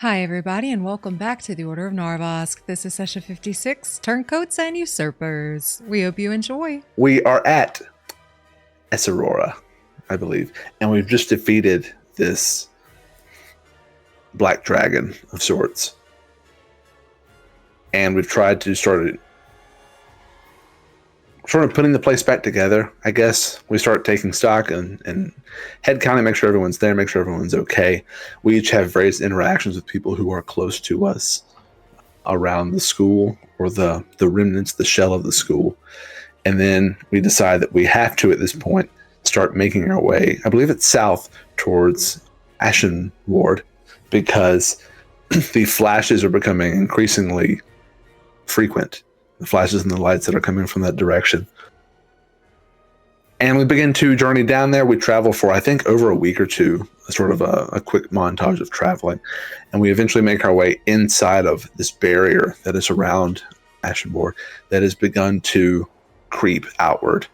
Hi, everybody, and welcome back to the Order of Narvosc. This is session 56, Turncoats and Usurpers. We hope you enjoy. We are at Esarora, I believe, and we've just defeated this black dragon of sorts. And we've tried to sort of putting the place back together, I guess. We start taking stock and head counting, make sure everyone's there, make sure everyone's okay. We each have various interactions with people who are close to us around the school or the remnants, the shell of the school. And then we decide that we have to, at this point, start making our way, I believe it's south, towards Ashenward, because the flashes are becoming increasingly frequent. The flashes and the lights that are coming from that direction. And we begin to journey down there. We travel for, I think, over a week or two, sort of a quick montage of traveling. And we eventually make our way inside of this barrier that is around Ashenward that has begun to creep outward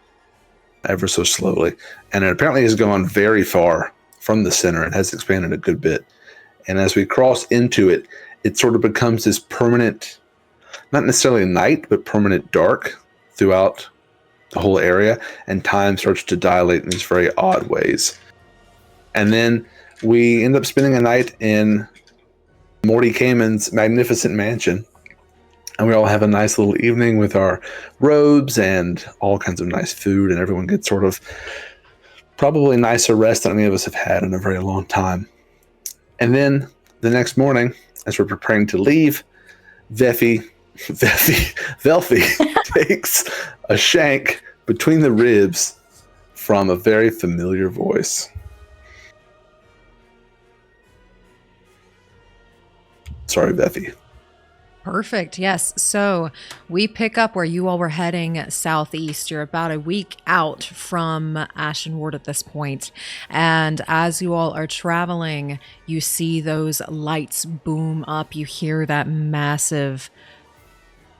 ever so slowly. And it apparently has gone very far from the center and has expanded a good bit. And as we cross into it, it sort of becomes this permanent, not necessarily night, but permanent dark throughout the whole area, and time starts to dilate in these very odd ways. And then we end up spending a night in Morty Cayman's magnificent mansion, and we all have a nice little evening with our robes and all kinds of nice food, and everyone gets sort of probably nicer rest than any of us have had in a very long time. And then the next morning, as we're preparing to leave, Velphie takes a shank between the ribs from a very familiar voice. Sorry, Velphie. Perfect, yes. So we pick up where you all were heading southeast. You're about a week out from Ashenward at this point. And as you all are traveling, you see those lights boom up. You hear that massive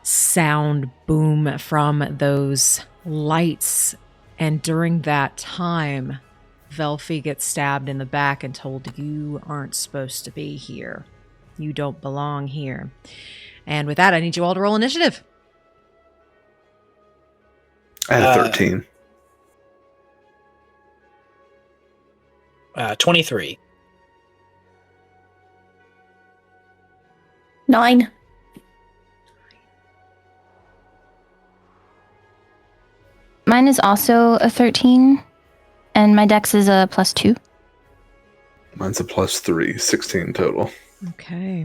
sound boom from those lights, and during that time, Velphie gets stabbed in the back and told, "You aren't supposed to be here. You don't belong here." And with that, I need you all to roll initiative. I had 13. 23. 9. Mine is also a 13, and my dex is a +2. Mine's a +3, 16 total. Okay.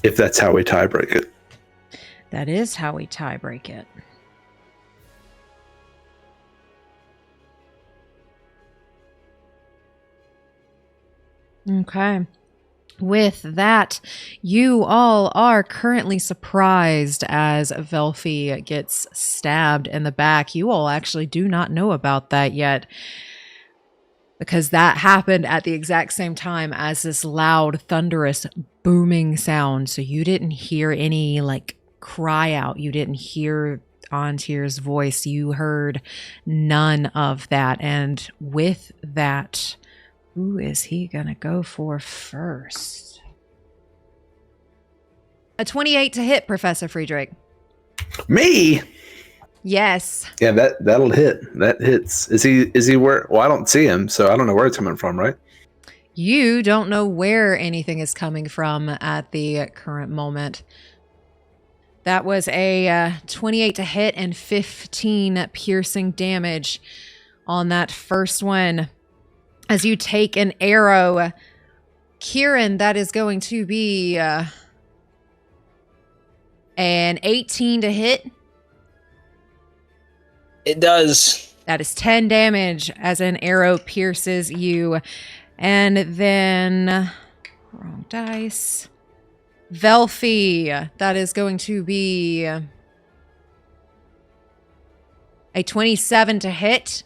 If that's how we tie break it. That is how we tie break it. Okay. With that, you all are currently surprised as Velphie gets stabbed in the back. You all actually do not know about that yet, because that happened at the exact same time as this loud, thunderous, booming sound. So you didn't hear any cry out. You didn't hear Antier's voice. You heard none of that. And with that, who is he gonna go for first? A 28 to hit, Professor Friedrich. Me? Yes. Yeah, that'll hit. That hits. Is he where? Well, I don't see him, so I don't know where it's coming from, right? You don't know where anything is coming from at the current moment. That was a 28 to hit and 15 piercing damage on that first one. As you take an arrow, Quirin, that is going to be an 18 to hit. It does. That is 10 damage as an arrow pierces you. And then, wrong dice. Velphie, that is going to be a 27 to hit.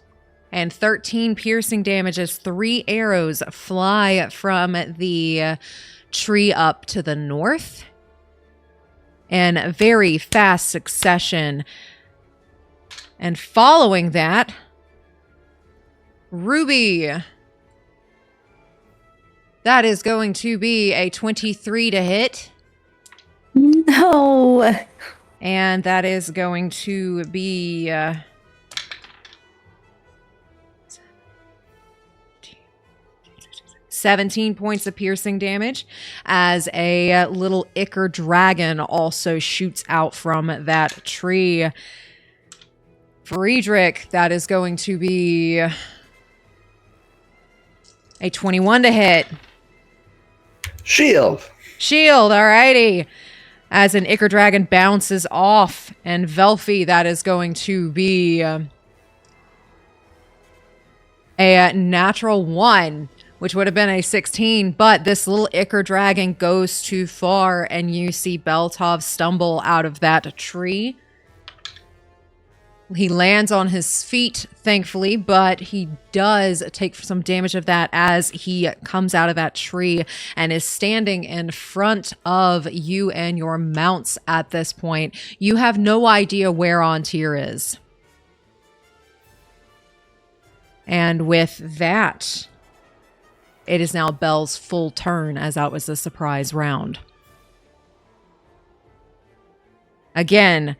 And 13 piercing damage as 3 arrows fly from the tree up to the north. In very fast succession. And following that, Ruby. That is going to be a 23 to hit. No. And that is going to be... 17 points of piercing damage as a little ichor dragon also shoots out from that tree. Friedrich, that is going to be a 21 to hit. Shield. Alrighty. As an ichor dragon bounces off. And Velphie, that is going to be a natural 1. Which would have been a 16, but this little ichor dragon goes too far, and you see Beltov stumble out of that tree. He lands on his feet, thankfully, but he does take some damage of that as he comes out of that tree and is standing in front of you and your mounts at this point. You have no idea where Ontir is. And with that... it is now Belle's full turn, as that was a surprise round. Again,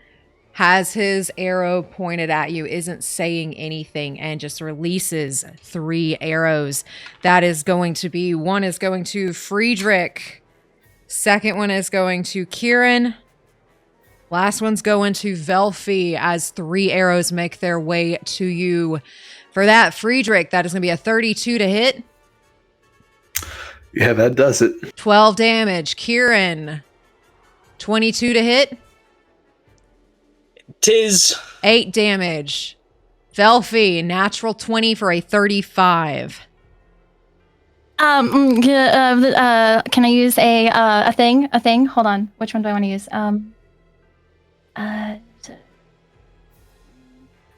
has his arrow pointed at you, isn't saying anything, and just releases 3 arrows. That is going to be, one is going to Friedrich. Second one is going to Quirin. Last one's going to Velphie as 3 arrows make their way to you. For that, Friedrich, that is going to be a 32 to hit. Yeah, that does it. 12 damage. Quirin, 22 to hit. 'Tis 8 damage. Velphie, natural 20 for a 35. Can I use a thing? A thing? Hold on. Which one do I want to use? I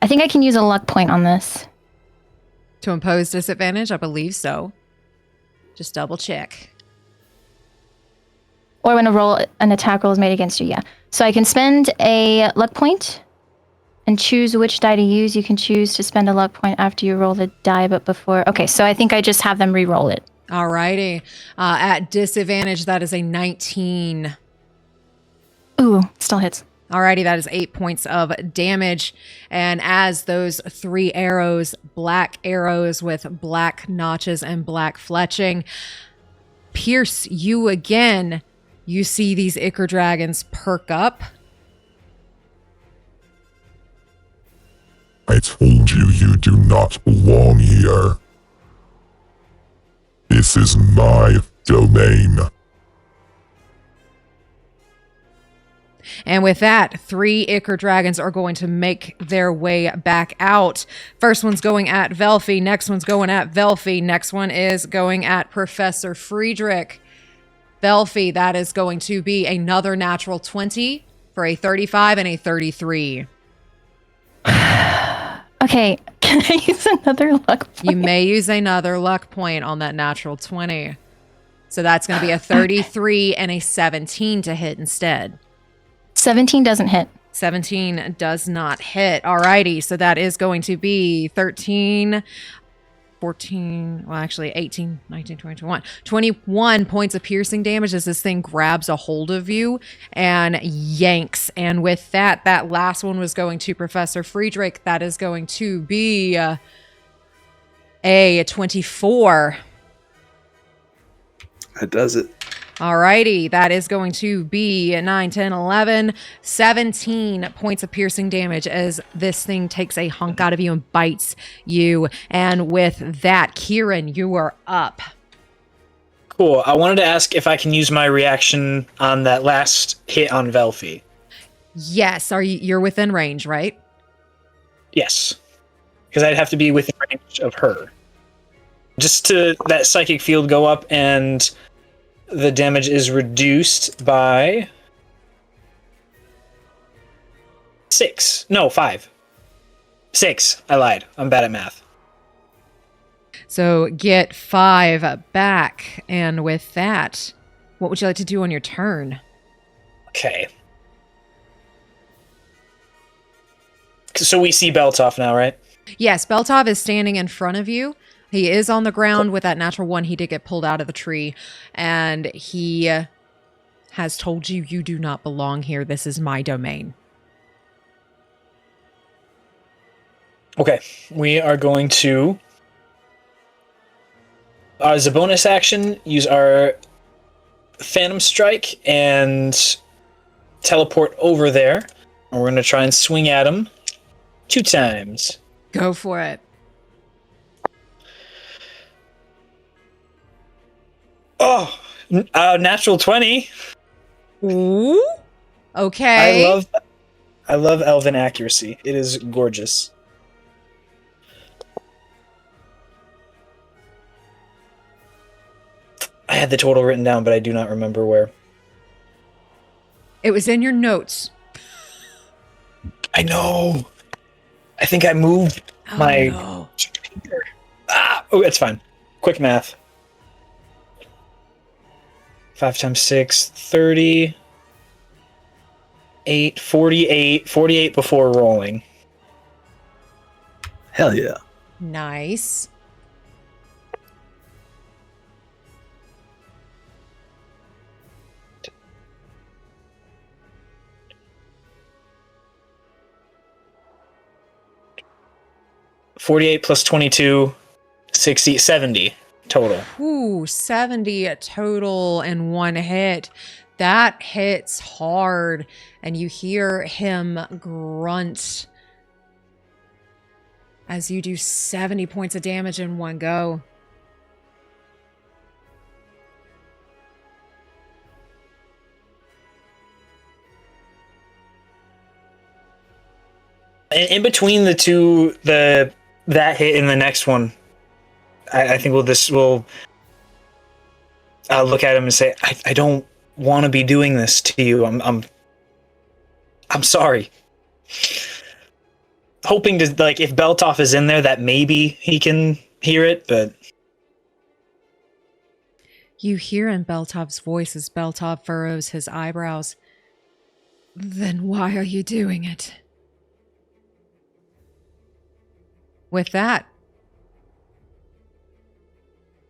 think I can use a luck point on this. To impose disadvantage? I believe so. Just double check. Or when an attack roll is made against you, yeah. So I can spend a luck point and choose which die to use. You can choose to spend a luck point after you roll the die, but before... Okay, so I think I just have them re-roll it. Alrighty. At disadvantage, that is a 19. Ooh, still hits. Alrighty, that is 8 points of damage. And as those 3 arrows, black arrows with black notches and black fletching, pierce you again, you see these ichor dragons perk up. I told you you do not belong here. This is my domain. And with that, 3 ichor dragons are going to make their way back out. First one's going at Velphie. Next one's going at Velphie. Next one is going at Professor Friedrich. Velphie, that is going to be another natural 20 for a 35 and a 33. Okay, can I use another luck point? You may use another luck point on that natural 20. So that's going to be a 33 and a 17 to hit instead. 17 doesn't hit. 17 does not hit. Alrighty, so that is going to be 13, 14, well actually 18, 19, 20, 21. 21 points of piercing damage as this thing grabs a hold of you and yanks. And with that, that last one was going to Professor Friedrich. That is going to be a 24. That does it. Alrighty, that is going to be 9, 10, 11, 17 points of piercing damage as this thing takes a hunk out of you and bites you. And with that, Quirin, you are up. cool. I wanted to ask if I can use my reaction on that last hit on Velphie. Yes, you're within range, right? Yes. Because I'd have to be within range of her. Just to that psychic field go up and the damage is reduced by 6. No, 5. 6. I lied. I'm bad at math. So get 5 back. And with that, what would you like to do on your turn? Okay. So we see Beltov now, right? Yes, Beltov is standing in front of you. He is on the ground with that natural one. He did get pulled out of the tree, and he has told you you do not belong here. This is my domain. Okay, we are going to, as a bonus action, use our Phantom Strike and teleport over there. And we're going to try and swing at him 2 times. Go for it. Oh, natural 20. Ooh. Okay. I love elven accuracy. It is gorgeous. I had the total written down, but I do not remember where. It was in your notes. I know. I think I moved my... No. Oh, it's fine. Quick math. 5 times 6, 30. 8, 48. 48 before rolling. Hell yeah. Nice. $48 plus 22, 60, 70 total. Ooh, 70 total in one hit. That hits hard, and you hear him grunt as you do 70 points of damage in one go. In between the two, that hit and the next one, I think we'll look at him and say, I don't want to be doing this to you. I'm sorry. Hoping to, like, if Beltov is in there, that maybe he can hear it, but... You hear in Beltov's voice as Beltov furrows his eyebrows. Then why are you doing it? With that,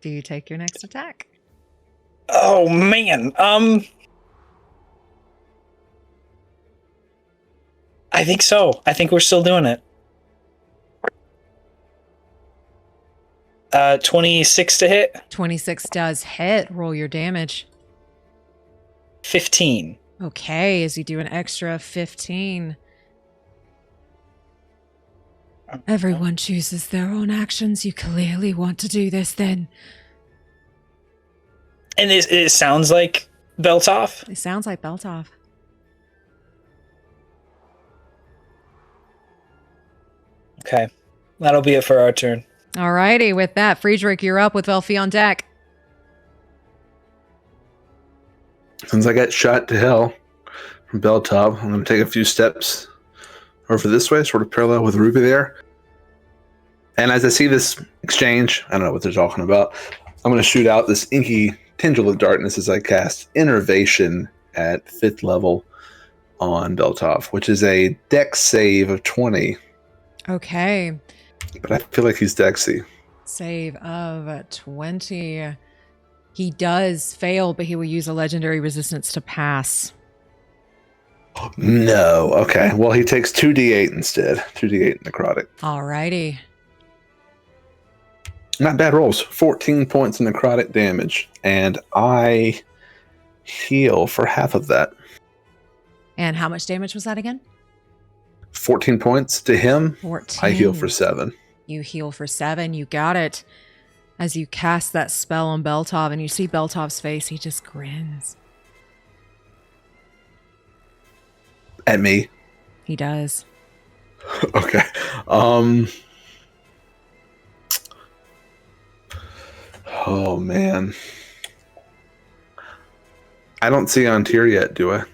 do you take your next attack? Oh, man. I think so. I think we're still doing it. 26 to hit. 26 does hit. Roll your damage. 15. Okay, as you do an extra 15. Everyone chooses their own actions. You clearly want to do this then. And it sounds like Beltov? It sounds like Beltov. Okay. That'll be it for our turn. Alrighty, with that, Friedrich, you're up with Velphie on deck. Since I got shot to hell from Beltov, I'm going to take a few steps over this way, sort of parallel with Ruby there. And as I see this exchange, I don't know what they're talking about, I'm going to shoot out this inky tendril of darkness as I cast Innervation at 5th level on Beltov, which is a dex save of 20. Okay. But I feel like he's dexy. Save of 20. He does fail, but he will use a legendary resistance to pass. No. Okay. Well, he takes 2d8 instead. 2d8 necrotic. Alrighty. Not bad rolls. 14 points of necrotic damage. And I heal for half of that. And how much damage was that again? 14 points to him. 14. I heal for 7. You heal for 7. You got it. As you cast that spell on Beltov and you see Beltov's face, he just grins. At me. He does. Okay. Oh, man. I don't see on tier yet, do I?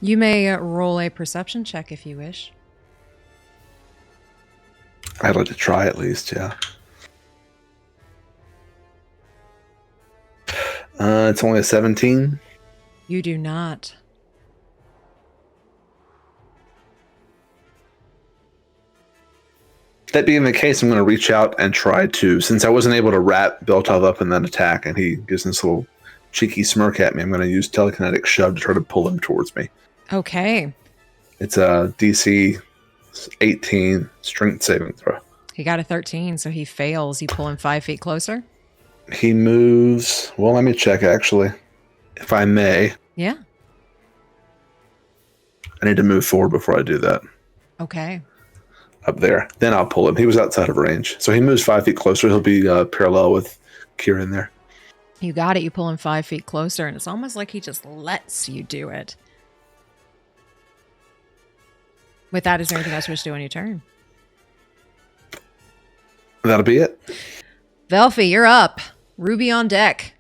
You may roll a perception check if you wish. I'd like to try at least, yeah. It's only a 17. You do not. That being the case, I'm going to reach out and try to, since I wasn't able to wrap Beltov up and then attack, and he gives this little cheeky smirk at me, I'm going to use telekinetic shove to try to pull him towards me. Okay. It's a DC 18 strength saving throw. He got a 13, so he fails. You pull him 5 feet closer? He moves. Well, let me check, actually. If I may. Yeah. I need to move forward before I do that. Okay. Up there. Then I'll pull him. He was outside of range. So he moves 5 feet closer. He'll be parallel with Quirin there. You got it. You pull him 5 feet closer, and it's almost like he just lets you do it. With that, is there anything else you wish to do on your turn? That'll be it. Velphie, you're up. Ruby on deck.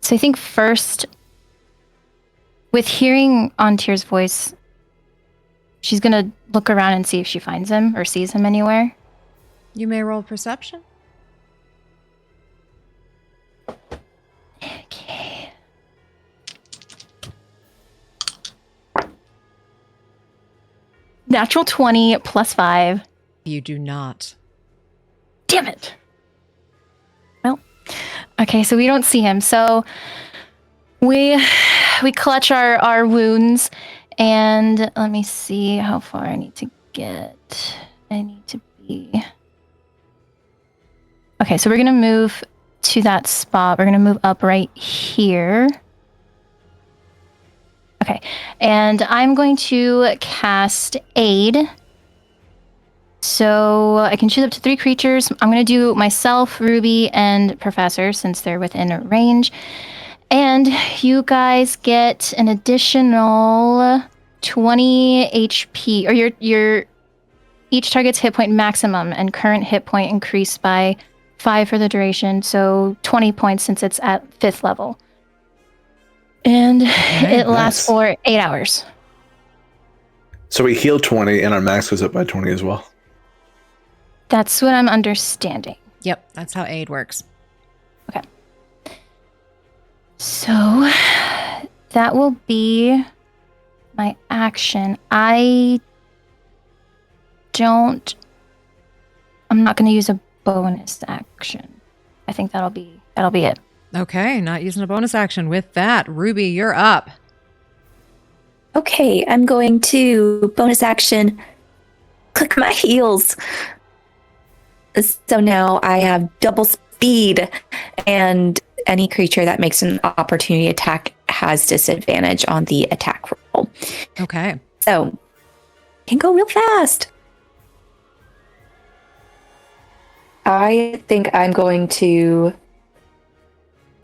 So I think first, with hearing Antyr's voice, she's going to look around and see if she finds him or sees him anywhere. You may roll perception. Okay. Natural 20 plus 5. You do not. Damn it. Well, okay, so we don't see him. So we clutch our wounds, and let me see how far I need to get. I need to be... Okay, so we're going to move to that spot. We're going to move up right here. Okay, and I'm going to cast Aid. So I can choose up to 3 creatures. I'm going to do myself, Ruby, and Professor, since they're within range. And you guys get an additional 20 HP, or your each target's hit point maximum, and current hit point increased by 5 for the duration, so 20 points since it's at 5th level. And it lasts for 8 hours. So we heal 20, and our max goes up by 20 as well. That's what I'm understanding. Yep, that's how aid works. Okay. So that will be my action. I'm not going to use a bonus action. I think that'll be it. Okay, not using a bonus action. With that, Ruby, you're up. Okay, I'm going to bonus action click my heels. So now I have double speed, and any creature that makes an opportunity attack has disadvantage on the attack roll. Okay. So can go real fast. I think I'm going to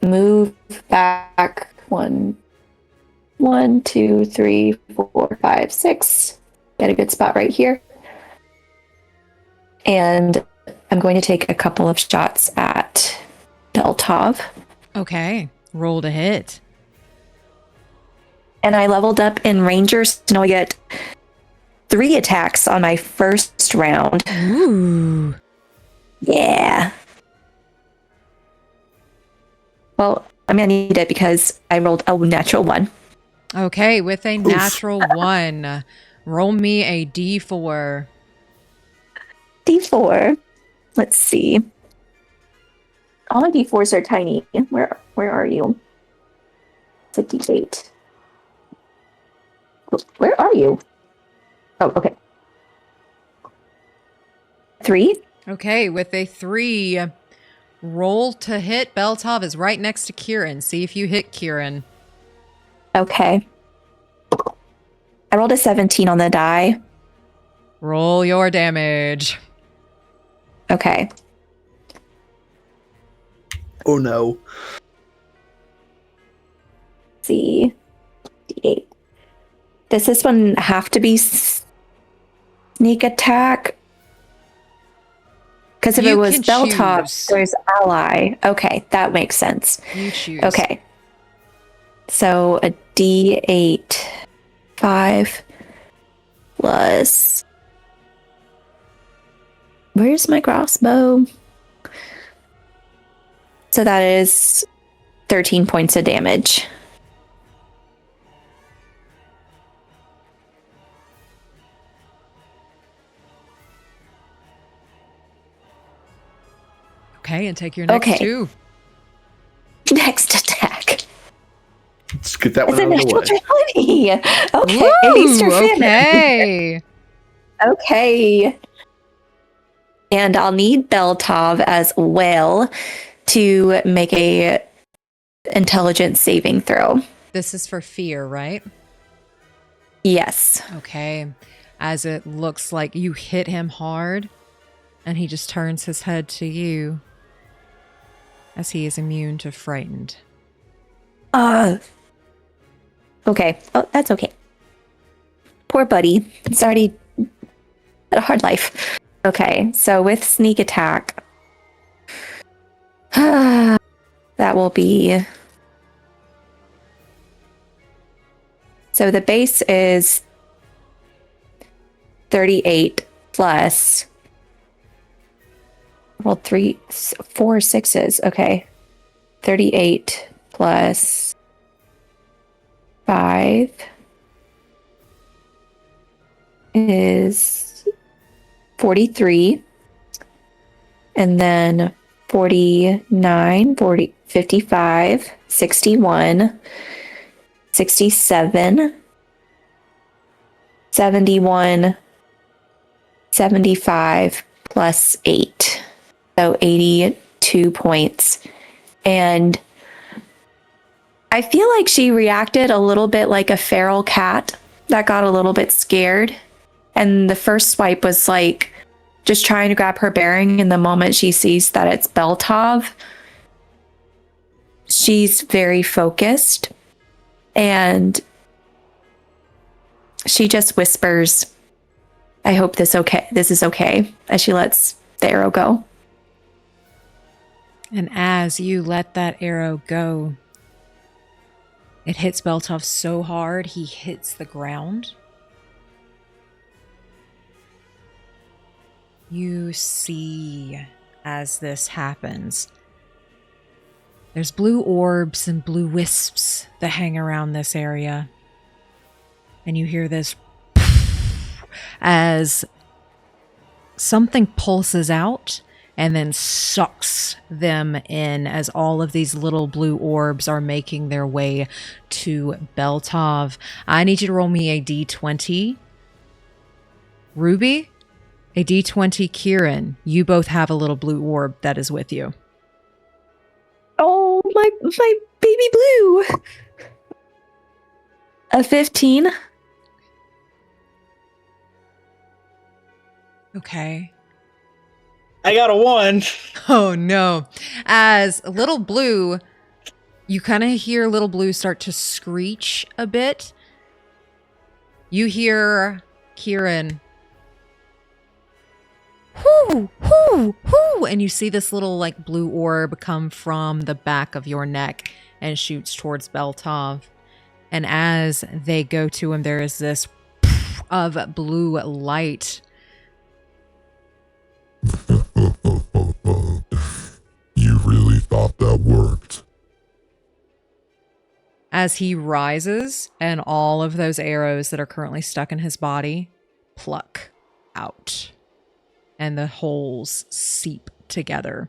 move back 1, 2, 3, 4, 5, 6. Get a good spot right here. And I'm going to take a couple of shots at Beltov. Okay. Roll to hit. And I leveled up in Rangers, so now I get 3 attacks on my first round. Ooh. Yeah. Well, I'm going to need it because I rolled a natural 1. Okay, with a natural 1, roll me a d4. D4. Let's see. All my D4s are tiny. Where are you? It's a D8. Where are you? Oh, okay. 3. Okay, with a 3, roll to hit. Beltov is right next to Quirin. See if you hit Quirin. Okay. I rolled a 17 on the die. Roll your damage. Okay. Oh no. Let's see. D8. Does this one have to be sneak attack? Because if You it was can Beltov, choose. there's ally. Okay, that makes sense. You choose. Okay. So a D8 5 plus. Where's my crossbow? So that is 13 points of damage. Okay, and take your next Okay. 2. Next attack. Let's get that It's one a out of the natural way. 20. Okay. Easter Woo, Fan. okay. Okay. And I'll need Beltov as well to make a intelligence saving throw. This is for fear, right? Yes. Okay. As it looks like you hit him hard, and he just turns his head to you as he is immune to frightened. Okay. Oh, that's okay. Poor buddy. It's already had a hard life. Okay, so with sneak attack, that will be... So the base is 38 plus... Well, 4 sixes. Okay. 38 plus 5 is 43. And then 49, 55, 61, 67, 71, 75 plus 8. So 82 points. And I feel like she reacted a little bit like a feral cat that got a little bit scared. And the first swipe was like just trying to grab her bearing. And the moment she sees that it's Beltov, she's very focused. And she just whispers, I hope this is okay, as she lets the arrow go. And as you let that arrow go, it hits Beltov so hard he hits the ground. You see, as this happens, there's blue orbs and blue wisps that hang around this area. And you hear this as something pulses out and then sucks them in as all of these little blue orbs are making their way to Beltov. I need you to roll me a d20. Ruby, a d20. Quirin, you both have a little blue orb that is with you. Oh, my baby blue. A 15. Okay. I got a 1. Oh no. As little blue, you kind of hear little blue start to screech a bit. You hear Quirin, whoo, whoo, whoo, and you see this little like blue orb come from the back of your neck and shoots towards Beltov. And as they go to him, there is this of blue light. You really thought that worked? As he rises, and all of those arrows that are currently stuck in his body pluck out. And the holes seep together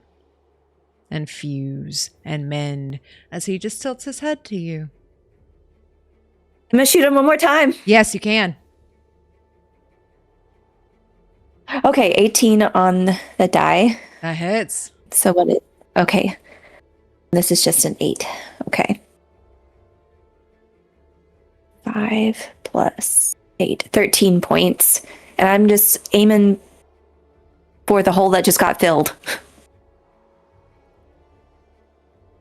and fuse and mend as he just tilts his head to you. I'm gonna shoot him one more time. Yes, you can. Okay, 18 on the die. That hits. So what it... Okay. This is just an 8. Okay. 5 plus 8. 13 points. And I'm just aiming for the hole that just got filled.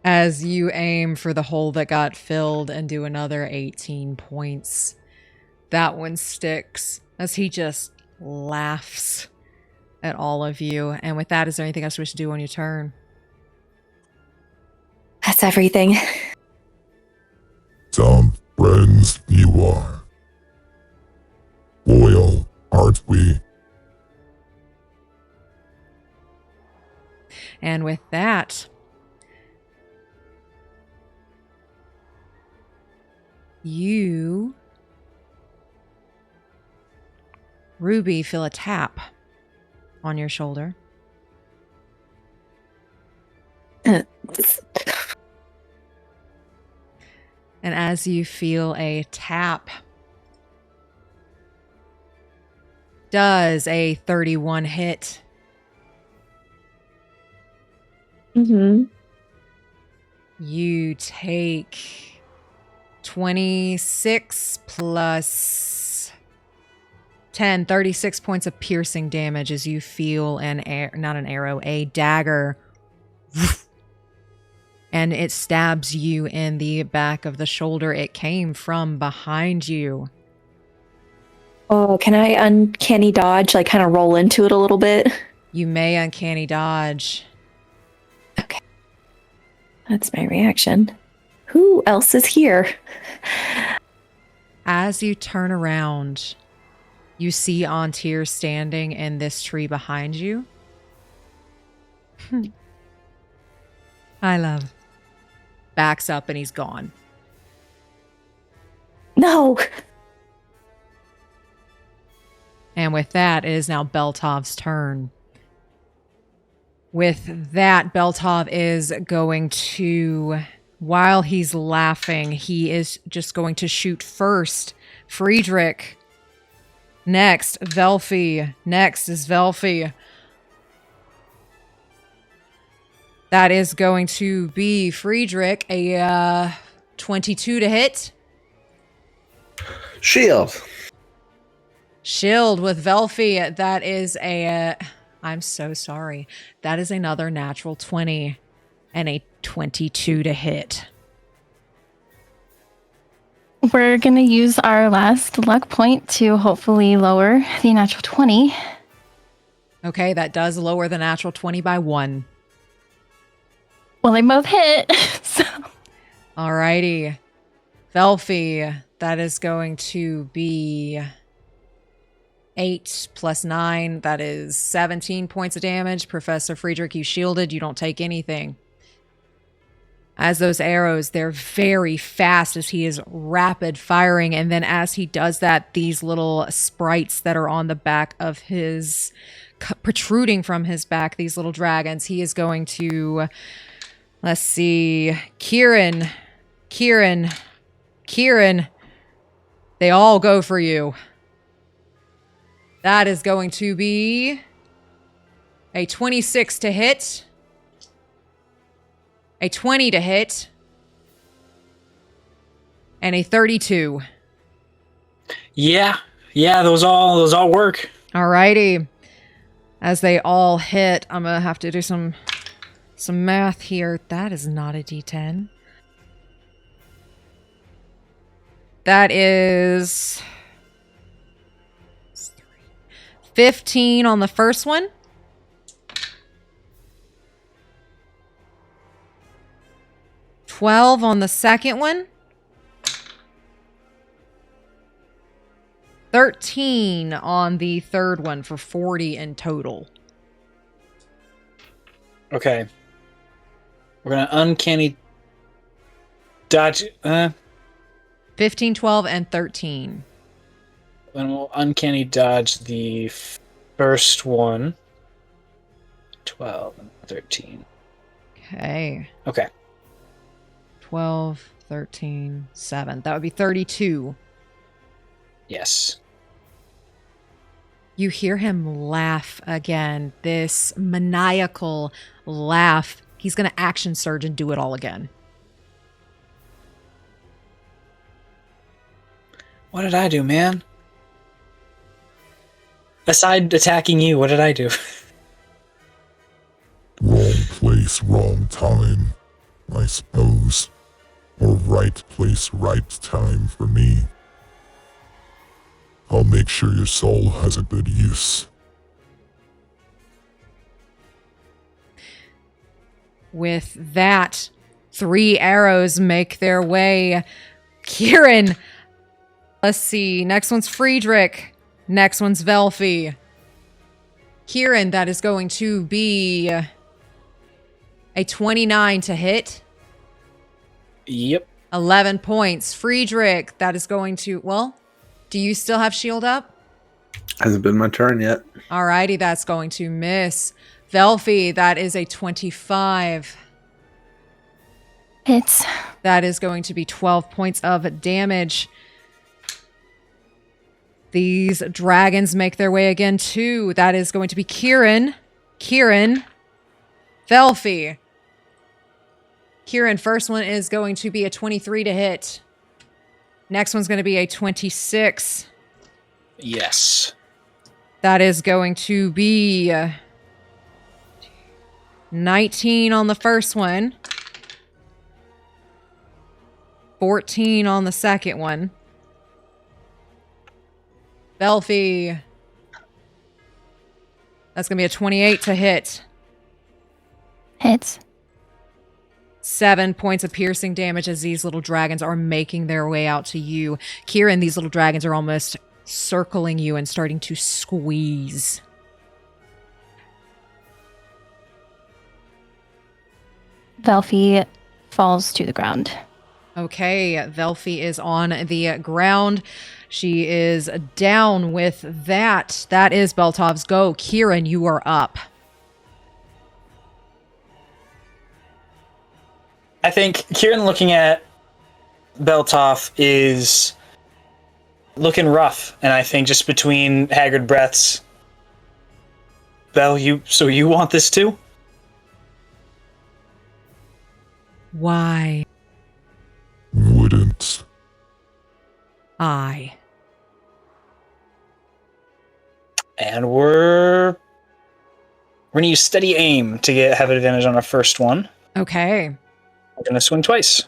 As you aim for the hole that got filled and do another 18 points. That one sticks as he just laughs at all of you. And with that, is there anything else you wish to do on your turn? That's everything. Some friends you are. Loyal, aren't we? And with that, you, Ruby, feel a tap on your shoulder. as you feel a tap. Does a 31 hit? Mm-hmm. You take 26 plus 10, 36 points of piercing damage as you feel not an arrow, a dagger. And it stabs you in the back of the shoulder. It came from behind you. Oh, can I uncanny dodge, like kind of roll into it a little bit? You may uncanny dodge. Okay. That's my reaction. Who else is here? As you turn around, you see Antir standing in this tree behind you. Hi, love. Backs up and he's gone. No. And with that, it is now Beltov's turn. With that, Beltov is going to, while he's laughing, he is just going to shoot first Friedrich. Next, Velphie. Next is Velphie. That is going to be Friedrich, a 22 to hit. Shield. Shield with Velphie. That is I'm so sorry. That is another natural 20 and a 22 to hit. We're going to use our last luck point to hopefully lower the natural 20. Okay, that does lower the natural 20 by 1. Well, they both hit, so... Alrighty. Velphie, that is going to be 8 plus 9. That is 17 points of damage. Professor Friedrich, you shielded. You don't take anything. As those arrows, they're very fast as he is rapid firing. And then as he does that, these little sprites that are on the back of his... protruding from his back, these little dragons, he is going to... Let's see. Quirin. They all go for you. That is going to be a 26 to hit. A 20 to hit. And a 32. Yeah, those all work. Alrighty. As they all hit, I'm going to have to do some math here. That is not a D10. That is 15 on the first one. $12 on the second one. 13 on the third one for 40 in total. Okay. We're going to uncanny dodge. 15, 12, and 13. Then we'll uncanny dodge the first one. 12 and 13. Okay. Okay. 12, 13, 7. That would be 32. Yes. You hear him laugh again. This maniacal laugh. He's going to action surge and do it all again. What did I do, man? Aside attacking you, what did I do? Wrong place, wrong time, I suppose. Or right place, right time for me. I'll make sure your soul has a good use. With that, 3 arrows make their way. Quirin. Let's see. Next one's Friedrich. Next one's Velphie. Quirin, that is going to be a 29 to hit. Yep. 11 points. Friedrich, that is going to... Well, do you still have shield up? Hasn't been my turn yet. Alrighty, that's going to miss. Velphie, that is a 25. Hits. That is going to be 12 points of damage. These dragons make their way again too. That is going to be Quirin. Velphie. Quirin, first one is going to be a 23 to hit. Next one's going to be a 26. Yes. That is going to be 19 on the first one. 14 on the second one. Velphie. That's going to be a 28 to hit. Hits. 7 points of piercing damage as these little dragons are making their way out to you. Quirin, these little dragons are almost circling you and starting to squeeze. Velphie falls to the ground. Okay, Velphie is on the ground. She is down with that. That is Beltov's go. Quirin, you are up. I think Quirin looking at Beltov is looking rough, and I think just between haggard breaths, Bel, you want this too? Why? Wouldn't. I. And we're gonna use steady aim to have an advantage on our first one. Okay. We're gonna swing twice.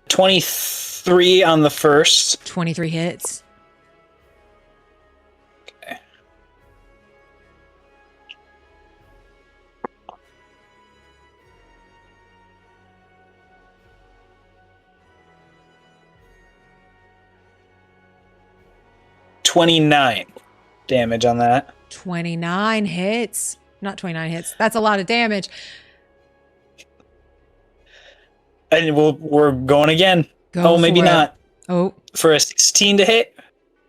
23 on the first. 23 hits. Okay. $29 damage on that. 29 hits. Not 29 hits. That's a lot of damage. And we're going again. Go Maybe for it. not. Oh, For a 16 to hit?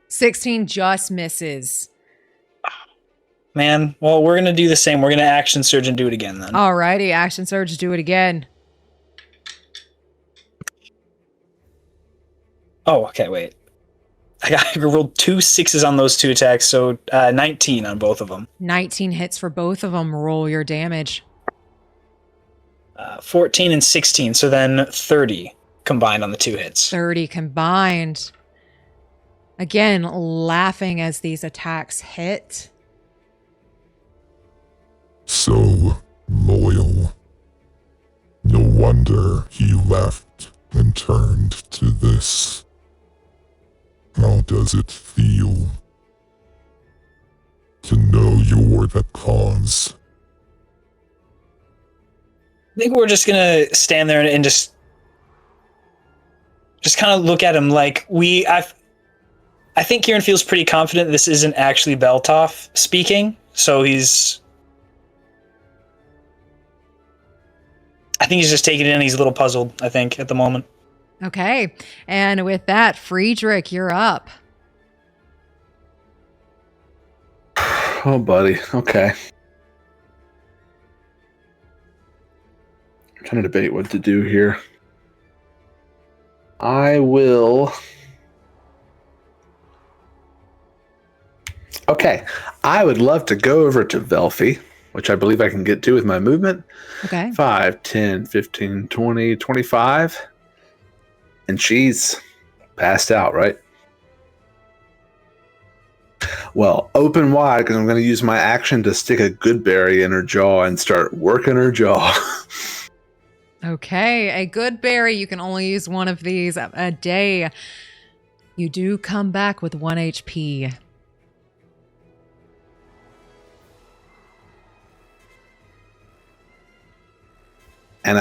16 just misses. Man, well, we're going to do the same. We're going to action surge and do it again then. Alrighty, action surge, do it again. Oh, okay, wait. I rolled 2 6s on those 2 attacks, so 19 on both of them. 19 hits for both of them. Roll your damage. 14 and 16, so then 30 combined on the 2 hits. 30 combined. Again, laughing as these attacks hit. So loyal. No wonder he left and turned to this. How does it feel to know you're the cause? I think we're just gonna stand there and just kind of look at him like I think Quirin feels pretty confident this isn't actually Beltov speaking, so I think he's just taking it in. He's a little puzzled, I think, at the moment. Okay, and with that, Friedrich, you're up. Oh, buddy. Okay. I'm trying to debate what to do here. I will. Okay. I would love to go over to Velphie, which I believe I can get to with my movement. Okay. 5, 10, 15, 20, 25. And she's passed out, right? Well, open wide, because I'm going to use my action to stick a good berry in her jaw and start working her jaw. Okay, a good berry. You can only use one of these a day. You do come back with 1 HP. And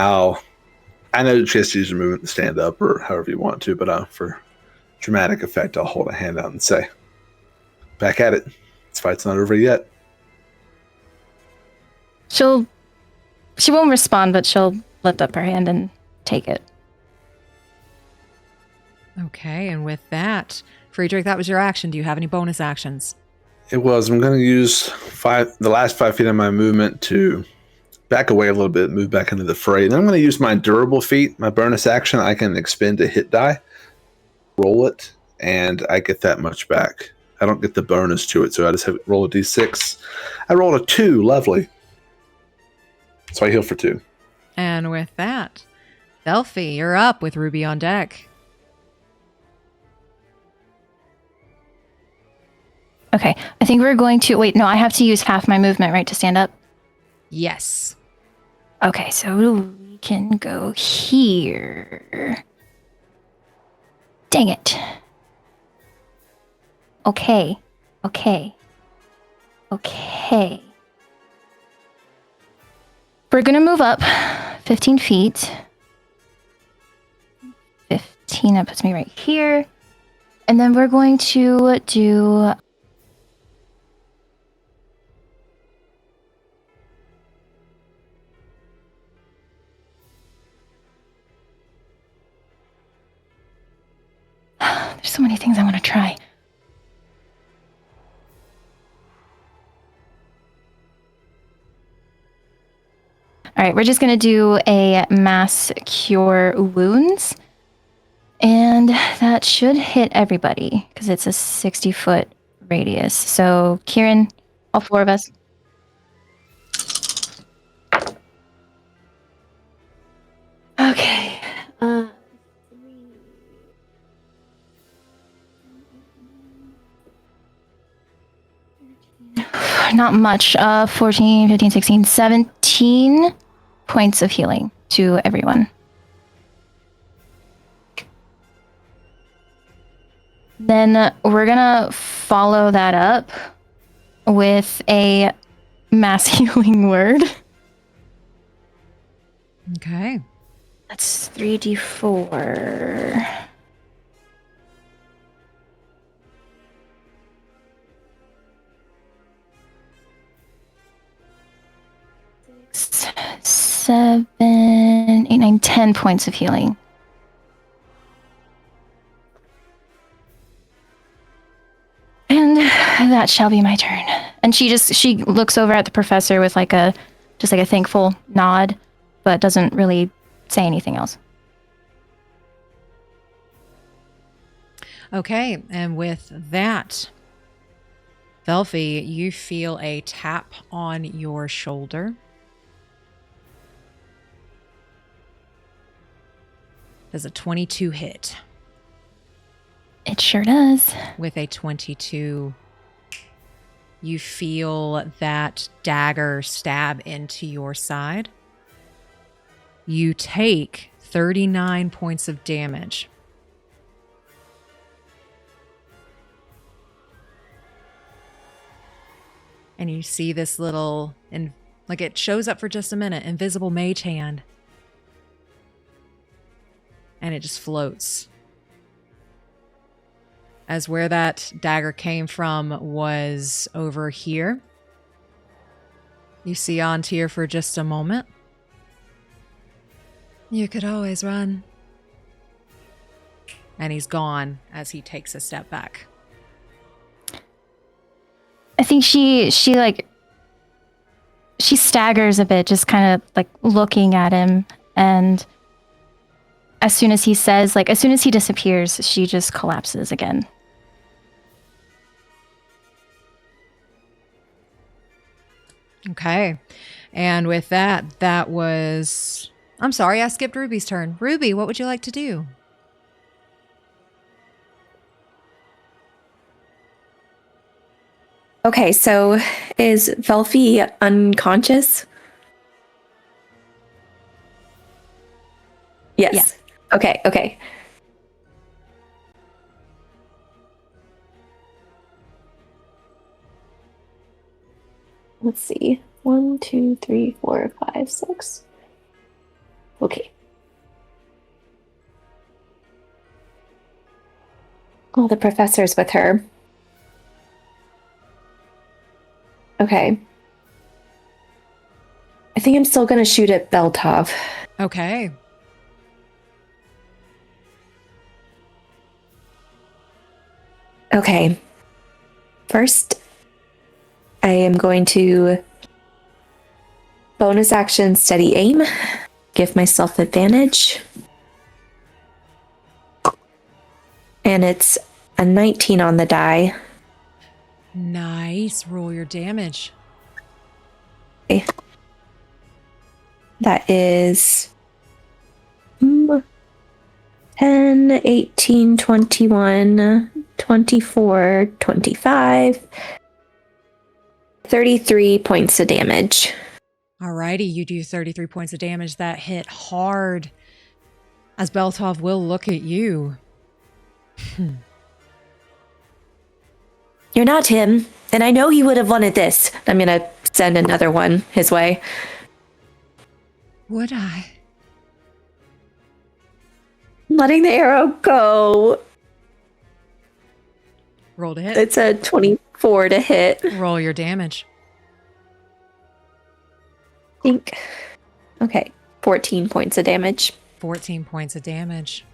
I know she has to use her movement to stand up or however you want to, but for dramatic effect, I'll hold a hand out and say, back at it. This fight's not over yet. She won't respond, but she'll lift up her hand and take it. Okay, and with that, Friedrich, that was your action. Do you have any bonus actions? It was. I'm going to use the last 5 feet of my movement to back away a little bit, move back into the fray. And I'm going to use my durable feat, my bonus action. I can expend a hit die, roll it, and I get that much back. I don't get the bonus to it, so I just have roll a d6. I rolled a 2. Lovely. So I heal for 2. And with that, Velphie, you're up with Ruby on deck. Okay, I think we're going to... Wait, no, I have to use half my movement, right, to stand up? Yes. Okay, so we can go here. Dang it. Okay. We're gonna move up 15 feet. 15, that puts me right here. And then we're going to do... There's so many things I want to try. All right, we're just going to do a mass cure wounds. And that should hit everybody because it's a 60-foot radius. So, Quirin, all 4 of us. Okay. Not much. 14, 15, 16, 17 points of healing to everyone. Then we're gonna follow that up with a mass healing word. Okay. That's 3d4. Seven, 8, 9, 10 points of healing. And that shall be my turn. And she looks over at the professor with like a thankful nod, but doesn't really say anything else. Okay, and with that, Velphie, you feel a tap on your shoulder. Does a 22 hit? It sure does. With a 22, you feel that dagger stab into your side. You take 39 points of damage. And you see this little, and like it shows up for just a minute, invisible mage hand. And it just floats. As where that dagger came from was over here. You see Antir for just a moment. You could always run. And he's gone as he takes a step back. I think she staggers a bit, just kind of like looking at him, and as soon as he disappears, she just collapses again. Okay. And with that was... I'm sorry, I skipped Ruby's turn. Ruby, what would you like to do? Okay, so is Velphie unconscious? Yes. Yeah. Okay. Let's see. 1, 2, 3, 4, 5, 6. Okay. Oh, the professor's with her. Okay. I think I'm still going to shoot at Beltov. Okay. Okay. First, I am going to bonus action, steady aim. Give myself advantage. And it's a 19 on the die. Nice. Roll your damage. Okay. That is 10, 18, 21, 24, 25, 33 points of damage. Alrighty, you do 33 points of damage. That hit hard. As Beltov will look at you. You're not him, and I know he would have wanted this. I'm gonna send another one his way. Would I? Letting the arrow go. Roll to hit. It's a 24 to hit. Roll your damage. I think. Okay, 14 points of damage. 14 points of damage.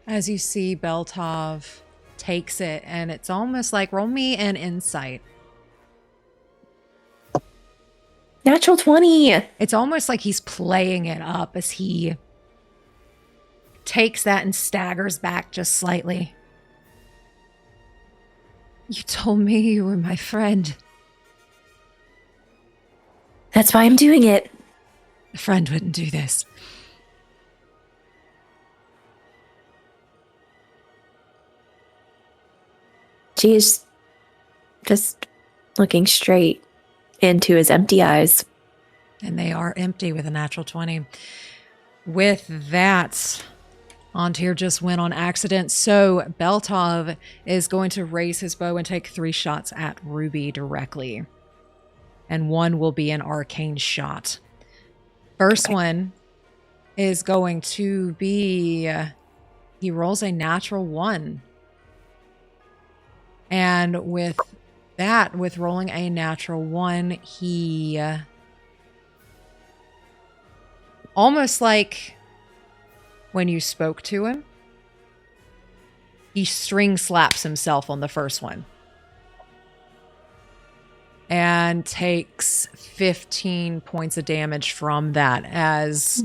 As you see, Beltov takes it, and it's almost like, roll me an insight. Natural 20. It's almost like he's playing it up as he takes that and staggers back just slightly. You told me you were my friend. That's why I'm doing it. A friend wouldn't do this. She's just looking straight into his empty eyes. And they are empty with a natural 20. With that, Antir just went on accident. So Beltov is going to raise his bow and take 3 shots at Ruby directly. And one will be an arcane shot. First one is going to be, he rolls a natural 1. And with that, with rolling a natural 1, he almost like when you spoke to him, he string slaps himself on the first one and takes 15 points of damage from that, as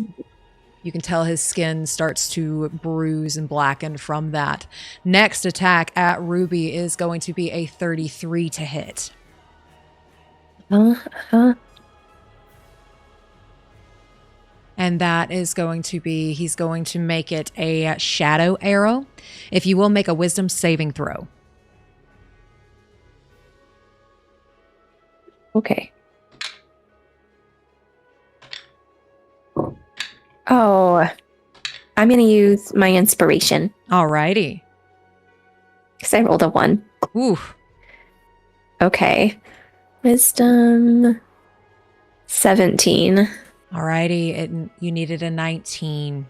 you can tell his skin starts to bruise and blacken from that. Next attack at Ruby is going to be a 33 to hit. And that is going to be, he's going to make it a shadow arrow. If you will, make a wisdom saving throw. Okay. Oh, I'm going to use my inspiration Alrighty. because I rolled a 1. Ooh. Okay. Wisdom 17. Alrighty. You needed a 19.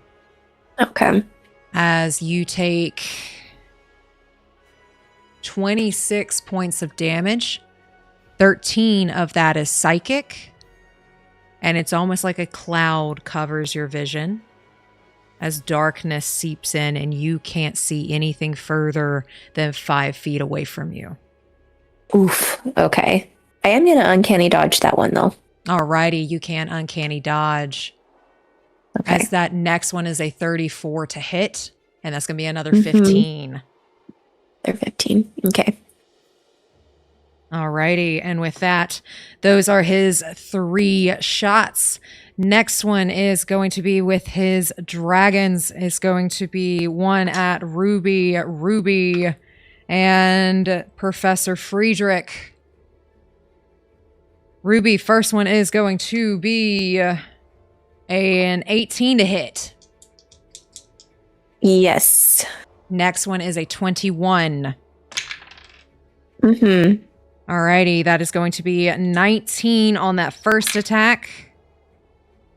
Okay. As you take 26 points of damage. 13 of that is psychic. And it's almost like a cloud covers your vision as darkness seeps in and you can't see anything further than 5 feet away from you. Oof. Okay. I am going to uncanny dodge that one, though. Alrighty, you can uncanny dodge. Okay. As that next one is a 34 to hit, and that's going to be another 15. They're 15. Okay. Alrighty, and with that, those are his 3 shots. Next one is going to be with his dragons. It's going to be one at Ruby, and Professor Friedrich. Ruby, first one is going to be an 18 to hit. Yes. Next one is a 21. Mm-hmm. Alrighty, that is going to be 19 on that first attack.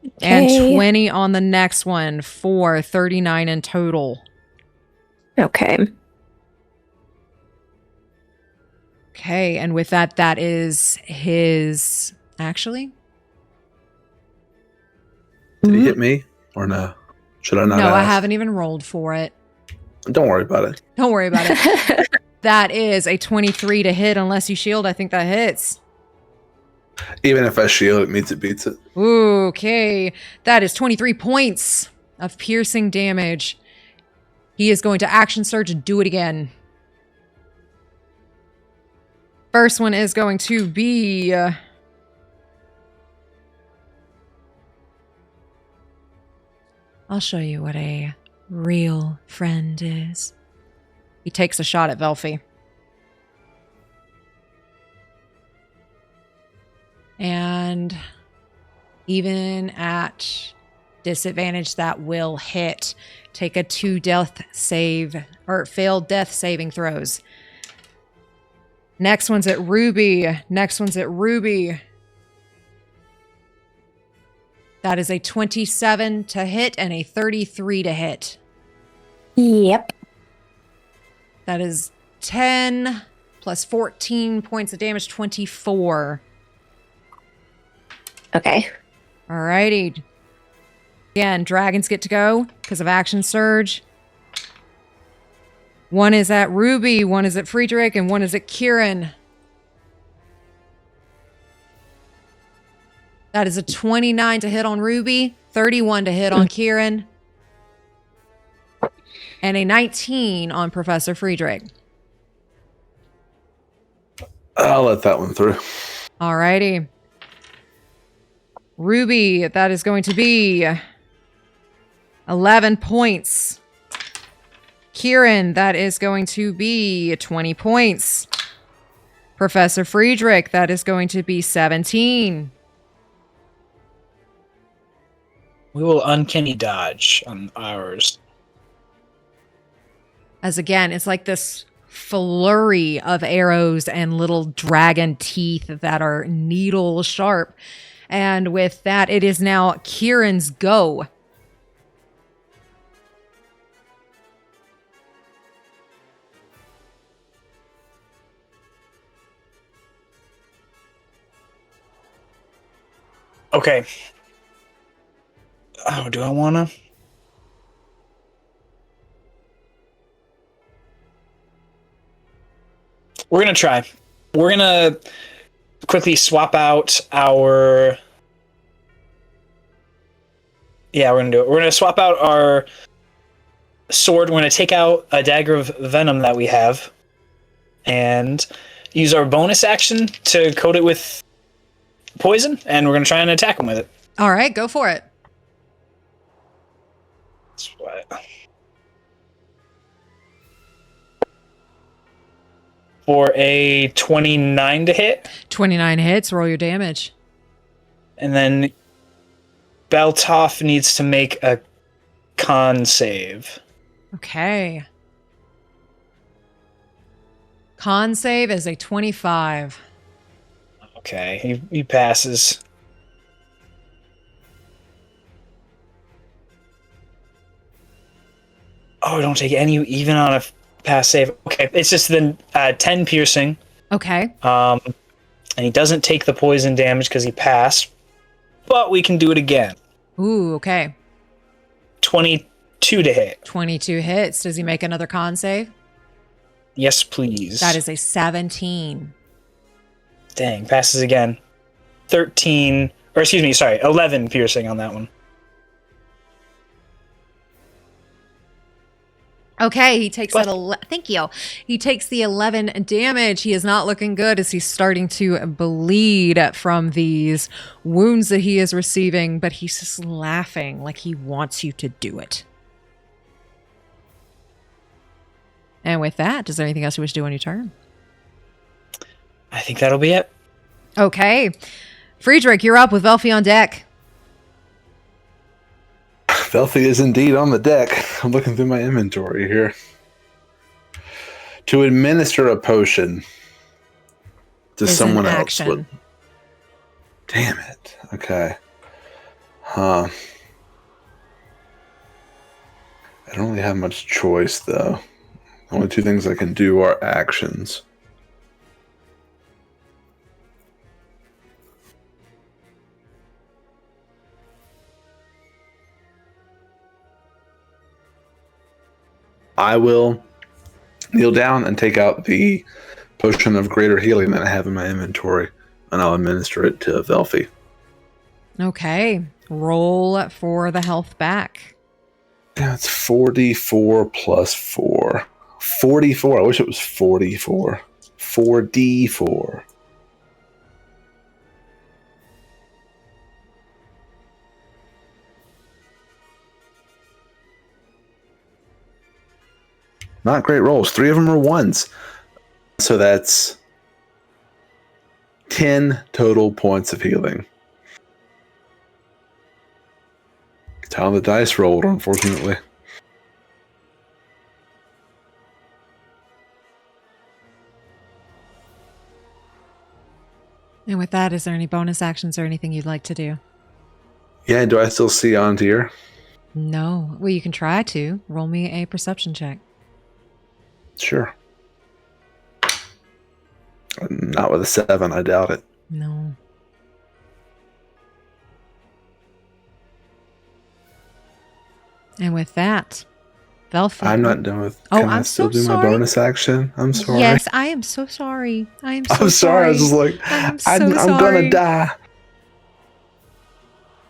Okay. And 20 on the next one for 39 in total. Okay. Okay, and with that, that is his... Actually? Did he hit me or no? Should I not No, ask? I haven't even rolled for it. Don't worry about it. Don't worry about it. That is a 23 to hit unless you shield. I think that hits. Even if I shield, it means it beats it. Okay, that is 23 points of piercing damage. He is going to action surge and do it again. First one is going to be... I'll show you what a real friend is. He takes a shot at Velphie. And even at disadvantage, that will hit. Take a 2 death save, or failed death saving throws. Next one's at Ruby. That is a 27 to hit and a 33 to hit. Yep. That is 10 plus 14 points of damage, 24. Okay. Alrighty. Again, dragons get to go because of action surge. One is at Ruby, one is at Friedrich, and one is at Quirin. That is a 29 to hit on Ruby, 31 to hit on Quirin, and a 19 on Professor Friedrich. I'll let that one through. Alrighty. Ruby, that is going to be 11 points. Quirin, that is going to be 20 points. Professor Friedrich, that is going to be 17. We will uncanny dodge on ours. As again, it's like this flurry of arrows and little dragon teeth that are needle sharp. And with that, it is now Kieran's go. Okay. Oh, do I want to? We're going to try. We're going to quickly swap out our... Yeah, we're going to do it. We're going to swap out our sword. We're going to take out a dagger of venom that we have and use our bonus action to coat it with poison, and we're going to try and attack him with it. All right, go for it. That's what... For a 29 to hit. 29 hits, roll your damage. And then Beltoff needs to make a con save. Okay. Con save is a 25. Okay, he passes. Oh, don't take any even on a pass save. Okay, it's just then 10 piercing. Okay. And he doesn't take the poison damage because he passed. But we can do it again. Ooh, okay. 22 to hit. 22 hits. Does he make another con save? Yes, please. That is a 17. Dang, passes again. 11 piercing on that one. Okay, he takes that. Thank you. He takes the 11 damage. He is not looking good as he's starting to bleed from these wounds that he is receiving, but he's just laughing like he wants you to do it. And with that, is there anything else you wish to do on your turn? I think that'll be it. Okay. Friedrich, you're up with Velphie on deck. Velphie is indeed on the deck. I'm looking through my inventory here. To administer a potion to Is someone an else. action. Damn it. Okay. Huh. I don't really have much choice, though. The only two things I can do are actions. I will kneel down and take out the potion of greater healing that I have in my inventory. and I'll administer it to Velphie. Okay. Roll for the health back. Yeah, it's 44 plus 4. 44. I wish it was 44. 4d4. Not great rolls. 3 of them are 1s. So that's 10 total points of healing. That's how the dice rolled, unfortunately. And with that, is there any bonus actions or anything you'd like to do? Yeah, do I still see Antir? No. Well, you can try to. Roll me a perception check. Sure. Not with a 7, I doubt it. No. And with that, Velphie. I'm not done with. Oh, Can I I'm still so do my sorry. bonus action? I'm sorry. Yes, I am so sorry. I am so I'm sorry. I was just like, I'm so I'm sorry. gonna die.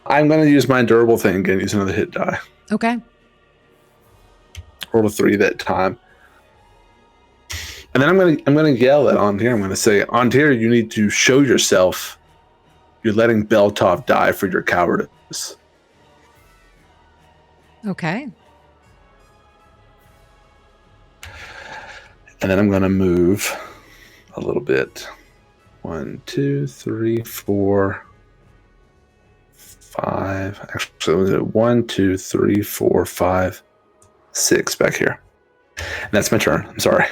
I'm gonna use my durable thing again. Use another hit die. Okay. Roll a 3 that time. And then I'm gonna yell at Antir. I'm gonna say, Antir, you need to show yourself. You're letting Beltov die for your cowardice. Okay. And then I'm gonna move a little bit. 1, 2, 3, 4, 5. Actually, 1, 2, 3, 4, 5, 6 back here. And that's my turn. I'm sorry.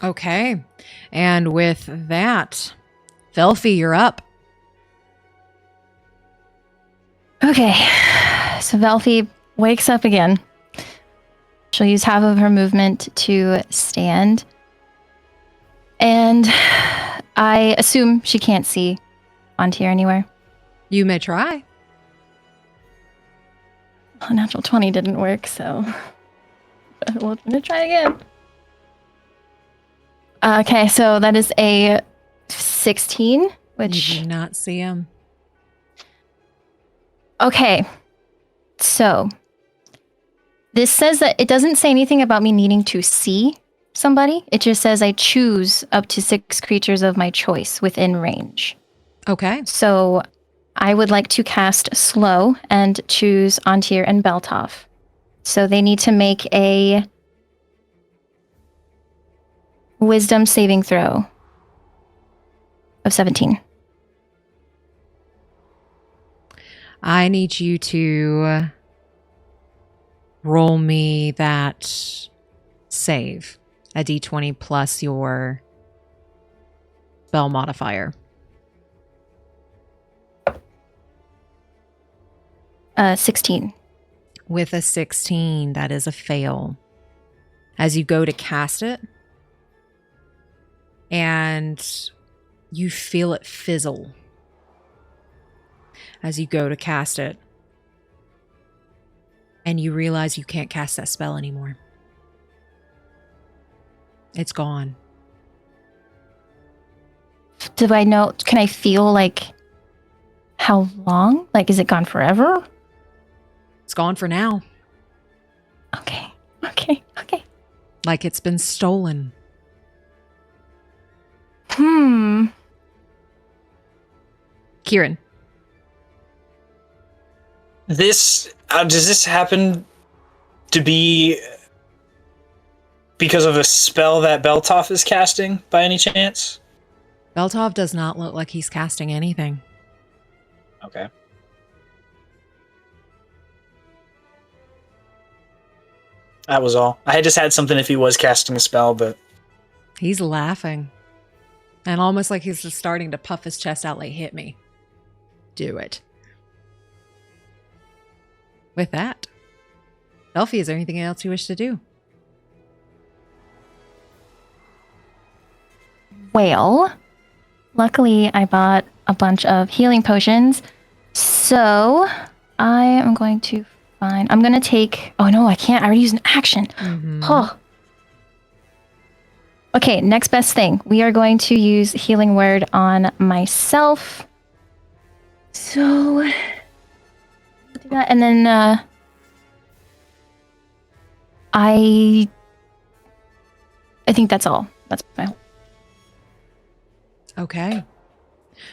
Okay. And with that, you're up. Okay, so Velphie wakes up again. She'll use half of her movement to stand. And I assume she can't see Antir anywhere. You may try. Oh, natural 20 didn't work, so we're gonna try again. Okay, so that is a 16, which... You do not see him. Okay, so this says that it doesn't say anything about me needing to see somebody. It just says I choose up to 6 creatures of my choice within range. Okay. So I would like to cast Slow and choose Antir and Beltov. So they need to make a Wisdom saving throw of 17. I need you to roll me that save, a d20 plus your spell modifier. 16. With a 16, that is a fail. As you go to cast it, and you feel it fizzle as you go to cast it, and you realize you can't cast that spell anymore. It's gone. Do I know? Can I feel like how long? Like, is it gone forever? It's gone for now. Okay. Like it's been stolen. Quirin. This does this happen to be because of a spell that Beltov is casting by any chance? Beltov does not look like he's casting anything. Okay. That was all. I had just had something if he was casting a spell, but He's laughing. And almost like he's just starting to puff his chest out like, hit me. Do it. With that, Velphie, is there anything else you wish to do? Well, luckily I bought a bunch of healing potions. So I am going to I'm going to take... Oh, no, I can't. I already used an action. Mm-hmm. Oh. Okay, next best thing. We are going to use Healing Word on myself. So, do that, and then I think that's all. That's my whole. Okay.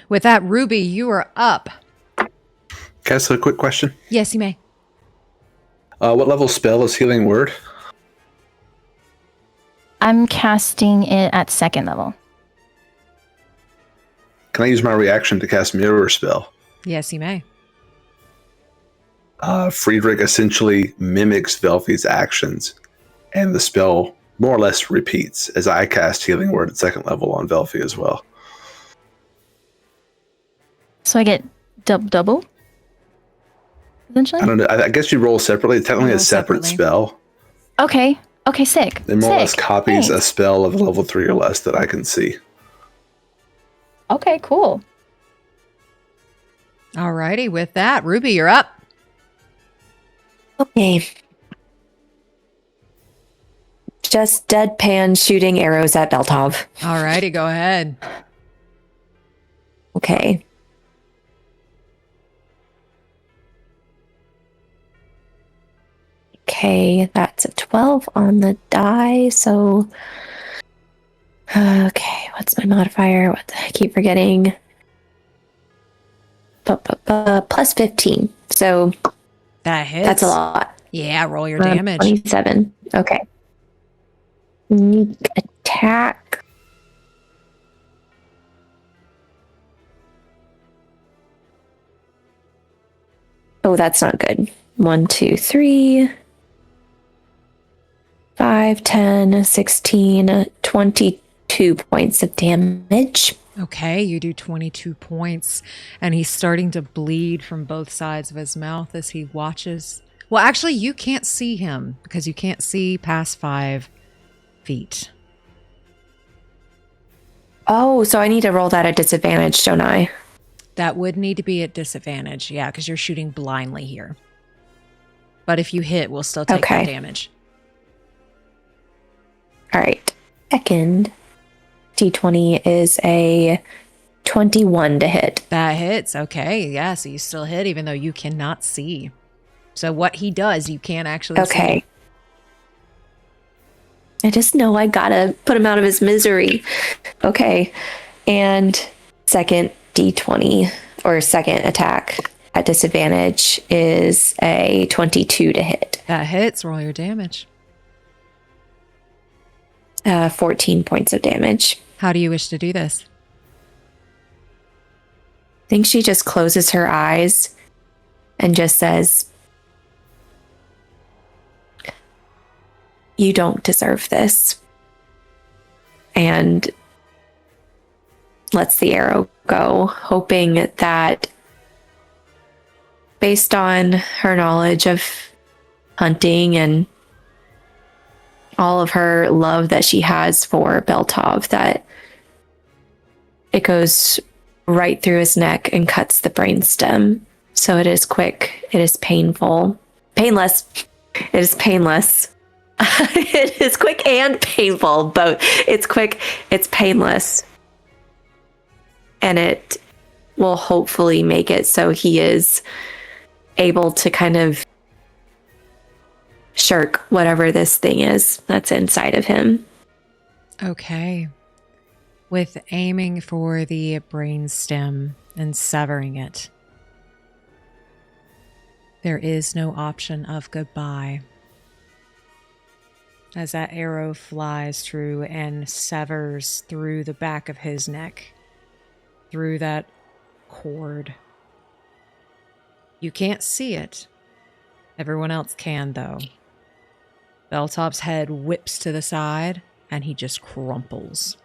With that, Ruby, you are up. Can I ask a quick question? Yes, you may. What level spell is Healing Word? I'm casting it at 2nd level. Can I use my reaction to cast Mirror Spell? Yes, you may. Friedrich essentially mimics Velphie's actions, and the spell more or less repeats as I cast Healing Word at 2nd level on Velphie as well. So I get double? Essentially? I don't know. I guess you roll separately. It's technically Roll a separate separately. spell. Okay. Okay, sick. It more or less Sick. copies a Thanks. spell of level 3 or less that I can see. Okay, cool. Alrighty, with that, Ruby, you're up. Okay. Just deadpan shooting arrows at Beltov. Alrighty, go ahead. Okay. Okay, that's a 12 on the die, so... Okay, what's my modifier? I keep forgetting. Plus 15, so That hits. that's a lot. Yeah, roll your damage. 27, okay. Sneak attack. Oh, that's not good. 1, 2, 3, 5, 10, 16, 22 points of damage. Okay, you do 22 points, and he's starting to bleed from both sides of his mouth as he watches. Well, actually, you can't see him because you can't see past 5 feet. Oh, so I need to roll that at disadvantage, don't I? That would need to be at disadvantage, yeah, because you're shooting blindly here. But if you hit, we'll still take Okay. that damage. All right. Second D20 is a 21 to hit. That hits, okay, yeah, so you still hit even though you cannot see. So what he does, you can't actually see. Okay. I just know I gotta put him out of his misery. Okay. And second D20 or second attack at disadvantage is a 22 to hit. That hits, roll your damage. 14 points of damage. How do you wish to do this? I think she just closes her eyes and just says, "You don't deserve this." And lets the arrow go, hoping that based on her knowledge of hunting and all of her love that she has for Beltov, that it goes right through his neck and cuts the brainstem. So it is quick. It is painful. Painless. It is painless. It is quick and painful, both. It's quick, it's painless. And it will hopefully make it so he is able to kind of shirk whatever this thing is that's inside of him. Okay. With aiming for the brainstem and severing it, there is no option of goodbye. As that arrow flies through and severs through the back of his neck, through that cord. You can't see it. Everyone else can, though. Beltop's head whips to the side, and he just crumples.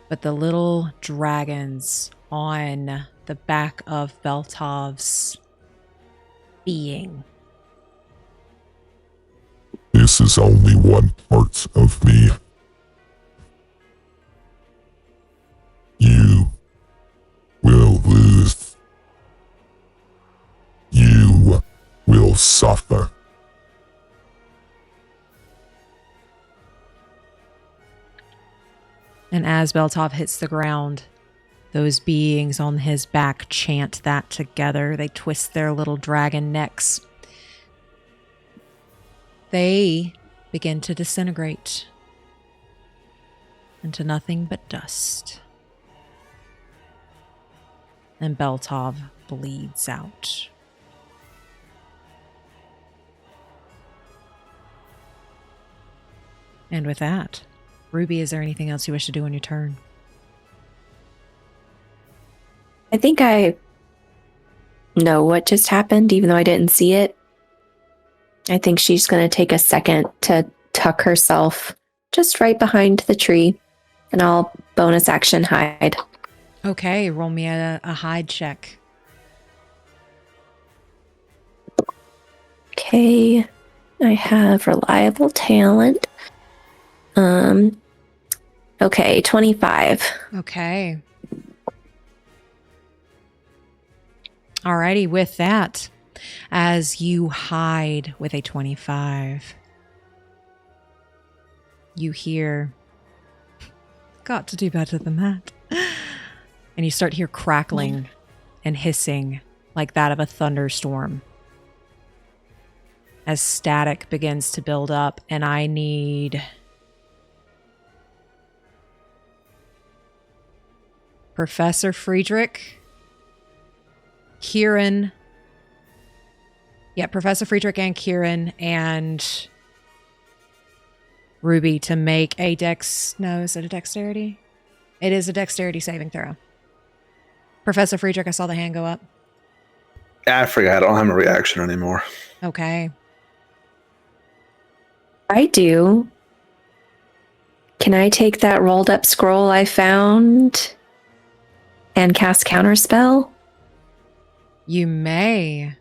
But the little dragons on the back of Beltov's being. This is only one part of me. You will lose. You will suffer. And as Beltov hits the ground, those beings on his back chant that together. They twist their little dragon necks. They begin to disintegrate into nothing but dust. And Beltov bleeds out. And with that, Ruby, is there anything else you wish to do on your turn? I think I know what just happened, even though I didn't see it. I think she's going to take a second to tuck herself just right behind the tree, and I'll bonus action hide. Okay, roll me a hide check. Okay, I have reliable talent. Okay, 25. Okay. Alrighty, with that, as you hide with a 25, you hear, got to do better than that. And you start to hear crackling and hissing like that of a thunderstorm as static begins to build up, and I need Professor Friedrich, Quirin. Yeah, Professor Friedrich and Quirin and Ruby to make a is it a dexterity? It is a dexterity saving throw. Professor Friedrich, I saw the hand go up. I forgot. I don't have a reaction anymore. Okay. I do. Can I take that rolled up scroll I found and cast counterspell? You may,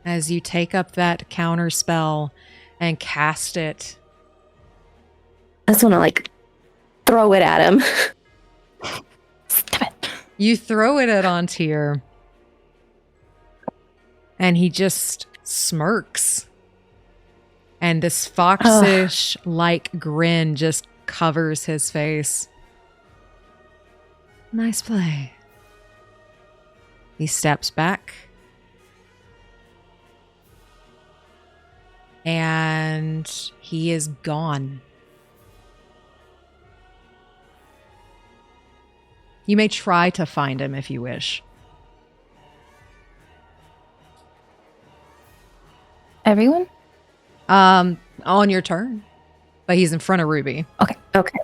as you take up that counter spell and cast it. I just want to throw it at him. Stop it. You throw it at Antir, and he just smirks. And this foxish-like grin just covers his face. Nice play. He steps back. And he is gone. You may try to find him if you wish. Everyone? On your turn. But he's in front of Ruby. Okay.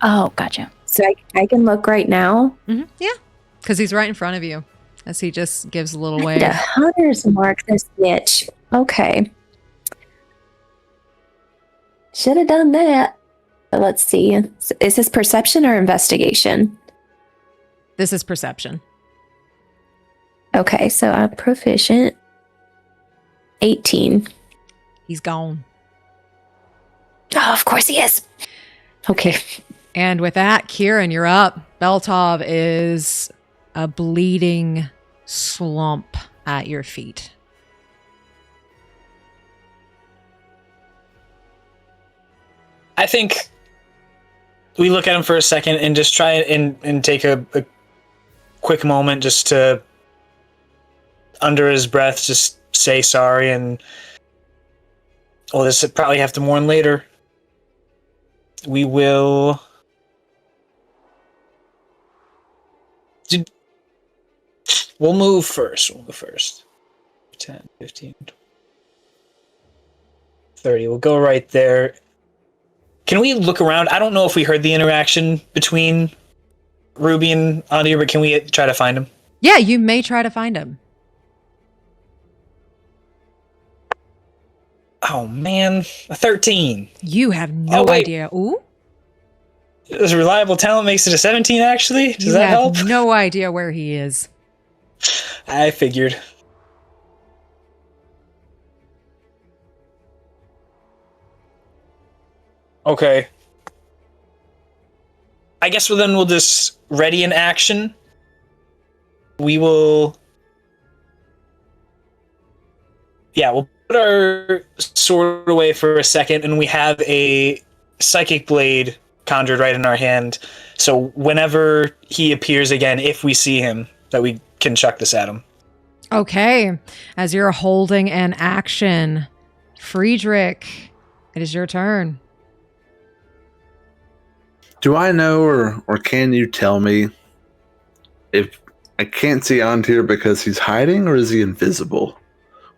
Oh, gotcha. So I can look right now. Mm-hmm. Yeah. Because he's right in front of you. As he just gives a little wave. The hunter's mark this bitch. Okay. Should have done that. But let's see. Is this perception or investigation? This is perception. Okay, so I'm proficient. 18. He's gone. Oh, of course he is. Okay. And with that, Quirin, you're up. Beltov is a bleeding slump at your feet. I think we look at him for a second and just try and take a quick moment just to, under his breath, just say sorry and, well, this will probably have to mourn later. We'll move first. 10, 15, 30. We'll go right there. Can we look around? I don't know if we heard the interaction between Ruby and Andir, but can we try to find him? Yeah, you may try to find him. Oh, man. A 13. You have no idea. Ooh. This reliable talent makes it a 17, actually? Does that help? You have no idea where he is. I figured. Okay. I guess we'll just ready in action. We will... Yeah, we'll put our sword away for a second, and we have a psychic blade conjured right in our hand. So whenever he appears again, if we see him, that we can chuck this at him. Okay. As you're holding an action, Friedrich, it is your turn. Do I know or can you tell me if I can't see Antir because he's hiding, or is he invisible?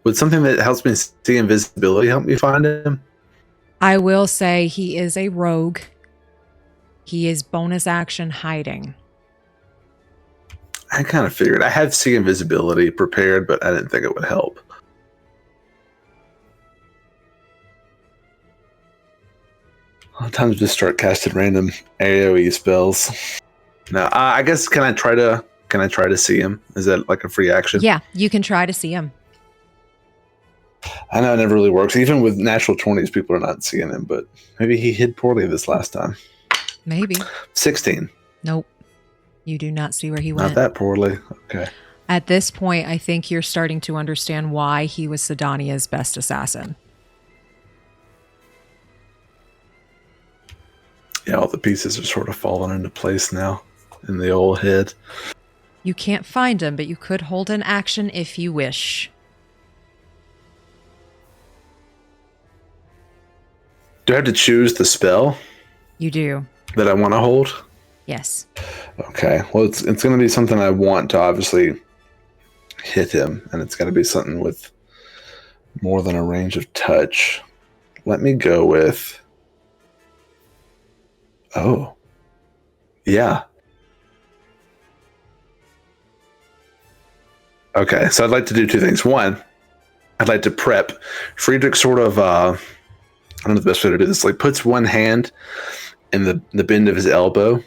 Would something that helps me see invisibility help me find him? I will say he is a rogue. He is bonus action hiding. I kind of figured. I have see invisibility prepared, but I didn't think it would help. A lot of times just start casting random AoE spells. Now, I guess can I try to see him? Is that like a free action? Yeah, you can try to see him. I know it never really works. Even with natural 20s, people are not seeing him, but maybe he hid poorly this last time. Maybe. 16. Nope. You do not see where he went. Not that poorly. Okay. At this point, I think you're starting to understand why he was Sedania's best assassin. Yeah, all the pieces are sort of falling into place now in the old head. You can't find him, but you could hold an action if you wish. Do I have to choose the spell You do. that I want to hold? Yes. Okay. Well, it's going to be something I want to obviously hit him, and it's got to be something with more than a range of touch. Let me go with... Oh. Yeah. Okay, so I'd like to do two things. One, I'd like to prep. Friedrich sort of, I don't know the best way to do this, like puts one hand in the bend of his elbow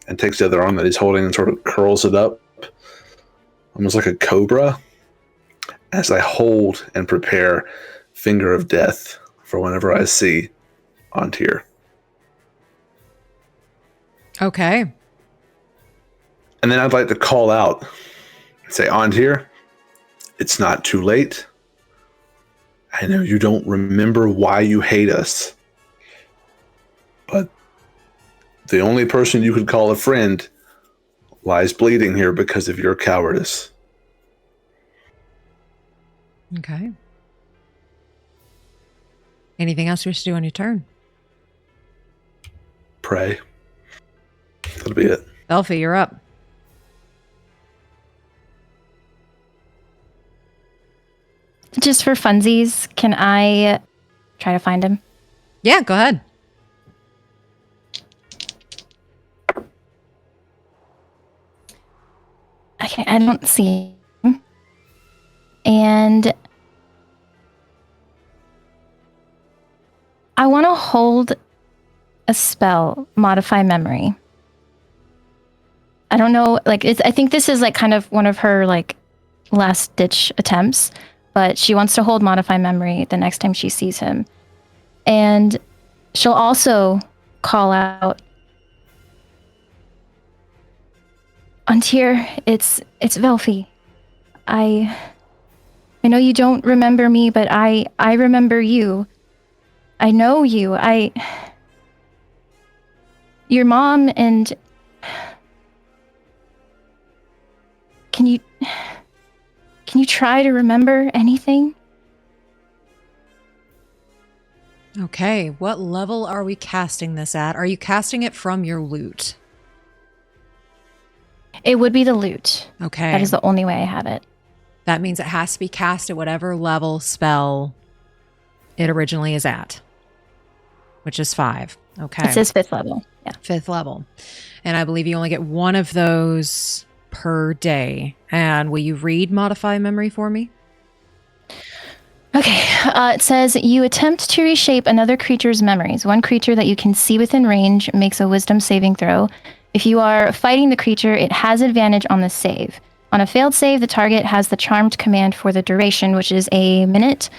and takes the other arm that he's holding and sort of curls it up, almost like a cobra, as I hold and prepare Finger of Death for whenever I see Antir. Okay. And then I'd like to call out and say, Antir, it's not too late. I know you don't remember why you hate us, but the only person you could call a friend lies bleeding here because of your cowardice. Okay. Anything else you wish to do on your turn? Pray. That'll be it. Velphie, you're up. Just for funsies, can I try to find him? Yeah, go ahead. Okay, I don't see him. And I want to hold a spell, Modify Memory. I don't know, like, I think this is like kind of one of her like last ditch attempts, but she wants to hold Modify Memory the next time she sees him. And she'll also call out, Antir, it's Velphie. I know you don't remember me, but I remember you. I know you. Your mom and... Can you try to remember anything? Okay, what level are we casting this at? Are you casting it from your loot? It would be the loot. Okay. That is the only way I have it. That means it has to be cast at whatever level spell it originally is at, which is 5. Okay. It says 5th level. Yeah. 5th level. And I believe you only get one of those per day. And will you read Modify Memory for me? Okay. It says, you attempt to reshape another creature's memories. One creature that you can see within range makes a wisdom saving throw. If you are fighting the creature, it has advantage on the save. On a failed save, the target has the charmed command for the duration, which is a minute.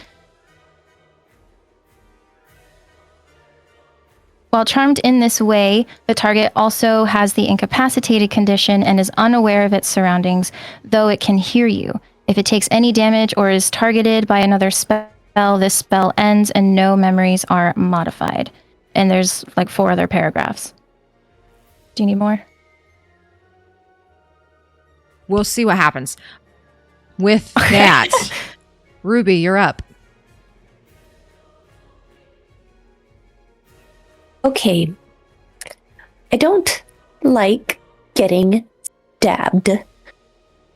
While charmed in this way, the target also has the incapacitated condition and is unaware of its surroundings, though it can hear you. If it takes any damage or is targeted by another spell, this spell ends and no memories are modified. And there's like 4 other paragraphs. Do you need more? We'll see what happens. With that, Ruby, you're up. Okay. I don't like getting stabbed.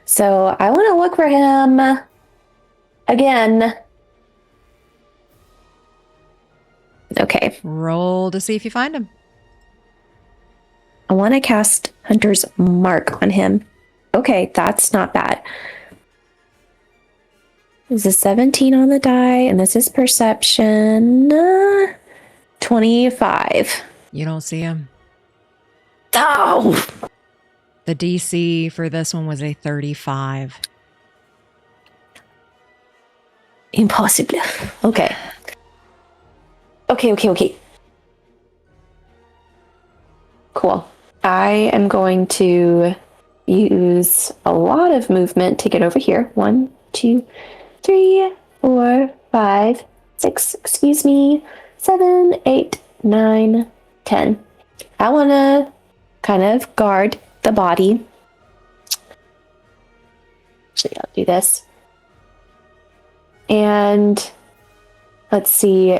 So I want to look for him again. Okay. Roll to see if you find him. I want to cast Hunter's Mark on him. Okay, that's not bad. This is 17 on the die, and this is perception. 25. You don't see him. Oh! The DC for this one was a 35. Impossible. Okay. Okay. Cool. I am going to use a lot of movement to get over here. 1, 2, 3, 4, 5, 6, excuse me, 7, 8, 9, 10. I want to kind of guard the body. Actually, I'll do this. And let's see.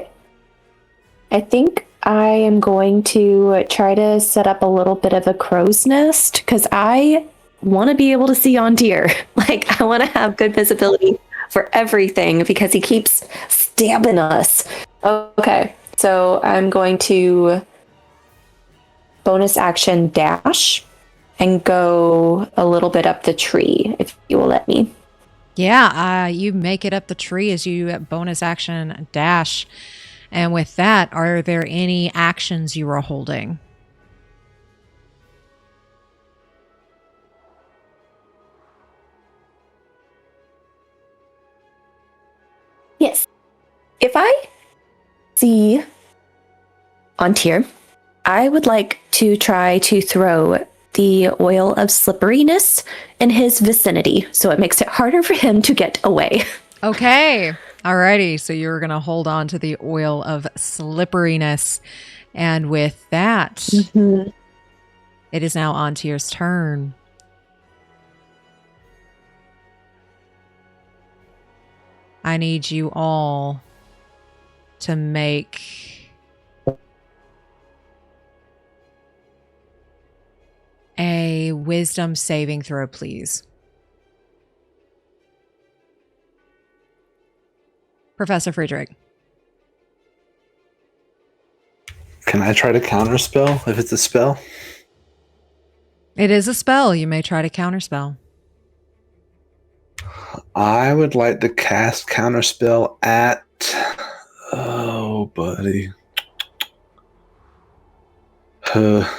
I think I am going to try to set up a little bit of a crow's nest because I want to be able to see on tier. Like, I want to have good visibility for everything because he keeps stabbing us. Okay, so I'm going to bonus action dash and go a little bit up the tree, if you will let me. Yeah, you make it up the tree as you bonus action dash. And with that, are there any actions you are holding? Yes. If I see on tier, I would like to try to throw the oil of slipperiness in his vicinity so it makes it harder for him to get away. Okay. Alrighty. So you're going to hold on to the oil of slipperiness. And with that, it is now Antier's turn. I need you all to make a wisdom saving throw, please. Professor Friedrich. Can I try to counterspell if it's a spell? It is a spell. You may try to counterspell. I would like to cast counterspell at... Oh, buddy. Let's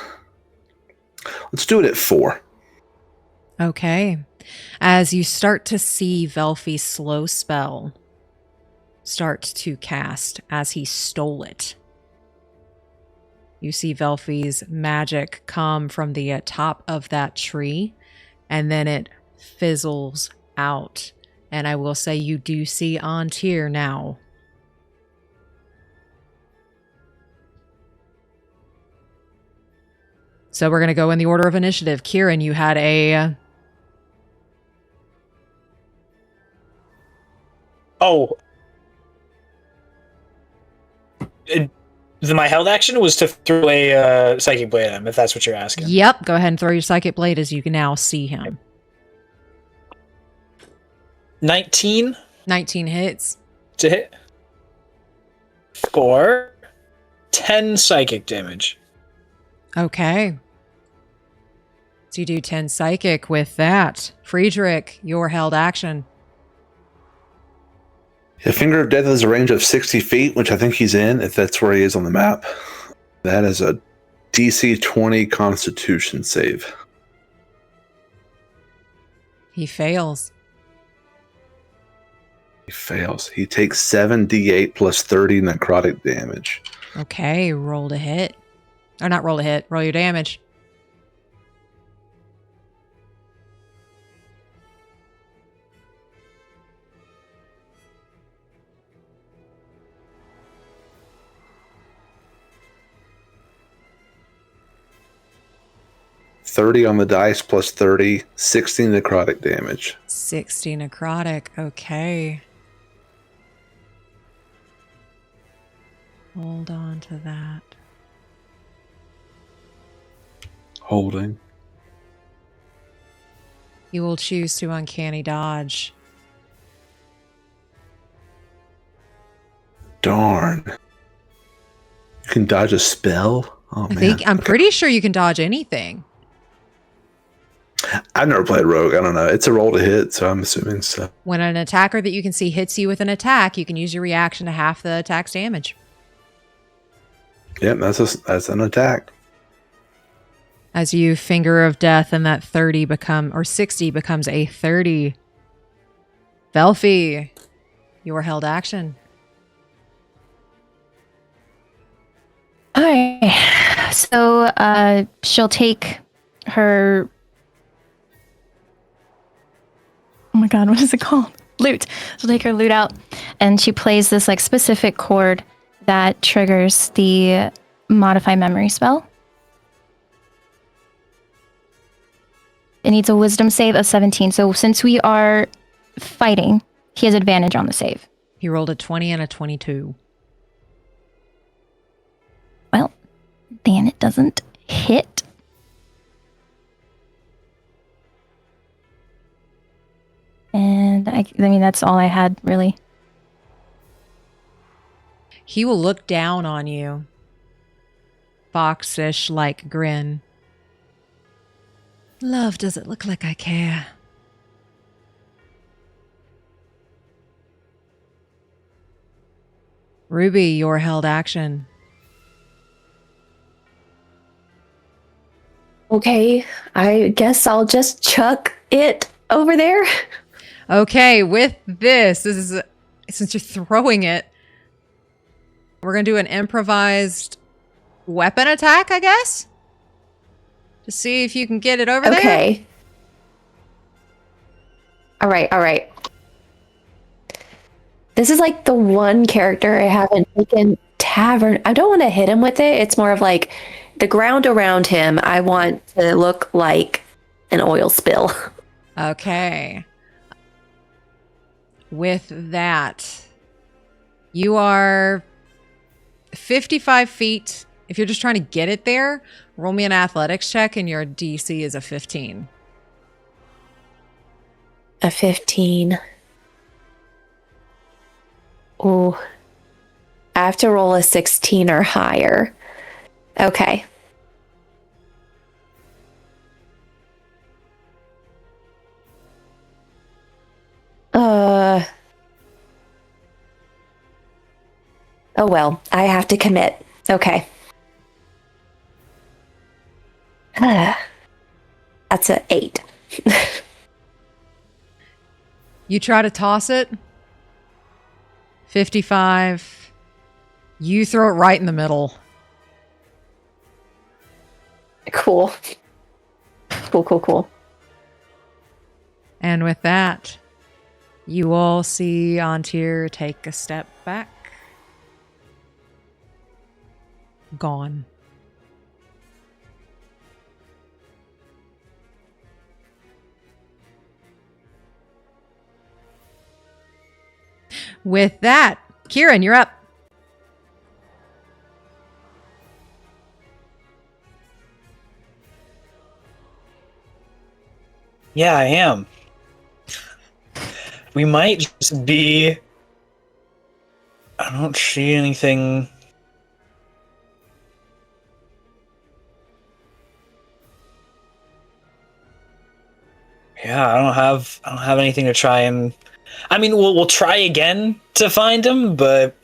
do it at 4. Okay. As you start to see Velphie's slow spell start to cast as he stole it, you see Velphie's magic come from the top of that tree, and then it fizzles out. And I will say you do see Antir now. So we're going to go in the order of initiative. Quirin, you had a... My held action was to throw a psychic blade at him, if that's what you're asking. Yep, go ahead and throw your psychic blade as you can now see him. 19 19 hits. to hit. For 10 psychic damage. Okay. So you do 10 psychic with that. Friedrich, your held action. The Finger of Death has a range of 60 feet, which I think he's in, if that's where he is on the map. That is a DC 20 Constitution save. He fails. He fails. He takes 7d8 plus 30 necrotic damage. Okay, roll to hit. Or not roll to hit, roll your damage. 30 on the dice plus 30, 60 necrotic damage. 60 necrotic. Okay. Hold on to that. Holding. You will choose to uncanny dodge. Darn. You can dodge a spell? Oh, man. I'm pretty sure you can dodge anything. I've never played Rogue. I don't know. It's a roll to hit, so I'm assuming so. When an attacker that you can see hits you with an attack, you can use your reaction to half the attack's damage. Yep, that's an attack. As you finger of death and that 60 becomes a 30. Velphie, your held action. Alright. So she'll take her, oh my god, what is it called? Lute. She'll take her lute out and she plays this like specific chord that triggers the modify memory spell. It needs a wisdom save of 17. So since we are fighting, he has advantage on the save. He rolled a 20 and a 22. Well, then it doesn't hit. And I mean, that's all I had, really. He will look down on you. Foxish like grin. Love, does it look like I care? Ruby, your held action. Okay, I guess I'll just chuck it over there. Okay, with this is since you're throwing it, we're going to do an improvised weapon attack, I guess? To see if you can get it over there? Okay. All right. This is like the one character I haven't taken tavern. I don't want to hit him with it. It's more of like the ground around him. I want to look like an oil spill. Okay. With that, you are 55 feet. If you're just trying to get it there, roll me an athletics check and your DC is a 15. A 15. Oh, I have to roll a 16 or higher. Okay. Oh well, I have to commit. Okay. That's an 8. You try to toss it. 55. You throw it right in the middle. Cool. Cool. And with that, you all see Antir take a step back. Gone. With that, Quirin, you're up. Yeah, I am. We might just be... I don't see anything... Yeah, I don't have anything to try and... I mean, we'll try again to find him, but...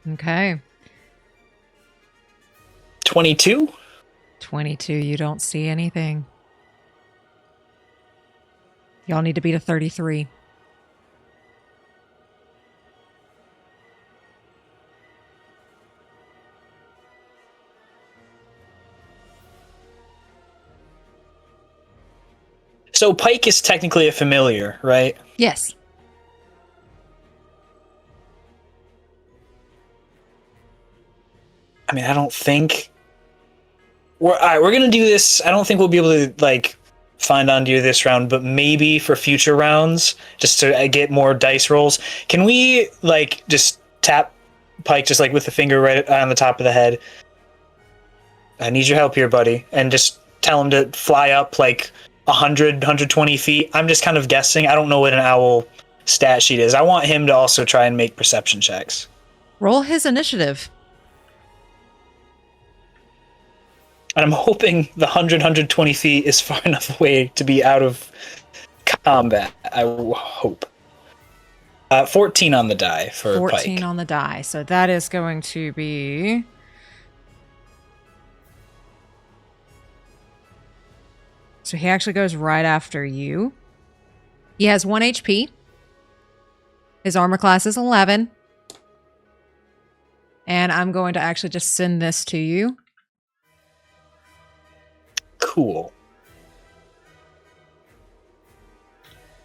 Okay. 22? 22, you don't see anything. Y'all need to beat a 33. So Pike is technically a familiar, right? Yes. I mean, I don't think We're gonna do this. I don't think we'll be able to like find Ondir this round, but maybe for future rounds, just to get more dice rolls. Can we like just tap Pike just like with the finger right on the top of the head? I need your help here, buddy, and just tell him to fly up like 100, 120 feet. I'm just kind of guessing. I don't know what an owl stat sheet is. I want him to also try and make perception checks. Roll his initiative. And I'm hoping the 100, 120 feet is far enough away to be out of combat. I hope. 14 on the die for 14 Pike. on the die. So that is going to be... So he actually goes right after you. He has 1 HP. His armor class is 11. And I'm going to actually just send this to you. Cool.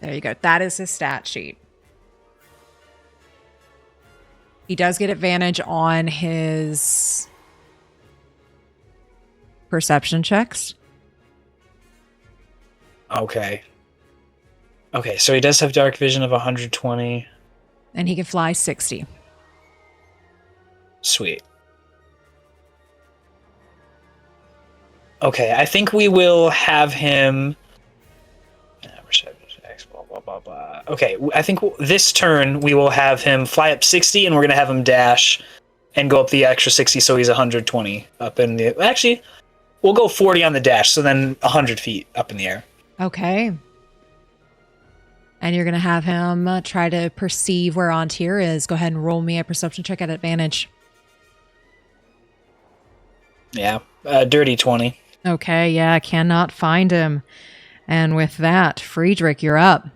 There you go. That is his stat sheet. He does get advantage on his perception checks. Okay. Okay, so he does have dark vision of 120. And he can fly 60. Sweet. Okay, I think we will have him... Okay, I think this turn we will have him fly up 60, and we're going to have him dash and go up the extra 60, so he's 120 up in the... Actually, we'll go 40 on the dash, so then 100 feet up in the air. Okay. And you're going to have him try to perceive where Ontir is. Go ahead and roll me a perception check at advantage. Yeah, dirty 20. Okay, yeah, I cannot find him. And with that, Friedrich, you're up.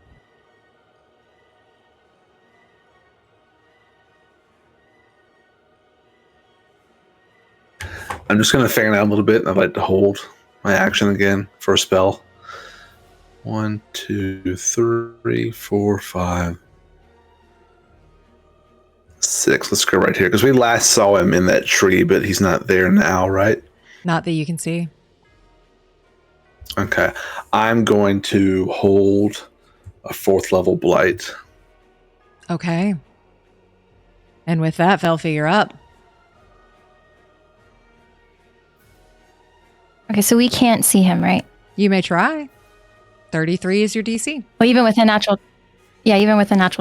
I'm just going to fan out a little bit, and I'd like to hold my action again for a spell. 1, 2, 3, 4, 5, 6. Let's go right here, because we last saw him in that tree, but he's not there now, right? Not that you can see. Okay. I'm going to hold a 4th level blight. Okay. And with that, Velphie, you're up. Okay, so we can't see him, right? You may try. 33 is your DC. Well, even with a natural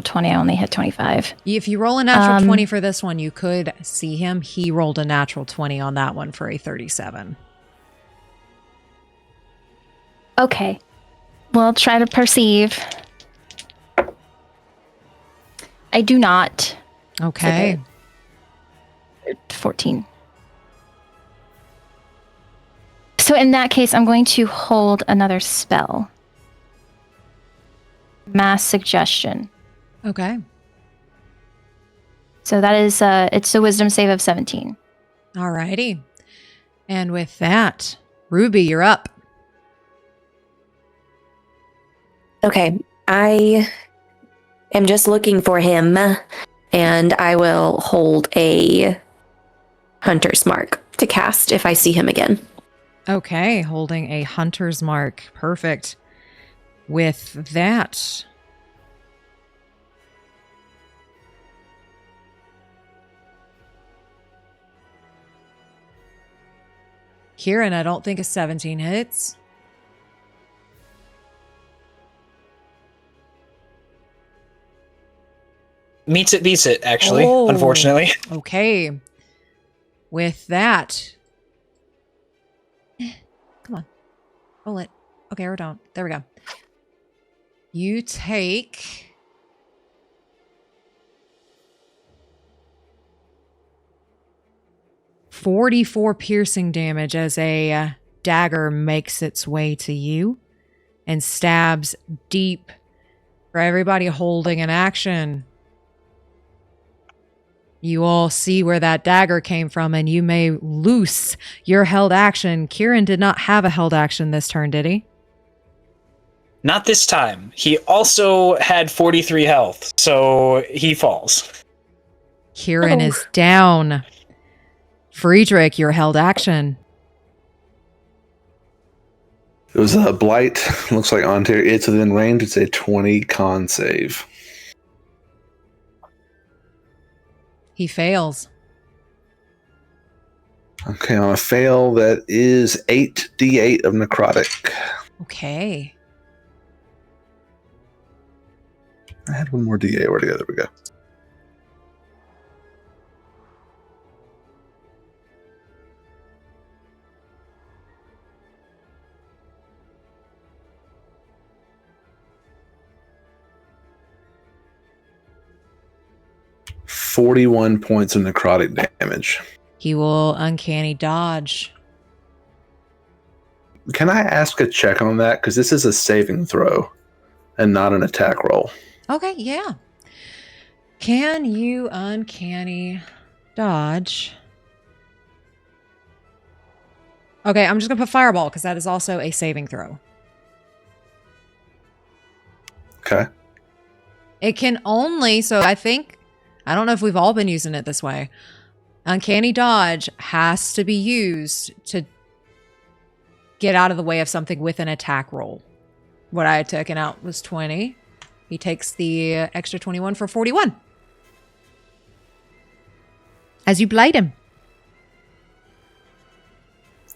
20, I only hit 25. If you roll a natural 20 for this one, you could see him. He rolled a natural 20 on that one for a 37. Okay. Well, try to perceive. I do not. Okay. 14. So in that case, I'm going to hold another spell. Mass Suggestion. Okay. So that is, it's a wisdom save of 17. Alrighty. And with that, Ruby, you're up. Okay, I am just looking for him, and I will hold a Hunter's Mark to cast if I see him again. Okay, holding a hunter's mark. Perfect. With that, Quirin, I don't think a 17 hits. Meets it, beats it, actually, Oh. unfortunately. Okay. With that, come on, roll it. Okay, or don't. There we go. You take 44 piercing damage as a dagger makes its way to you and stabs deep. For everybody holding an action, you all see where that dagger came from, and you may loose your held action. Quirin did not have a held action this turn, did he? Not this time. He also had 43 health, so he falls. Quirin is down. Friedrich, your held action. It was a blight. Looks like Ontario. It's within range. It's a 20 con save. He fails. Okay, on a fail, that is 8d8 of necrotic. Okay. I had one more d8. Where'd it go? There we go. .41 points of necrotic damage. He will uncanny dodge. Can I ask a check on that? Because this is a saving throw and not an attack roll. Okay, yeah. Can you uncanny dodge? Okay, I'm just going to put fireball because that is also a saving throw. Okay. It can only, so I don't know if we've all been using it this way. Uncanny dodge has to be used to get out of the way of something with an attack roll. What I had taken out was 20. He takes the extra 21 for 41. As you blight him.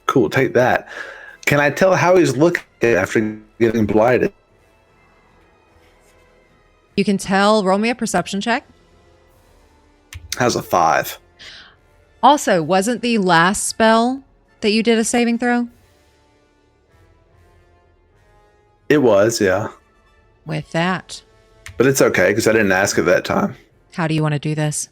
Cool, take that. Can I tell how he's looking after getting blighted? You can tell, roll me a perception check. Has a 5. Also, wasn't the last spell that you did a saving throw? It was, yeah. With that, But it's okay, because I didn't ask at that time. how do you want to do this?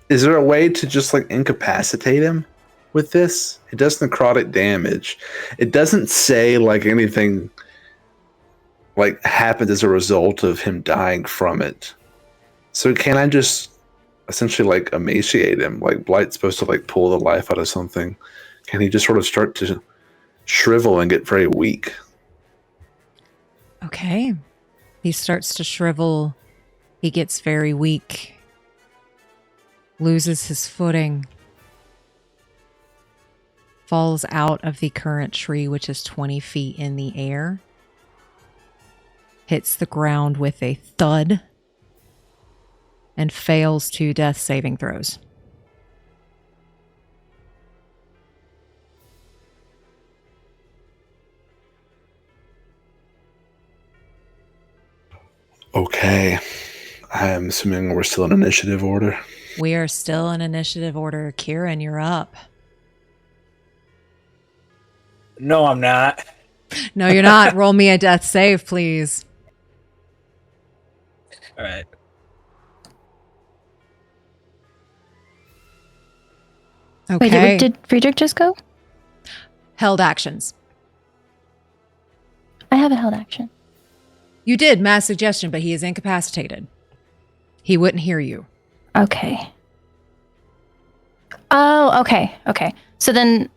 Is there a way to just, like, incapacitate him with this? It does necrotic damage. It doesn't say, like, anything, like, happened as a result of him dying from it. So can I just essentially, like, emaciate him? Like, Blight's supposed to, like, pull the life out of something. Can he just sort of start to shrivel and get very weak? Okay. He starts to shrivel. He gets very weak. Loses his footing. Falls out of the current tree, which is 20 feet in the air. Hits the ground with a thud. And fails 2 death saving throws. Okay. I'm assuming we're still in initiative order. We are still in initiative order. Quirin, you're up. No, I'm not. No, you're not. Roll me a death save, please. All right. Okay. Wait, did Friedrich just go? Held actions. I have a held action. You did mass suggestion, but he is incapacitated. He wouldn't hear you. Okay. Oh, okay. Okay. So then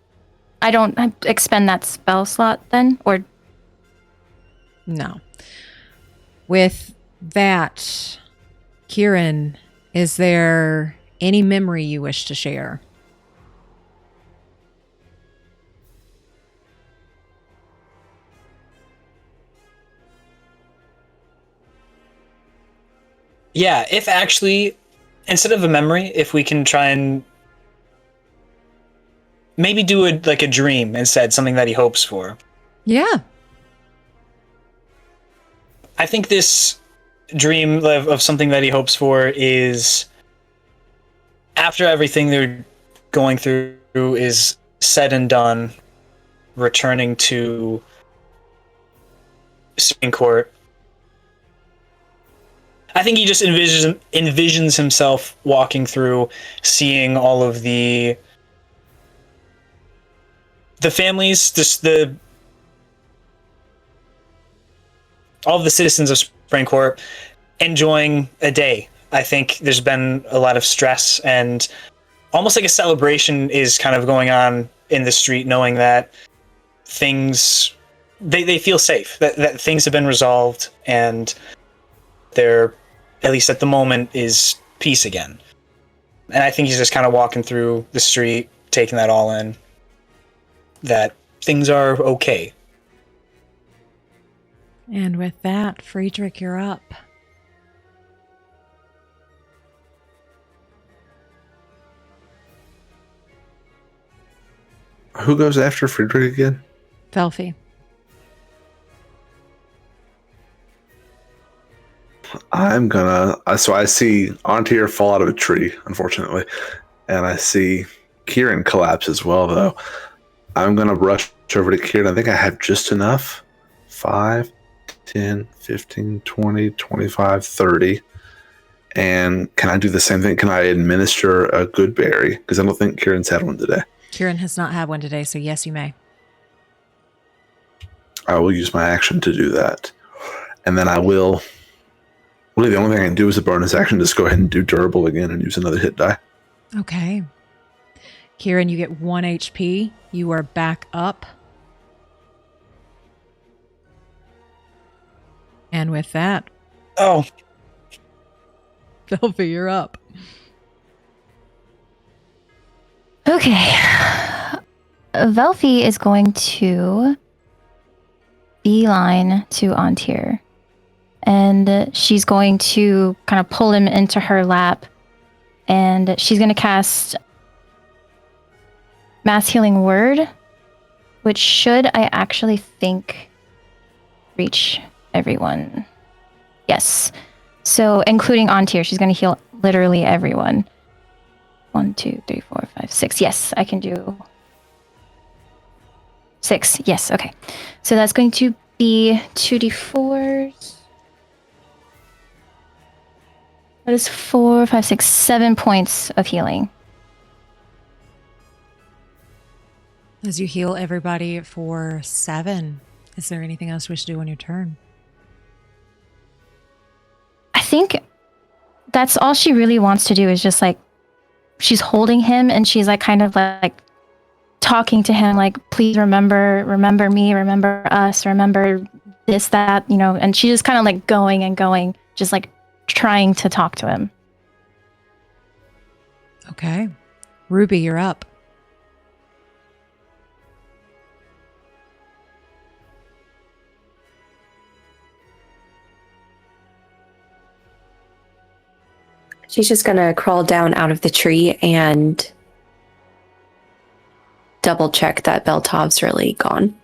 I don't expend that spell slot then? Or No. With that, Quirin, is there any memory you wish to share? Yeah, if actually, instead of a memory, if we can try and maybe do a dream instead, something that he hopes for. Yeah. I think this dream of something that he hopes for is after everything they're going through is said and done, returning to Supreme Court. I think he just envisions himself walking through, seeing all of the families, just all of the citizens of Spring Court enjoying a day. I think there's been a lot of stress and almost like a celebration is kind of going on in the street, knowing that things, they feel safe, that things have been resolved and they're at least at the moment, is peace again. And I think he's just kind of walking through the street, taking that all in. That things are okay. And with that, Friedrich, you're up. Who goes after Friedrich again? Velphie. I'm gonna. So I see Antir fall out of a tree, unfortunately, and I see Quirin collapse as well. Though I'm gonna rush over to Quirin. I think I have just enough. 5, 10, 15, 20, 25, 30. And can I do the same thing? Can I administer a good berry? Because I don't think Kieran's had one today. Quirin has not had one today, so yes, you may. I will use my action to do that. And then I will... Really, the only thing I can do is a bonus action. Just go ahead and do durable again and use another hit die. Okay. Quirin, you get 1 HP. You are back up. And with that... Oh. Velphie, you're up. Okay. Velphie is going to beeline to Antir. And she's going to kind of pull him into her lap. And she's going to cast Mass Healing Word, which should, I actually think, reach everyone. Yes. So, including Antir, she's going to heal literally everyone. 1, 2, 3, 4, 5, 6. Yes, I can do 6. Yes, okay. So that's going to be 2d4s. That is 4, 5, 6, 7 points of healing. As you heal everybody for 7, is there anything else we should do on your turn? I think that's all she really wants to do is just like, she's holding him and she's like kind of like talking to him like, please remember me, remember us, remember this, that, you know, and she's just kind of like going and going, just like trying to talk to him. Okay. Ruby, you're up. She's just gonna crawl down out of the tree and double check that Beltov's really gone.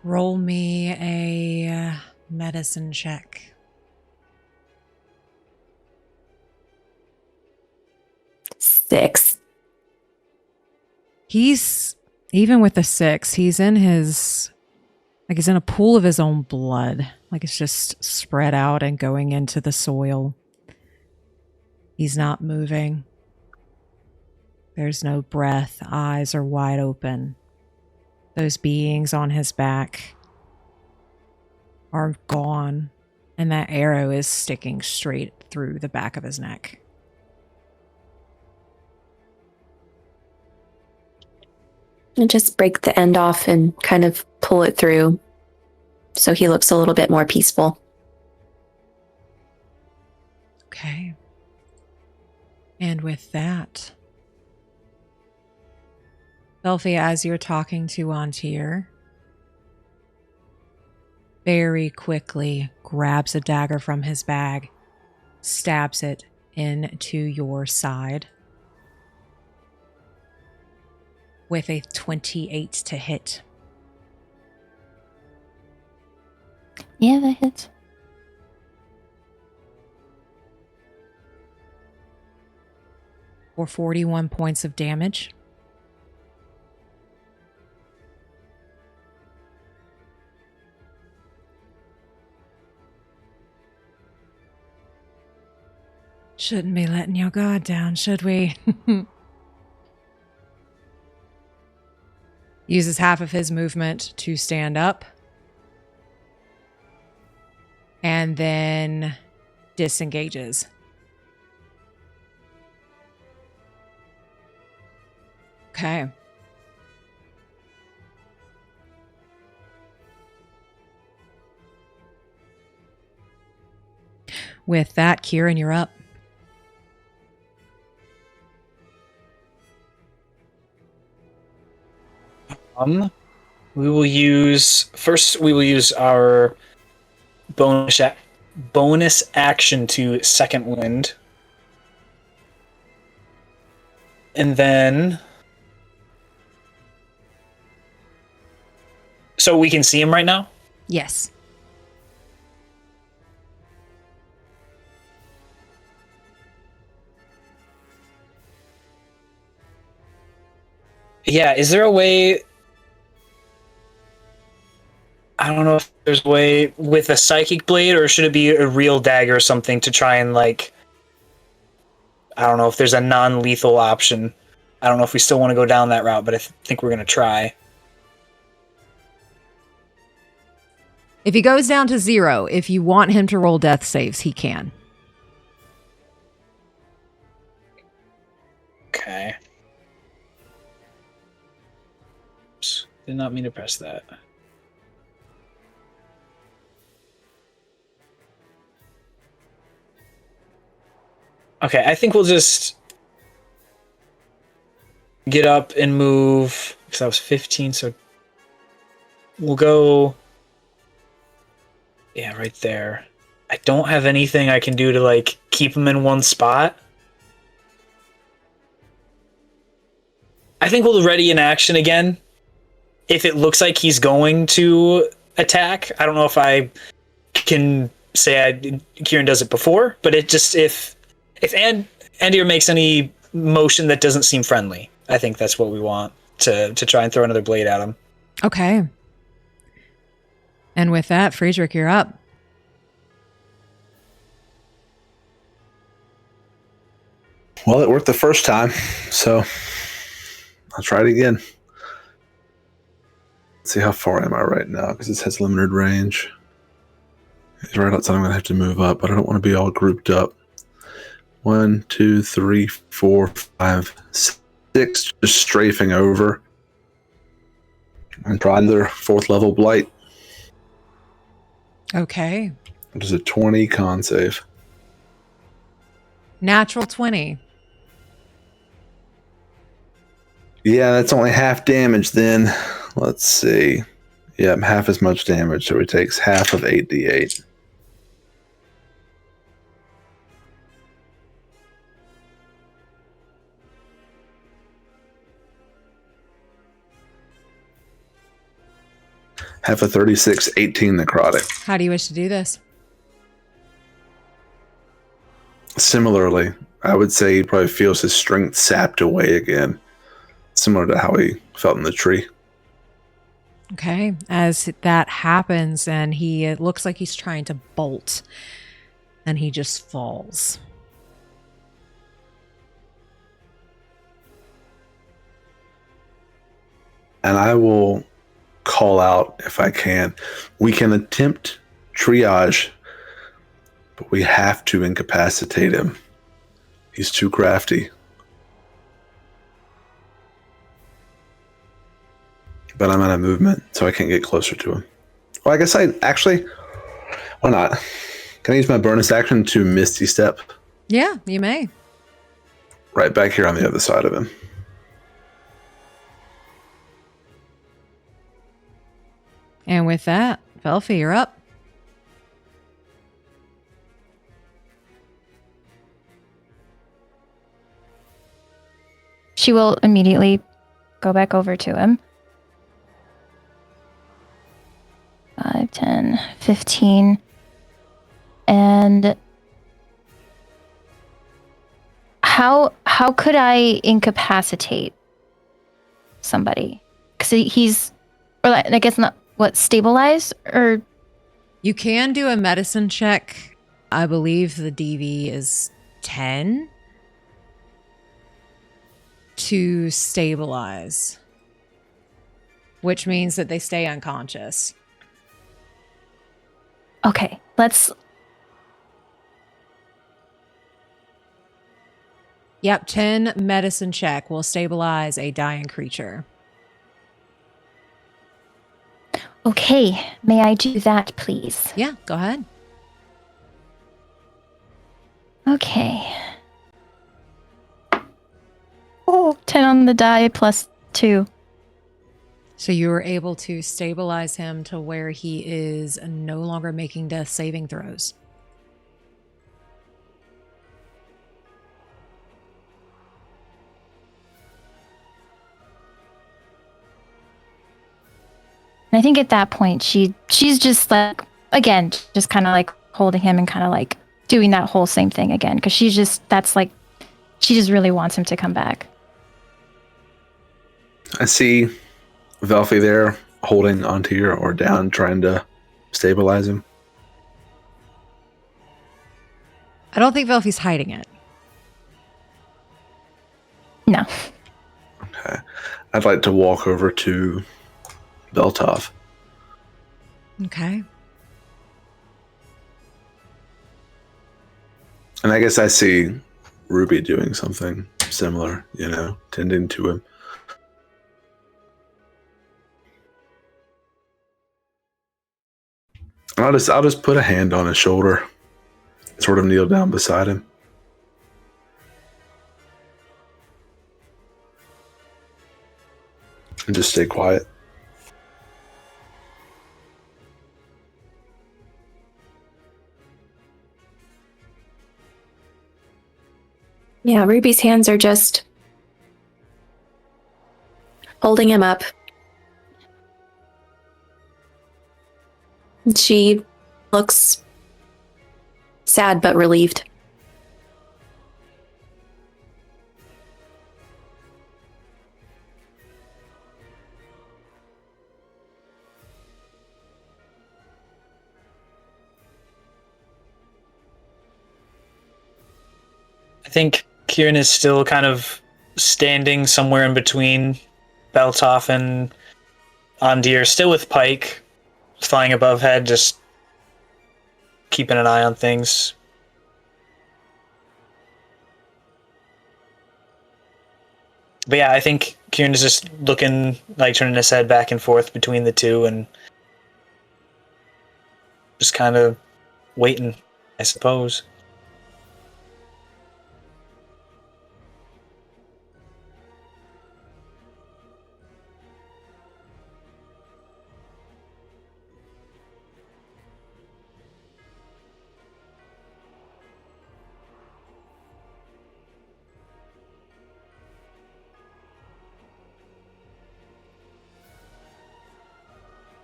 Roll me a medicine check. 6. He's, even with the 6, he's in his, like he's in a pool of his own blood. Like it's just spread out and going into the soil. He's not moving. There's no breath. Eyes are wide open. Those beings on his back are gone. And that arrow is sticking straight through the back of his neck. And just break the end off and kind of pull it through so he looks a little bit more peaceful. Okay. And with that, Velphie, as you're talking to Antir, very quickly grabs a dagger from his bag, stabs it into your side with a 28 to hit. Yeah, that hits. For 41 points of damage. Shouldn't be letting your guard down, should we? Uses half of his movement to stand up. And then disengages. Okay. With that, Quirin, you're up. We will use our bonus action to second wind. And then so we can see him right now? Yes. Yeah, is there a way? I don't know if there's a way with a psychic blade, or should it be a real dagger or something to try and, like, I don't know if there's a non-lethal option. I don't know if we still want to go down that route, but I think we're going to try. If he goes down to 0, if you want him to roll death saves, he can. Okay. Oops, did not mean to press that. Okay, I think we'll just get up and move, because that was 15, so we'll go, yeah, right there. I don't have anything I can do to, like, keep him in one spot. I think we'll ready in action again if it looks like he's going to attack. I don't know if I can say Quirin does it before, but it just, if Andir makes any motion that doesn't seem friendly, I think that's what we want, to try and throw another blade at him. Okay. And with that, Friedrich, you're up. Well, it worked the first time, so I'll try it again. Let's see, how far am I right now? Because this has limited range. He's right outside. I'm going to have to move up, but I don't want to be all grouped up. 1, 2, 3, 4, 5, 6, just strafing over. And try their 4th level blight. Okay. Which is a 20 con save. Natural 20. Yeah, that's only half damage then. Let's see. Yep, half as much damage, so it takes half of 8d8. Half of 36, 18 necrotic. How do you wish to do this? Similarly, I would say he probably feels his strength sapped away again. Similar to how he felt in the tree. Okay. As that happens, and it looks like he's trying to bolt, and he just falls. And I will call out, if I can, we can attempt triage, but we have to incapacitate him. He's too crafty. But I'm out of movement, so I can't get closer to him. Well, I guess why not? Can I use my bonus action to Misty Step? Yeah, you may. Right back here on the other side of him. And with that, Velphie, you're up. She will immediately go back over to him. 5, 10, 15. And how could I incapacitate somebody? Because he's, or I guess not, what, stabilize? Or You can do a medicine check. I believe the DV is 10 to stabilize, which means that they stay unconscious. okay, let's. Yep, 10 medicine check will stabilize a dying creature. Okay, may I do that, please? Yeah, go ahead. Okay. Oh, 10 on the die plus 2. So you were able to stabilize him to where he is no longer making death saving throws. And I think at that point, she's just like, again, just kind of like holding him and kind of like doing that whole same thing again. Because she just really wants him to come back. I see Velphie there holding onto you or down, trying to stabilize him. I don't think Velphie's hiding it. No. Okay. I'd like to walk over to Beltov. Okay. And I guess I see Ruby doing something similar, tending to him. I'll just put a hand on his shoulder, sort of kneel down beside him. And just stay quiet. Yeah, Ruby's hands are just holding him up. She looks sad but relieved. I think Quirin is still kind of standing somewhere in between Beltov and Ondir, still with Pike flying above head, just keeping an eye on things. But yeah, I think Quirin is just looking, like turning his head back and forth between the two and just kind of waiting, I suppose.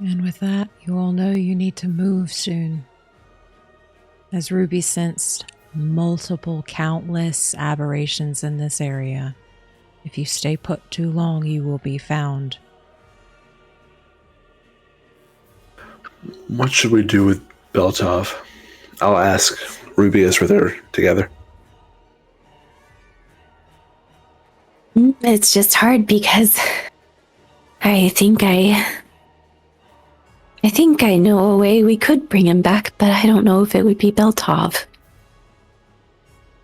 And with that, you all know you need to move soon. As Ruby sensed multiple, countless aberrations in this area. If you stay put too long, you will be found. What should we do with Beltov? I'll ask Ruby as we're there together. It's just hard because I think I know a way we could bring him back, but I don't know if it would be Beltov.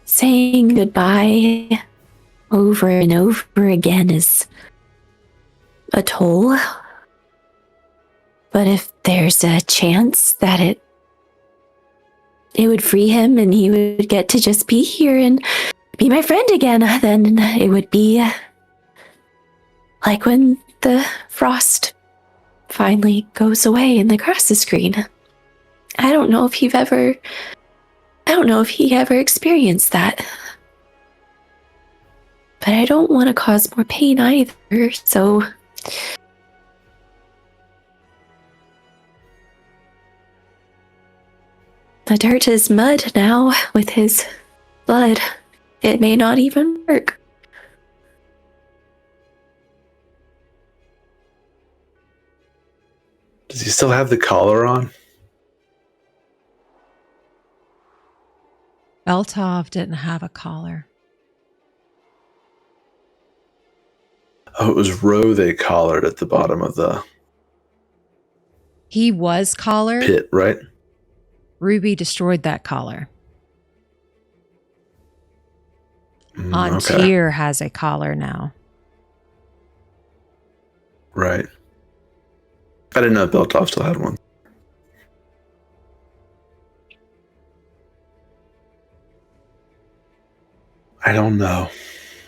Saying goodbye over and over again is a toll. But if there's a chance that it would free him and he would get to just be here and be my friend again, then it would be like when the frost finally goes away and the grass is green. I don't know if he ever experienced that. But I don't want to cause more pain either, so the dirt is mud now with his blood. It may not even work. Does he still have the collar on? Beltov didn't have a collar. Oh, it was Roe they collared at the bottom of the He was collared. pit, right? Ruby destroyed that collar. Okay. Ontir has a collar now. Right. I didn't know Beltov still had one. I don't know.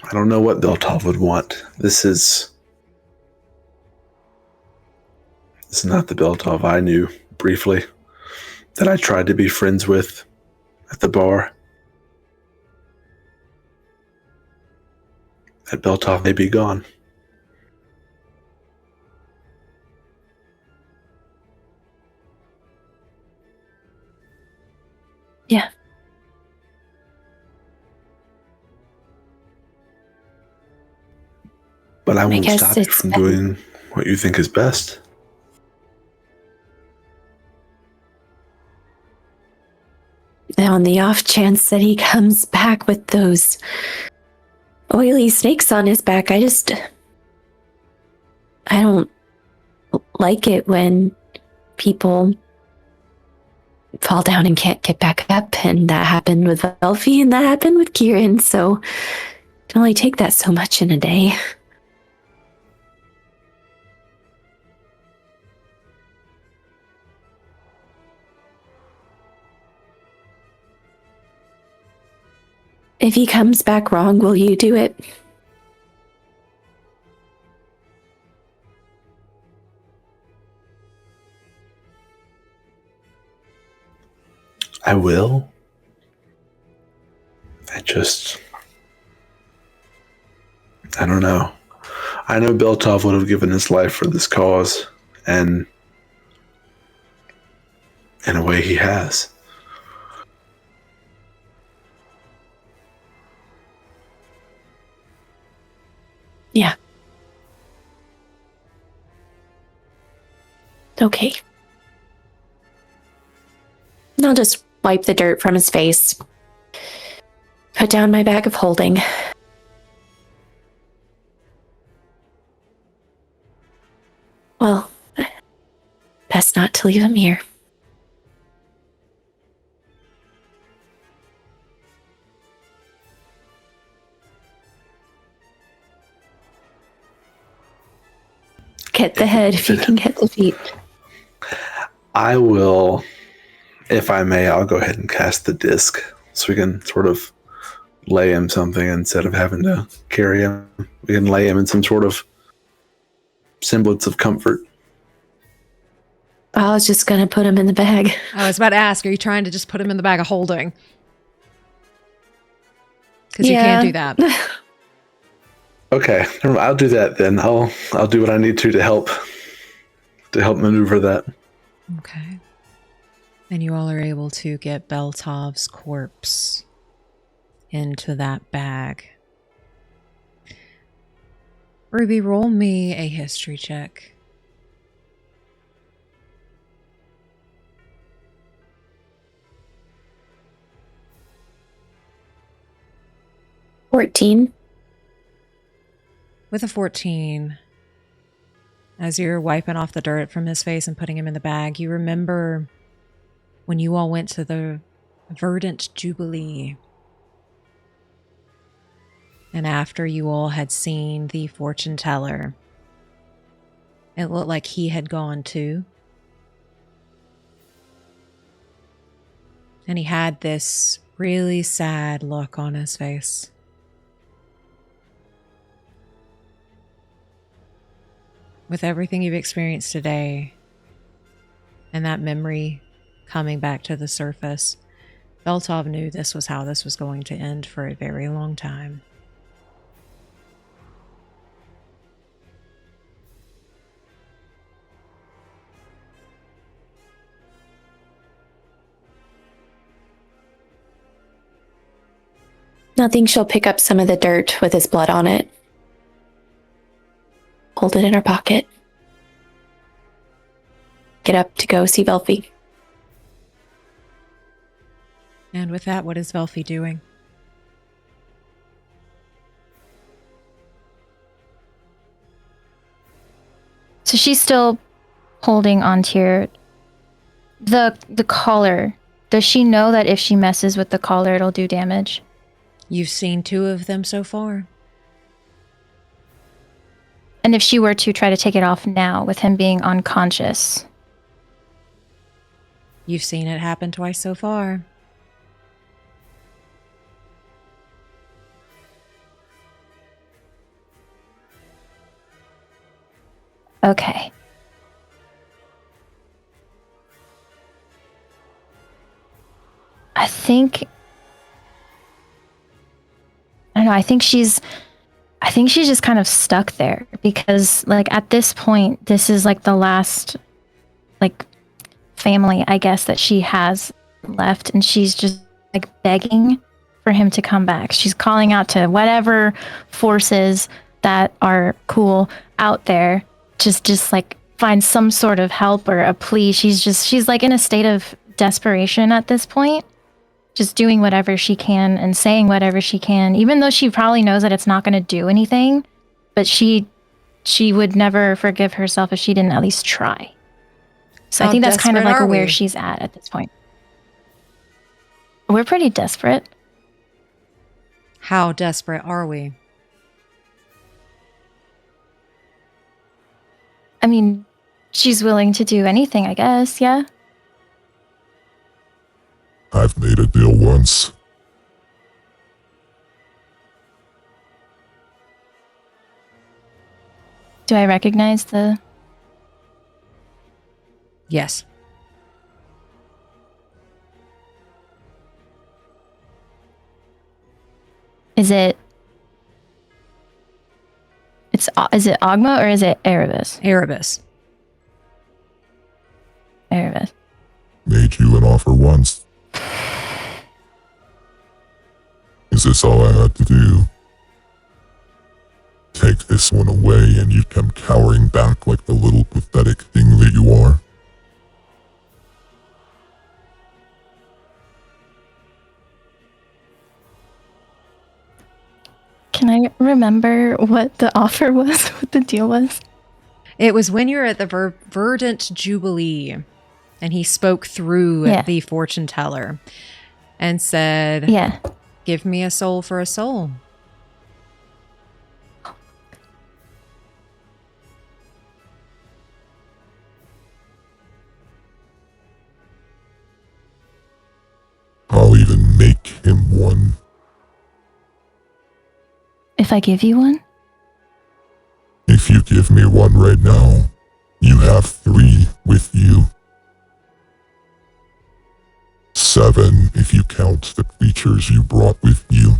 I don't know what Beltov would want. This is not the Beltov I knew briefly, that I tried to be friends with at the bar. That Beltov may be gone. Yeah. But I won't guess stop you it's from doing what you think is best. Now, on the off chance that he comes back with those oily snakes on his back, I don't like it when people fall down and can't get back up, and that happened with Velphie and that happened with Quirin, so can only take that so much in a day. If he comes back wrong, will you do it? I will. I don't know. I know Beltov would have given his life for this cause, and in a way he has. Yeah. Okay. I'll just wipe the dirt from his face. Put down my bag of holding. Well, best not to leave him here. Get the head if you can get the feet. I will, if I may, I'll go ahead and cast the disc so we can sort of lay him something instead of having to carry him. We can lay him in some sort of semblance of comfort. I was just gonna put him in the bag. I was about to ask, are you trying to just put him in the bag of holding? Because you can't do that. Okay, I'll do that then. I'll do what I need to help maneuver that. Okay. And you all are able to get Beltov's corpse into that bag. Ruby, roll me a history check. $14. With a 14, as you're wiping off the dirt from his face and putting him in the bag, you remember when you all went to the Verdant Jubilee. And after you all had seen the fortune teller, it looked like he had gone too. And he had this really sad look on his face. With everything you've experienced today and that memory coming back to the surface, Beltov knew this was how this was going to end for a very long time. I think she'll pick up some of the dirt with his blood on it. Hold it in her pocket. Get up to go see Velphie. And with that, what is Velphie doing? So she's still holding onto the collar. Does she know that if she messes with the collar, it'll do damage? You've seen 2 of them so far. And if she were to try to take it off now with him being unconscious? You've seen it happen twice so far. Okay. I don't know, I think she's just kind of stuck there because like at this point, this is like the last like family, I guess, that she has left, and she's just like begging for him to come back. She's calling out to whatever forces that are cool out there, just like find some sort of help or a plea. She's like in a state of desperation at this point, just doing whatever she can and saying whatever she can, even though she probably knows that it's not going to do anything, but she would never forgive herself if she didn't at least try. So I think that's kind of like where she's at this point. We're pretty desperate. How desperate are we? I mean, she's willing to do anything, I guess, yeah? I've made a deal once. Do I recognize the... Yes. Is it Ogma or is it Erebus? Erebus. Erebus. Made you an offer once. Is this all I had to do? Take this one away and you'd come cowering back like the little pathetic thing that you are? Can I remember what the offer was, what the deal was? It was when you were at the Verdant Jubilee, and he spoke through the fortune teller and said, "Yeah, give me a soul for a soul." I'll even make him one. If I give you one? If you give me one right now, you have 3 with you. 7 if you count the creatures you brought with you.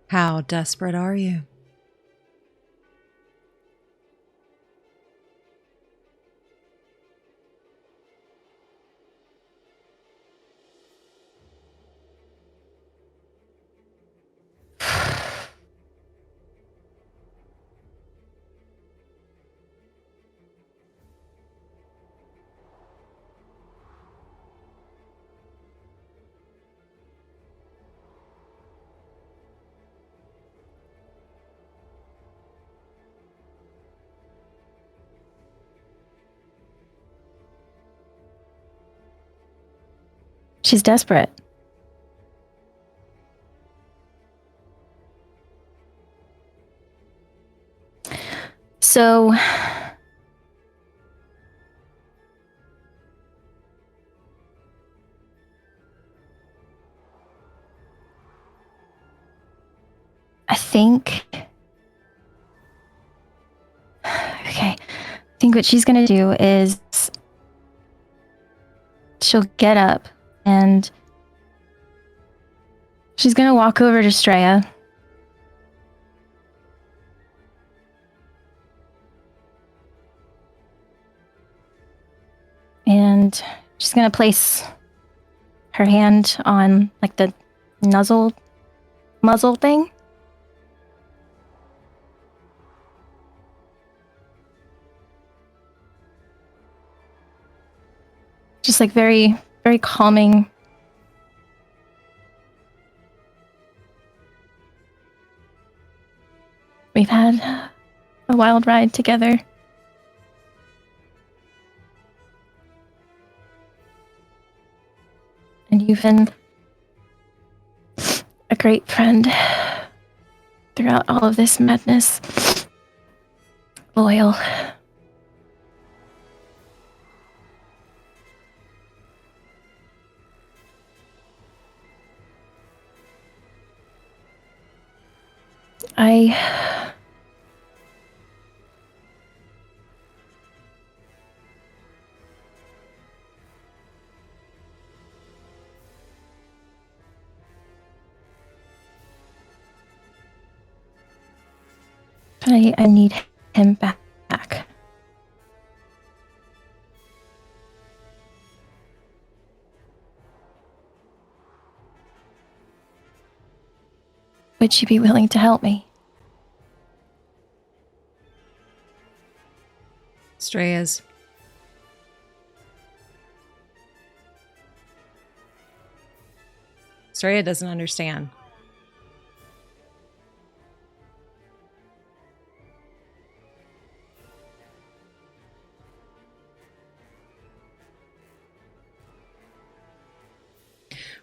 How desperate are you? She's desperate. So... I think what she's gonna do is she'll get up and she's gonna walk over to Straya. And she's gonna place her hand on like the muzzle thing. Just like very, very calming. We've had a wild ride together. You've been a great friend throughout all of this madness. Loyal. I need him back. Would you be willing to help me? Strayas. Straya doesn't understand.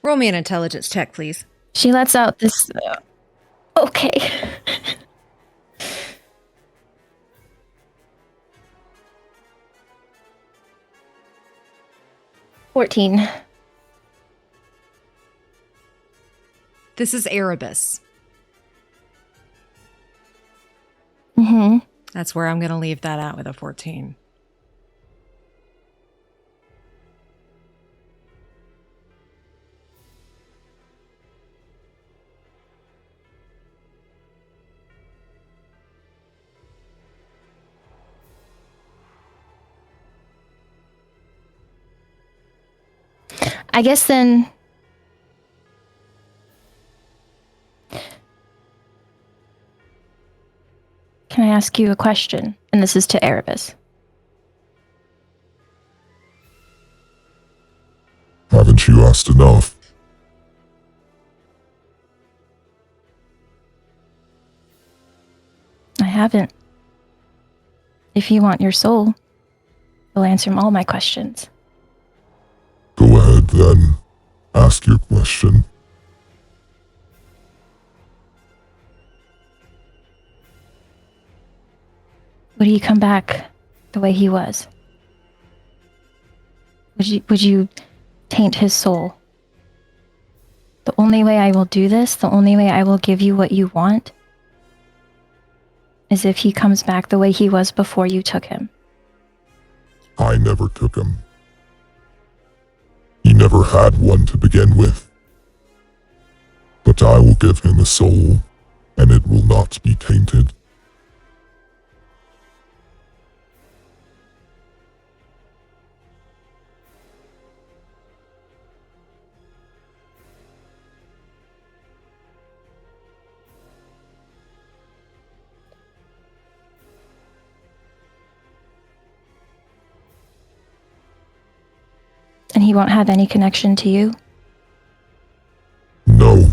Roll me an intelligence check, please. She lets out this... Okay. $14. This is Erebus. Mm-hmm. That's where I'm going to leave that at with a 14. I guess then... Can I ask you a question? And this is to Erebus. Haven't you asked enough? I haven't. If you want your soul, you'll answer all my questions. Go ahead then. Ask your question. Would he come back the way he was? Would you taint his soul? The only way I will do this, the only way I will give you what you want, is if he comes back the way he was before you took him. I never took him. He never had one to begin with. But I will give him a soul, and it will not be tainted. And he won't have any connection to you? No.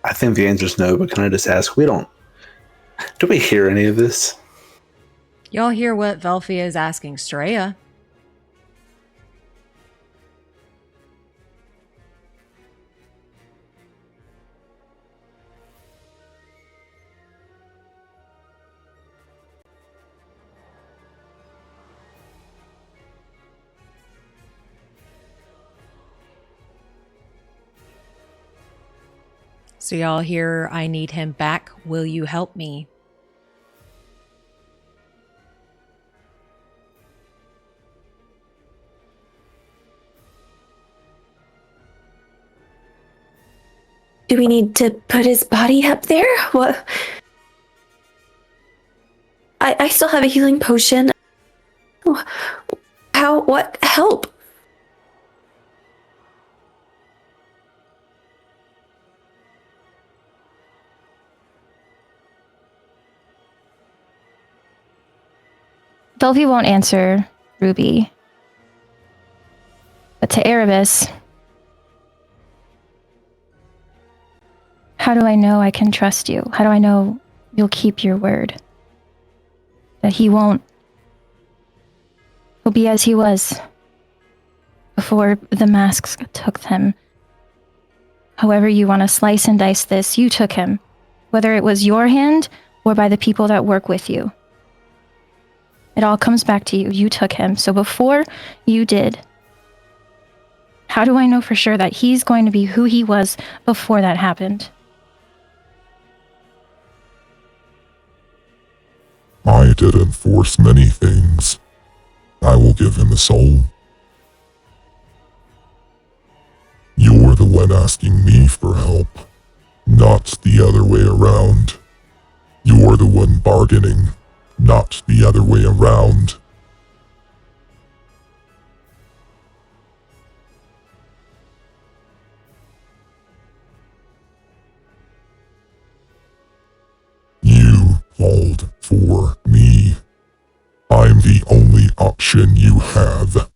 I think the answer is no, but can I just ask, do we hear any of this? Y'all hear what Velphie is asking Straya? So y'all hear, I need him back. Will you help me? Do we need to put his body up there? What? I still have a healing potion. How? What? Help! Velphie won't answer Ruby. But to Erebus, how do I know I can trust you? How do I know you'll keep your word? That he'll be as he was before the masks took him. However you want to slice and dice this, you took him. Whether it was your hand or by the people that work with you. It all comes back to you. You took him. So before you did, how do I know for sure that he's going to be who he was before that happened? I did enforce many things. I will give him a soul. You're the one asking me for help, not the other way around. You're the one bargaining, not the other way around. You called for me. I'm the only option you have.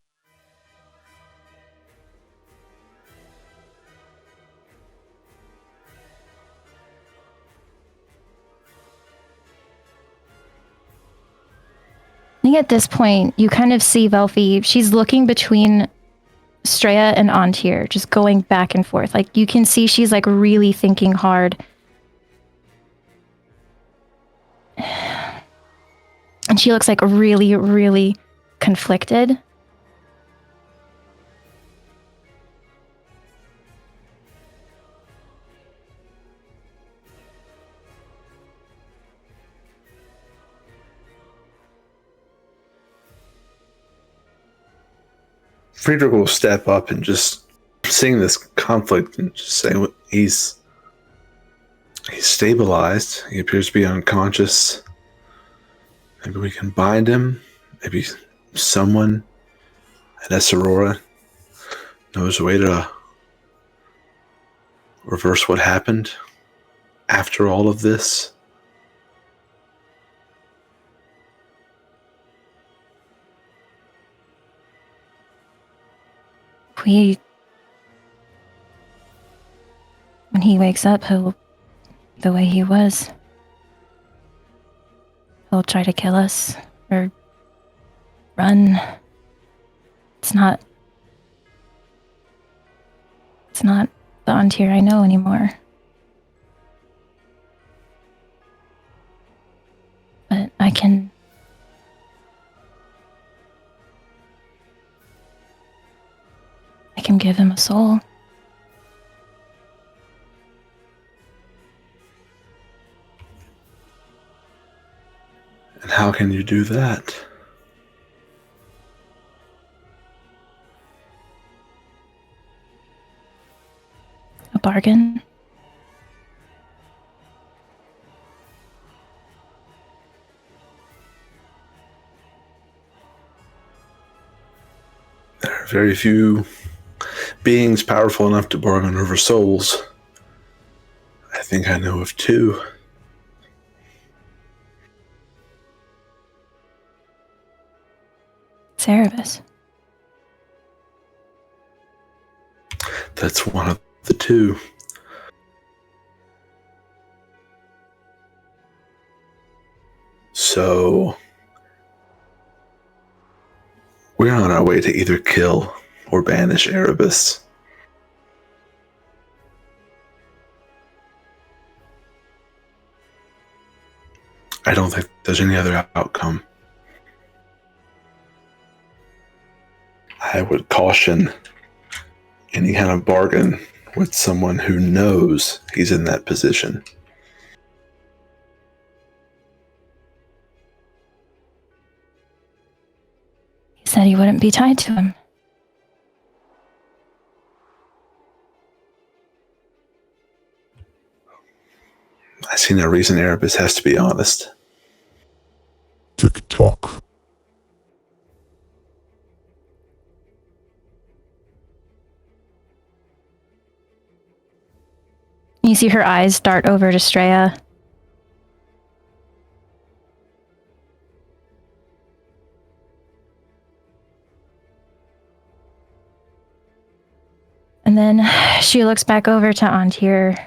I think at this point, you kind of see Velphie. She's looking between Straya and Antir, just going back and forth. Like, you can see she's, like, really thinking hard. And she looks, like, really, really conflicted. Friedrich will step up and just seeing this conflict and just say he's stabilized. He appears to be unconscious. Maybe we can bind him. Maybe someone at Esarora knows a way to reverse what happened after all of this. When he wakes up, he'll, the way he was, he'll try to kill us or run. It's not the Antir I know anymore. But I can give him a soul. And how can you do that? A bargain. There are very few beings powerful enough to bargain over souls. I think I know of two. It's Erebus. That's one of the two. So we're on our way to either kill or banish Erebus. I don't think there's any other outcome. I would caution any kind of bargain with someone who knows he's in that position. He said he wouldn't be tied to him. I see no reason Erebus has to be honest. Tick-tock. You see her eyes dart over to Straya. And then she looks back over to Antir.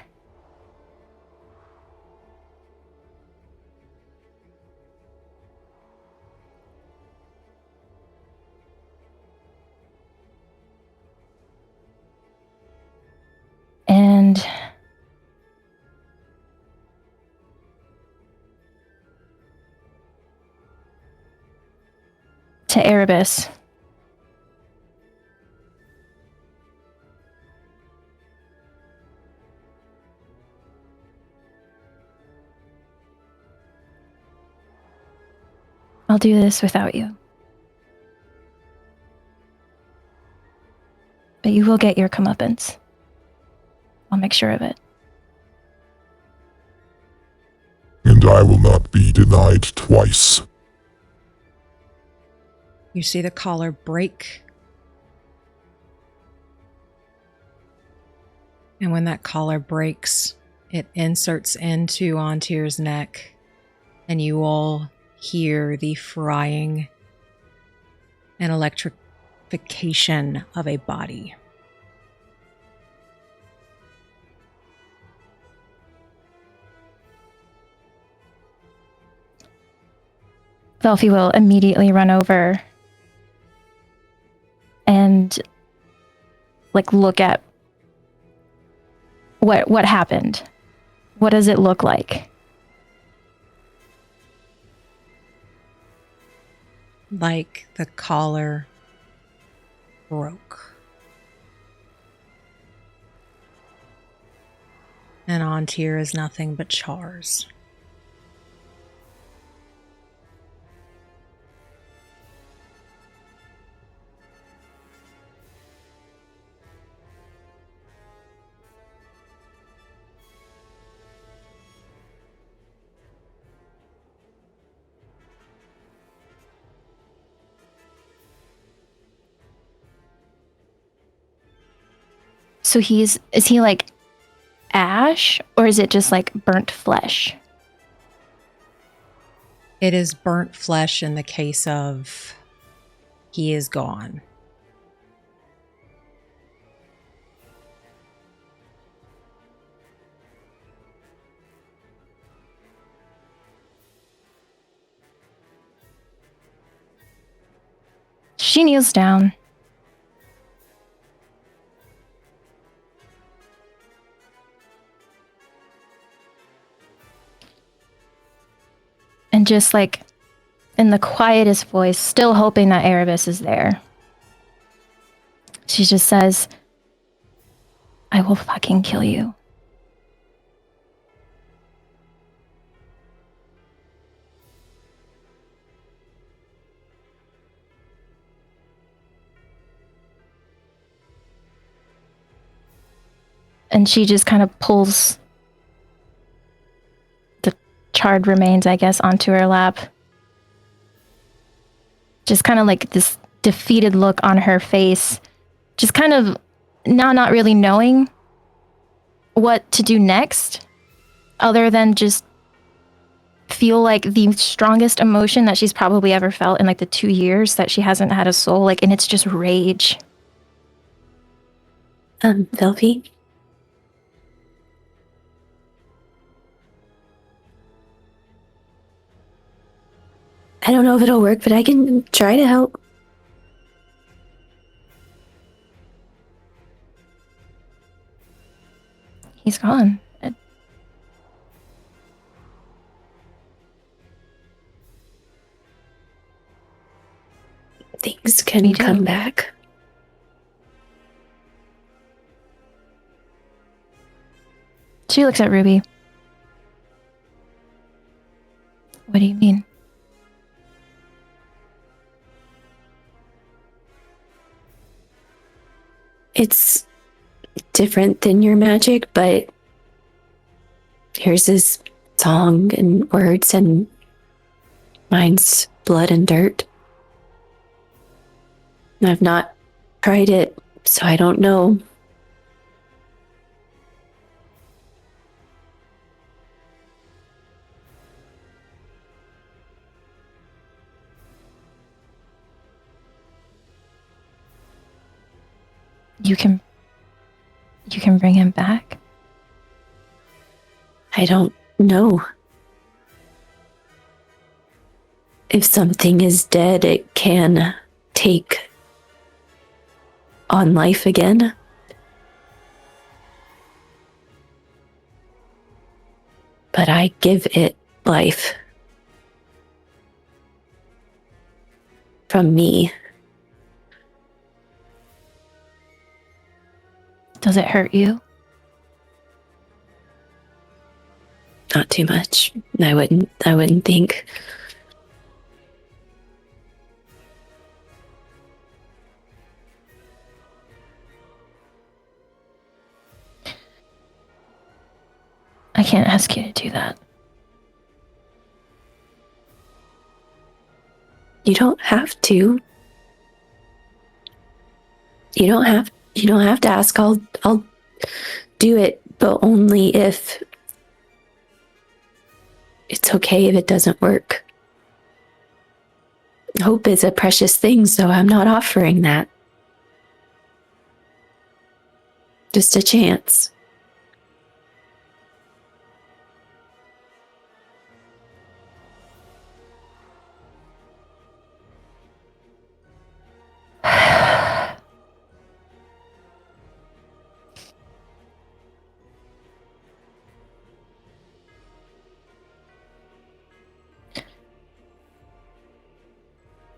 And to Erebus. I'll do this without you. But you will get your comeuppance. I'll make sure of it. And I will not be denied twice. You see the collar break. And when that collar breaks, it inserts into Antir's neck, and you all hear the frying and electrification of a body. Velphie will immediately run over and look at what happened. What does it look like? Like the collar broke. And Antir is nothing but chars. So is he like ash, or is it just like burnt flesh? It is burnt flesh in the case of he is gone. She kneels down. And just like in the quietest voice, still hoping that Erebus is there, she just says, I will fucking kill you. And she just kind of pulls the charred remains, I guess, onto her lap. Just kind of like this defeated look on her face. Just kind of not really knowing what to do next, other than just feel like the strongest emotion that she's probably ever felt in like the 2 years that she hasn't had a soul, and it's just rage. Velphie? I don't know if it'll work, but I can try to help. He's gone. Things can come back. She looks at Ruby. What do you mean? It's different than your magic, but yours is song and words, and mine's blood and dirt. I've not tried it, so I don't know. You can you can bring him back? I don't know. If something is dead, it can take on life again. But I give it life. From me. Does it hurt you? Not too much. I wouldn't think. I can't ask you to do that. You don't have to. You don't have to ask. I'll do it, but only if it's okay if it doesn't work. Hope is a precious thing, so I'm not offering that. Just a chance.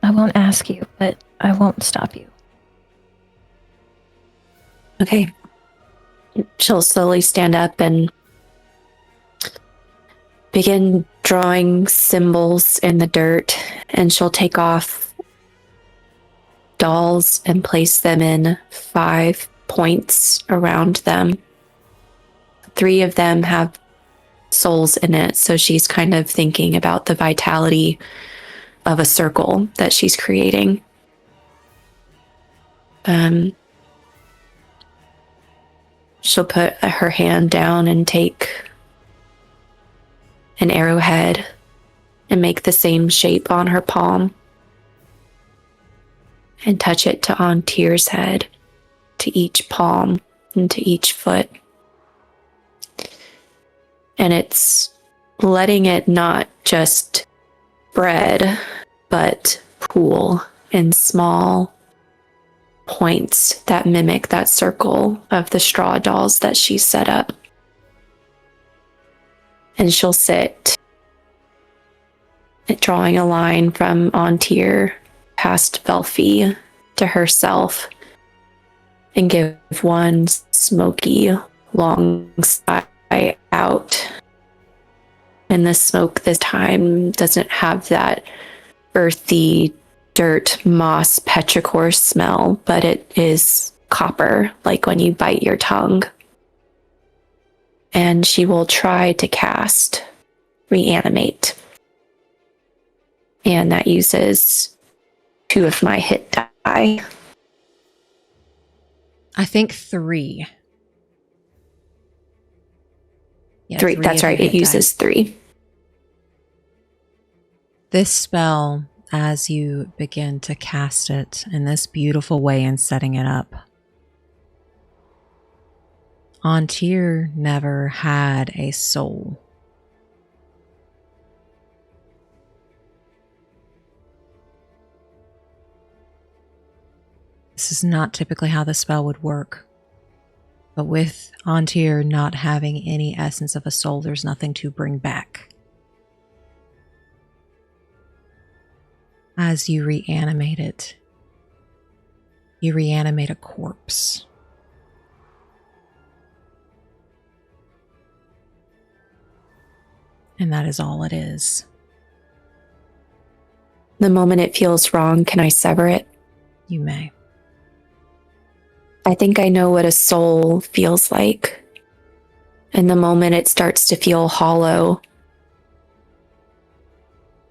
I won't ask you, but I won't stop you. Okay. She'll slowly stand up and begin drawing symbols in the dirt, and she'll take off dolls and place them in 5 points around them. 3 of them have souls in it, so she's kind of thinking about the vitality of a circle that she's creating. She'll put her hand down and take an arrowhead and make the same shape on her palm and touch it to Antyr's head, to each palm and to each foot. And it's letting it not just spread, but pool in small points that mimic that circle of the straw dolls that she set up. And she'll sit, drawing a line from Antyr past Velphie to herself, and give one smoky, long sigh out. And the smoke this time doesn't have that earthy, dirt, moss, petrichor smell, but it is copper, like when you bite your tongue. And she will try to cast Reanimate. And that uses 2 of my hit die. I think 3. Yeah, 3, that's right, it uses 3. This spell, as you begin to cast it in this beautiful way and setting it up, Antyr never had a soul. This is not typically how the spell would work. But with Antyr not having any essence of a soul, there's nothing to bring back. As you reanimate it, you reanimate a corpse. And that is all it is. The moment it feels wrong, can I sever it? You may. I think I know what a soul feels like. And the moment it starts to feel hollow,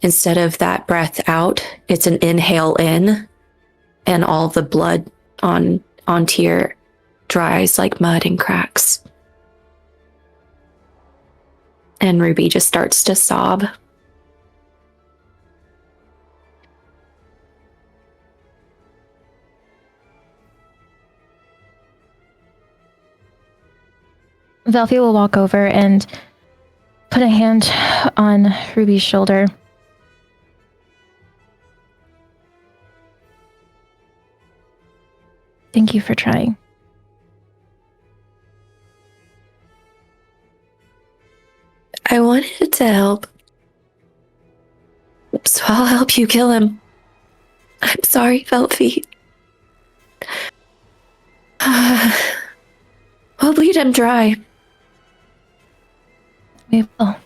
instead of that breath out, it's an inhale in, and all the blood on Antyr dries like mud and cracks. And Ruby just starts to sob. Velphie will walk over and put a hand on Ruby's shoulder. Thank you for trying. I wanted to help. So I'll help you kill him. I'm sorry, Velphie. We'll bleed him dry. We will.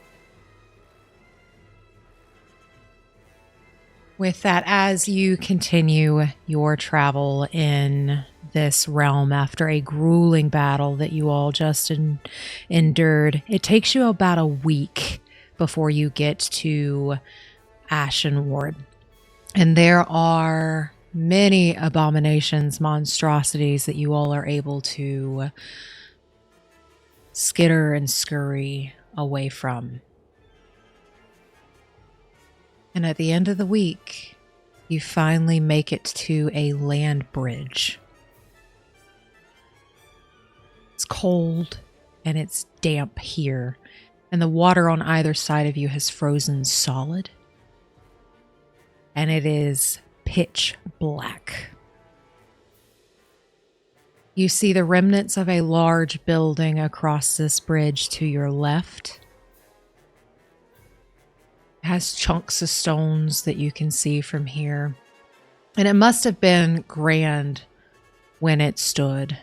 With that, as you continue your travel in this realm after a grueling battle that you all just endured, it takes you about a week before you get to Ashenward. And there are many abominations, monstrosities that you all are able to skitter and scurry away from. And at the end of the week, you finally make it to a land bridge. It's cold and it's damp here, and the water on either side of you has frozen solid. And it is pitch black. You see the remnants of a large building across this bridge to your left. It has chunks of stones that you can see from here. And it must have been grand when it stood.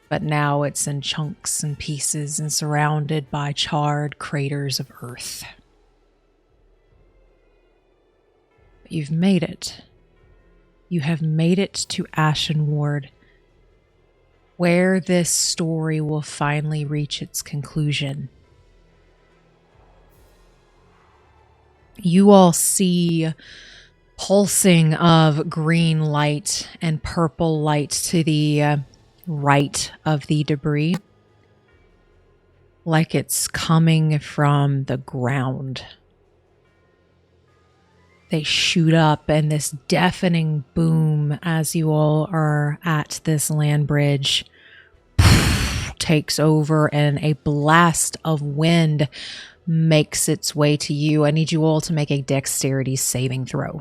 But now it's in chunks and pieces and surrounded by charred craters of earth. But you've made it. You have made it to Ashenward, where this story will finally reach its conclusion. You all see pulsing of green light and purple light to the right of the debris, like it's coming from the ground. They shoot up, and this deafening boom as you all are at this land bridge takes over, and a blast of wind makes its way to you. I need you all to make a dexterity saving throw.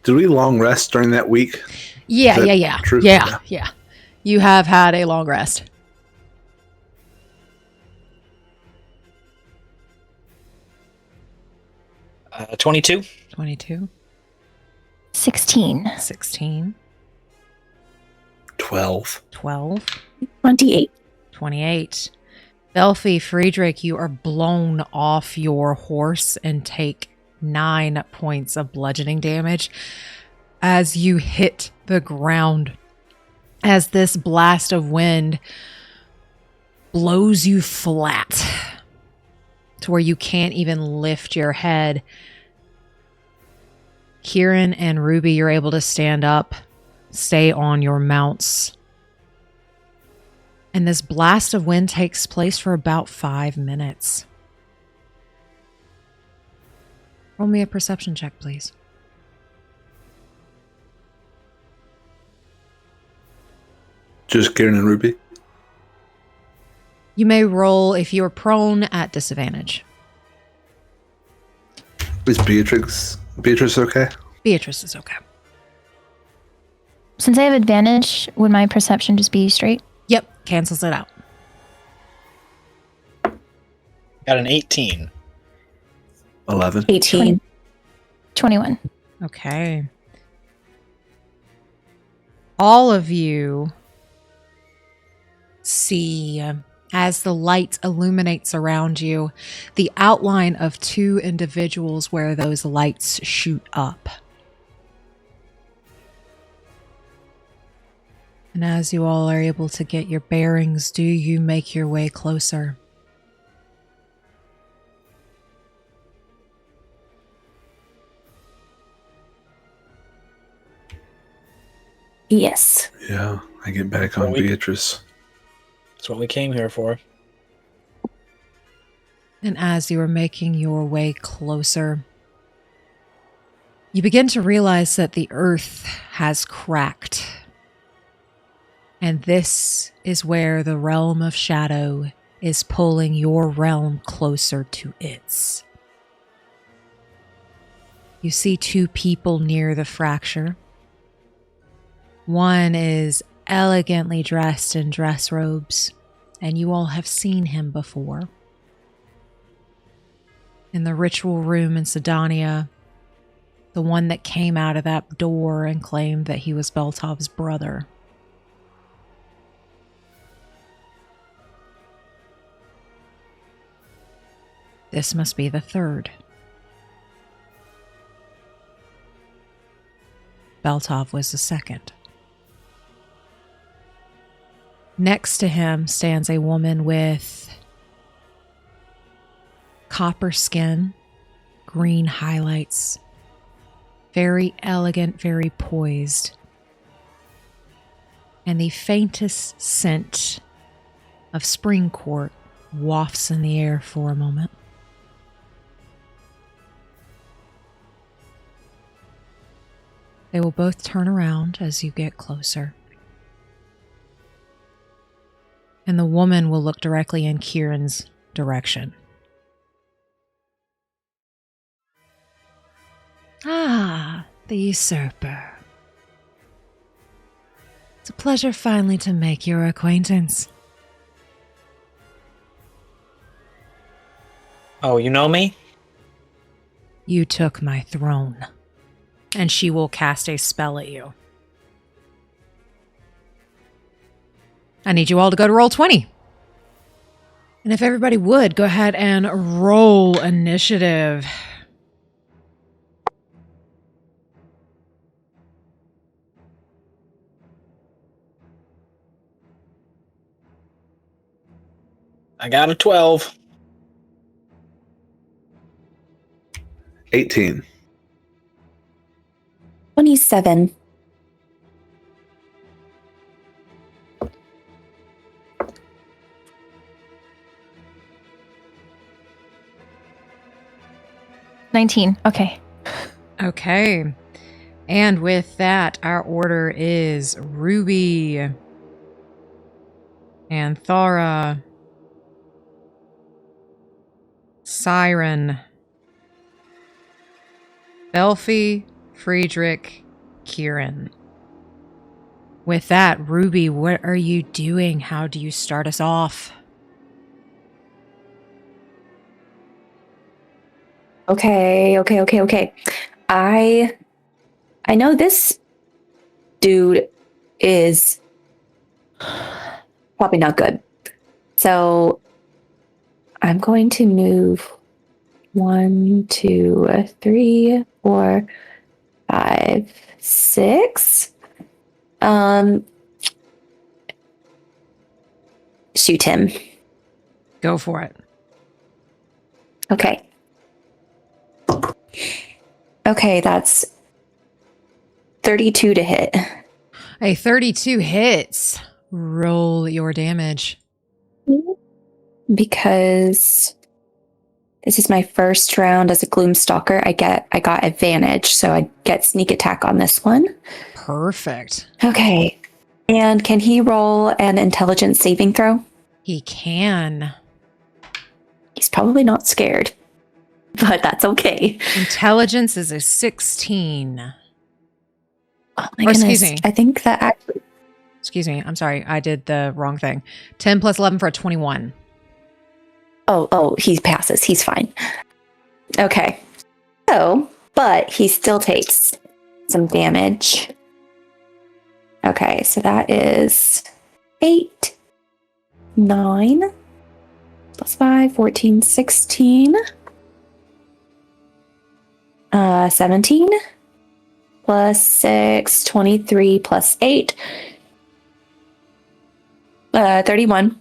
Did we long rest during that week? Yeah. True? Yeah. You have had a long rest. 22. 22. 16. 16. 12. 12. 28. 28. Velphie, Friedrich, you are blown off your horse and take 9 points of bludgeoning damage as you hit the ground, as this blast of wind blows you flat to where you can't even lift your head. Quirin and Ruby, you're able to stand up, stay on your mounts. And this blast of wind takes place for about 5 minutes. Roll me a perception check, please. Just Kieran and Ruby? You may roll if you are prone at disadvantage. Is Beatrice okay? Beatrice is okay. Since I have advantage, would my perception just be straight? Yep, cancels it out. Got an 18. 11. 18. 21. Okay. All of you see, as the light illuminates around you, the outline of 2 individuals where those lights shoot up. And as you all are able to get your bearings, do you make your way closer? Yes. Yeah, I get back on Beatrice. That's what we came here for. And as you are making your way closer, You begin to realize that the earth has cracked. And this is where the realm of shadow is pulling your realm closer to its. You see two people near the fracture. One is elegantly dressed in dress robes, and you all have seen him before. In the ritual room in Sidonia, the one that came out of that door and claimed that he was Beltov's brother. This must be the third. Beltov was the second. Next to him stands a woman with copper skin, green highlights, very elegant, very poised, and the faintest scent of spring court wafts in the air for a moment. They will both turn around as you get closer. And the woman will look directly in Quirin's direction. Ah, the Usurper. It's a pleasure finally to make your acquaintance. Oh, you know me? You took my throne. And she will cast a spell at you. I need you all to go to roll 20. And if everybody would, go ahead and roll initiative. I got a 12. 18. 27. Okay. Okay. And with that, our order is Ruby, Anthara, Siren, Velphie, Friedrich, Quirin. With that, Ruby, what are you doing? How do you start us off? Okay. I know this dude is probably not good. So I'm going to move 1, 2, 3, 4, 5, 6. Shoot him. Go for it. Okay. Okay, that's 32 to hit. A 32 hits. Roll your damage. Because this is my first round as a Gloomstalker, I got advantage, so I get sneak attack on this one. Perfect. Okay. And can he roll an intelligence saving throw? He can. He's probably not scared, but that's okay. Intelligence is a 16. Oh my Or, goodness. excuse me. I think that actually... Excuse me. I'm sorry. I did the wrong thing. 10 plus 11 for a 21. Oh, he passes. He's fine. Okay. So, but he still takes some damage. Okay, so that is 8, 9, plus 5, 14, 16, 17, plus 6, 23, plus 8, 31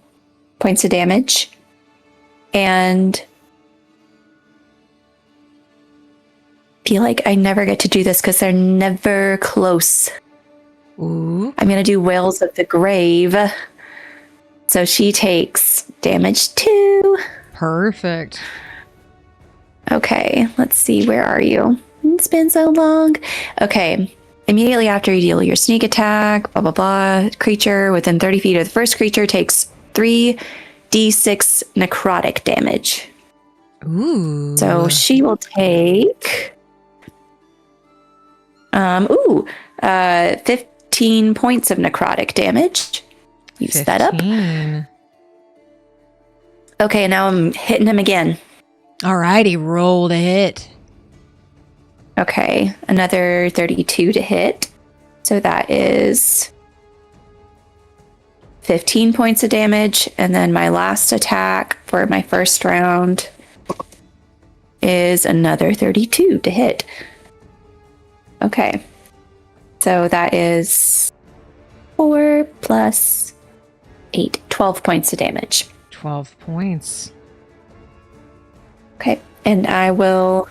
points of damage. And feel like I never get to do this because they're never close. Ooh. I'm going to do Wails of the Grave. So she takes damage too. Perfect. Okay, let's see. Where are you? it's been so long. Okay. Immediately after you deal your sneak attack, blah, blah, blah, creature within 30 feet of the first creature takes 3d6 necrotic damage. Ooh. So she will take 15 points of necrotic damage. Use that up. 15. Okay, now I'm hitting him again. Alrighty, roll to hit. Okay, another 32 to hit. So that is 15 points of damage. And then my last attack for my first round is another 32 to hit. Okay. So that is 4 plus 8, 12 points of damage. 12 points. Okay. And I will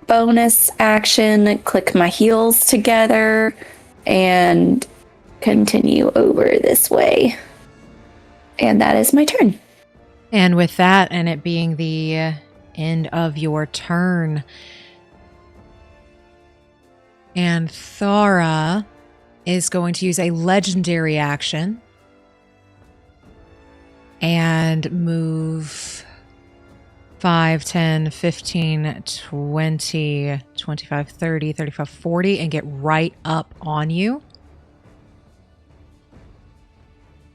bonus action, click my heels together, and continue over this way. And that is my turn. And with that, and it being the end of your turn, and Thara is going to use a legendary action and move 5, 10, 15, 20, 25, 30, 35, 40, and get right up on you.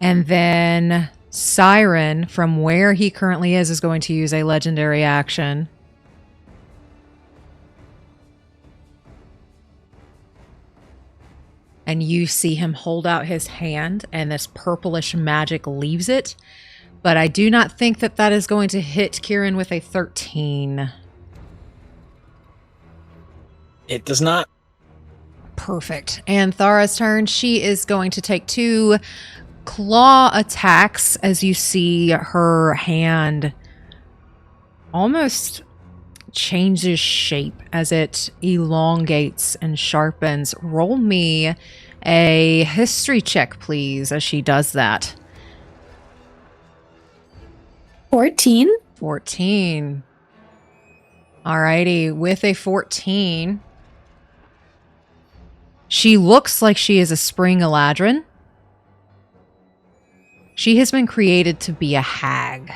And then Siren, from where he currently is going to use a legendary action. And you see him hold out his hand, and this purplish magic leaves it. But I do not think that that is going to hit Quirin with a 13. It does not. Perfect. And Thara's turn. She is going to take 2 claw attacks as you see her hand almost changes shape as it elongates and sharpens. Roll me a history check, please, as she does that. 14. 14. Alrighty, with a 14, she looks like she is a spring eladrin. She has been created to be a hag.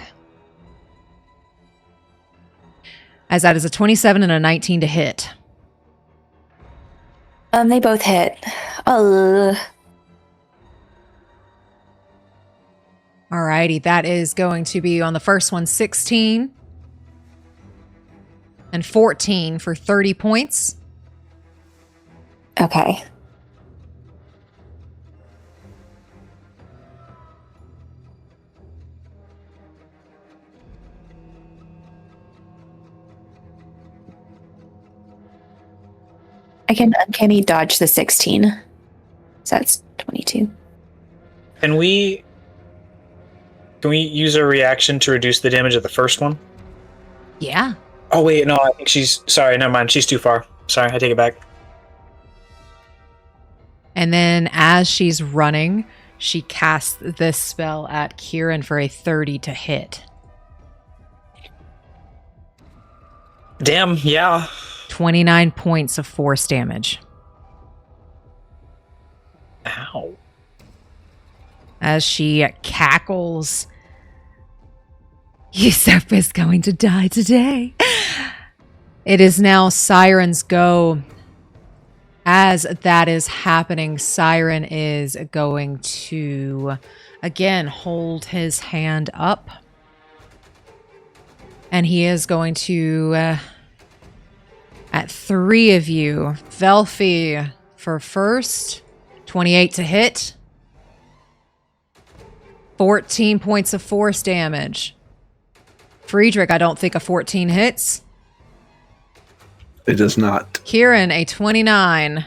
As that is a 27 and a 19 to hit. They both hit. Alrighty, that is going to be on the first one 16 and 14 for 30 points. Okay. I can uncanny dodge the 16. So that's 22. Can we use a reaction to reduce the damage of the first one? Yeah. Oh wait, no, I think she's sorry, never mind. She's too far. Sorry, I take it back. And then as she's running, she casts this spell at Quirin for a 30 to hit. Damn, yeah. 29 points of force damage. Ow. As she cackles, Usurper's going to die today. It is now Siren's go. As that is happening, Siren is going to, again, hold his hand up. And he is going to, at 3 of you, Velphie for first, 28 to hit. 14 points of force damage. Friedrich, I don't think a 14 hits. It does not. Quirin, a 29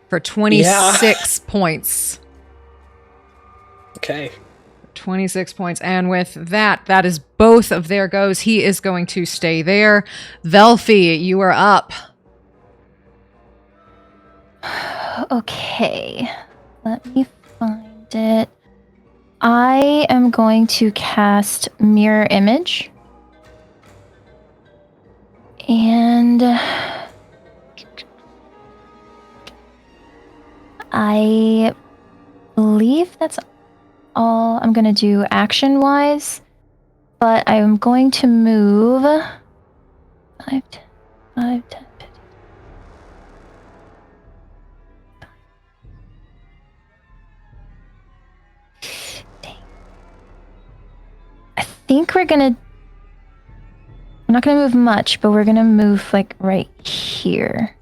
for 26 points. Okay. 26 points. And with that, that is both of their goes. He is going to stay there. Velphie, you are up. Okay. Let me find it. I am going to cast Mirror Image And I believe that's all I'm going to do action-wise. But I'm going to move 5, 10, 5, 10, 15. Dang. I think we're going to... I'm not going to move much, but we're going to move, like, right here.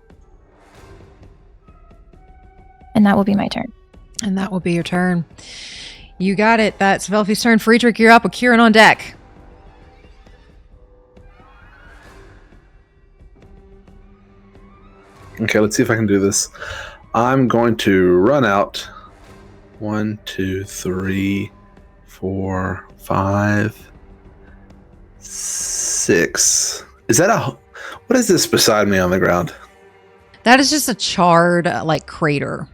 And that will be my turn. And that will be your turn. You got it. That's Velphie's turn. Friedrich, you're up with Quirin on deck. Okay, let's see if I can do this. I'm going to run out. 1, 2, 3, 4, 5, 6. Is that a... What is this beside me on the ground? That is just a charred, like, crater.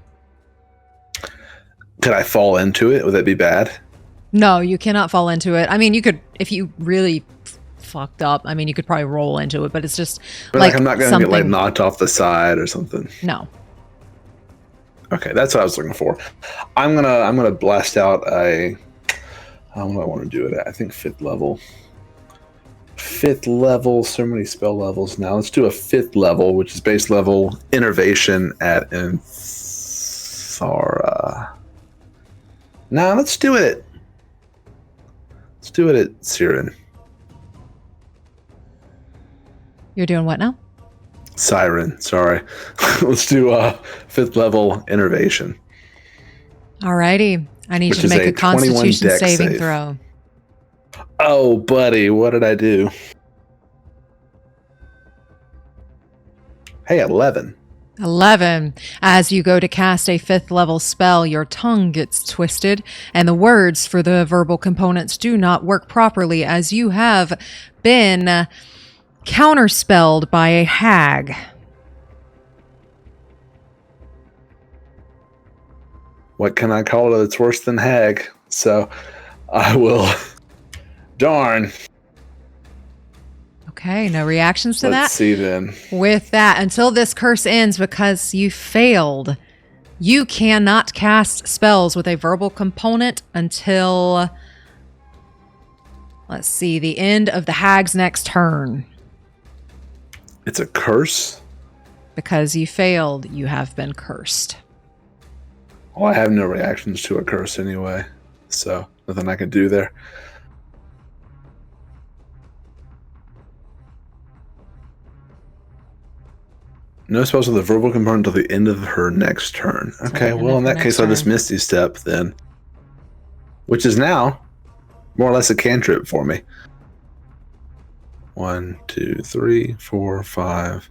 Could I fall into it? Would that be bad? No, you cannot fall into it. I mean, you could, if you really fucked up, I mean, you could probably roll into it, but it's just But like I'm not going to get like knocked off the side or something. No. Okay, that's what I was looking for. I'm gonna blast out a... What do I want to do it at? I think 5th level. 5th level, so many spell levels now. Let's do a 5th level, which is base level innervation at Thara. Now let's do it. Let's do it at Siren. You're doing what now? Siren, sorry. Let's do 5th level innervation. Alrighty. I need you to make a Constitution saving throw. Oh, buddy, what did I do? Hey, 11. 11. As you go to cast a 5th level spell, your tongue gets twisted, and the words for the verbal components do not work properly as you have been counterspelled by a hag. What can I call it that's worse than hag? So I will... Darn. Okay, no reactions to that? Let's see then. With that, until this curse ends because you failed, you cannot cast spells with a verbal component until, let's see, the end of the hag's next turn. It's a curse? Because you failed, you have been cursed. Well, I have no reactions to a curse anyway, so nothing I can do there. No spells with a verbal component until the end of her next turn. Okay, well, in that case, I'll just Misty Step then. Which is now more or less a cantrip for me. 1, 2, 3, 4, 5,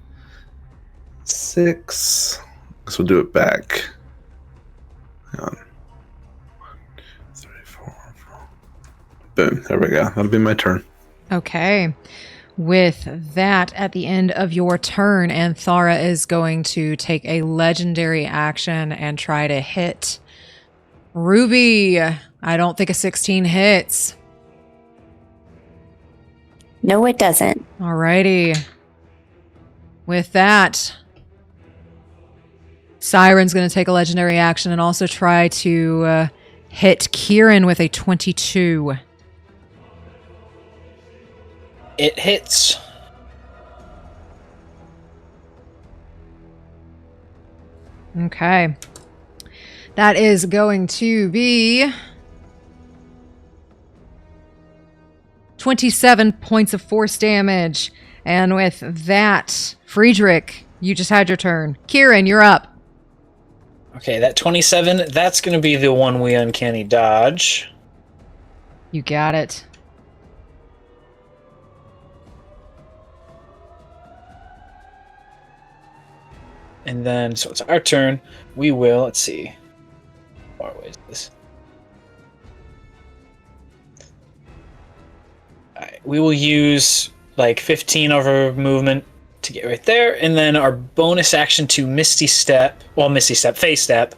6. Guess we'll do it back. Hang on. 1, 2, 3, 4, 5. Boom, there we go. That'll be my turn. Okay. With that at the end of your turn, and Thara is going to take a legendary action and try to hit Ruby. I don't think a 16 hits. No, it doesn't. Alrighty. With that, Siren's going to take a legendary action and also try to hit Quirin with a 22. It hits. Okay. That is going to be 27 points of force damage. And with that, Friedrich, you just had your turn. Quirin, you're up. Okay, that 27, that's going to be the one we uncanny dodge. You got it. And then, so it's our turn. We will, let's see. How far away is this? Alright, we will use like 15 of our movement to get right there. And then our bonus action to Misty Step, Phase Step,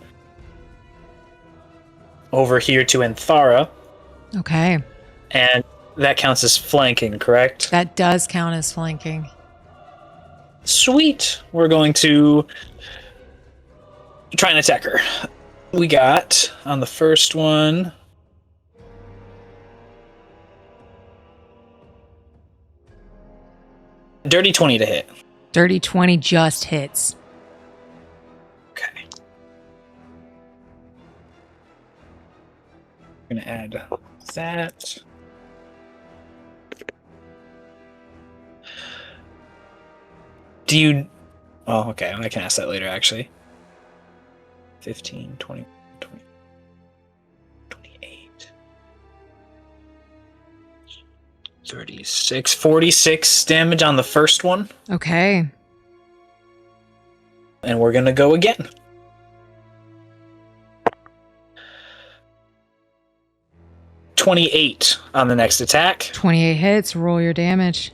over here to Anthara. Okay. And that counts as flanking, correct? That does count as flanking. Sweet. We're going to try and attack her. We got on the first one. Dirty 20 to hit. Dirty 20 just hits. Okay. I'm going to add that. Do you... Oh, okay. I can ask that later, actually. 15, 20, 20, 28, 36, 46 damage on the first one. Okay. And we're going to go again. $28 on the next attack. 28 hits. Roll your damage.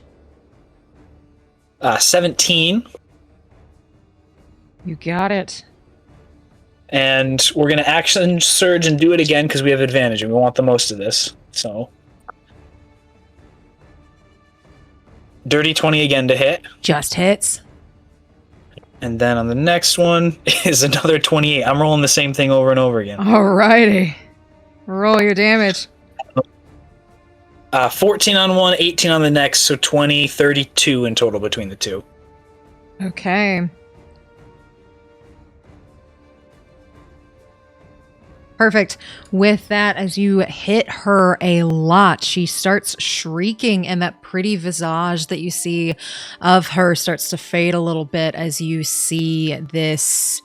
17. You got it. And we're going to action surge and do it again because we have advantage and we want the most of this. So, dirty 20 again to hit. Just hits. And then on the next one is another 28. I'm rolling the same thing over and over again. Alrighty. Roll your damage. 14 on one, 18 on the next, so 20, 32 in total between the two. Okay. Perfect. With that, as you hit her a lot, she starts shrieking, and that pretty visage that you see of her starts to fade a little bit as you see this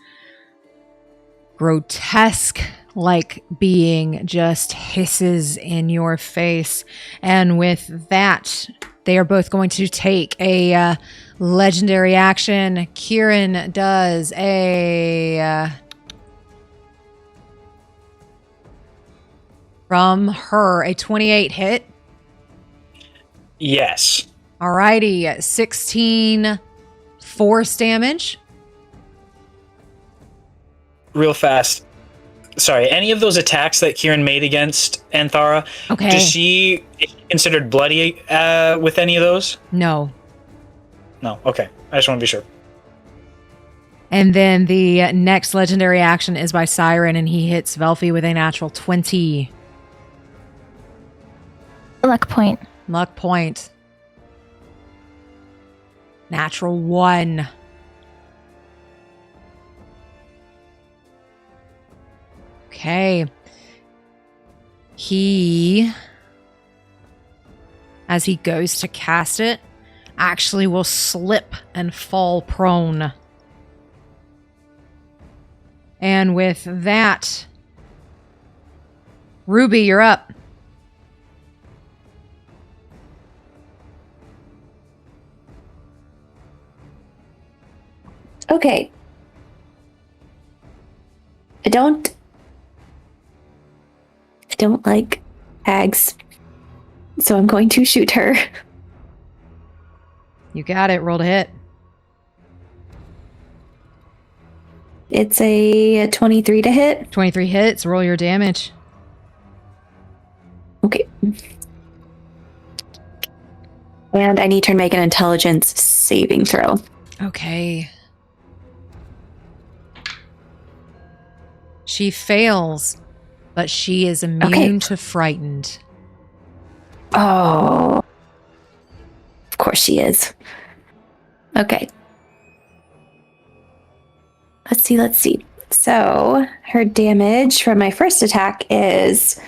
grotesque like being just hisses in your face. And with that, they are both going to take a legendary action. Quirin does a from her a 28 hit. Yes. Alrighty, 16 force damage. Real fast. Sorry, any of those attacks that Quirin made against Anthara, Okay. is she considered bloody with any of those? No. No, okay. I just want to be sure. And then the next legendary action is by Siren, and he hits Velphie with a natural 20. Luck point. Luck point. Natural 1. Okay. He, as he goes to cast it, actually will slip and fall prone. And with that, Ruby, you're up. Okay. I don't like hags, so I'm going to shoot her. You got it. Roll to hit. It's a 23 to hit. 23 hits. Roll your damage. Okay. And I need to make an intelligence saving throw. Okay. She fails, but she is immune to frightened. Oh. Of course she is. Okay. Let's see. So, her damage from my first attack is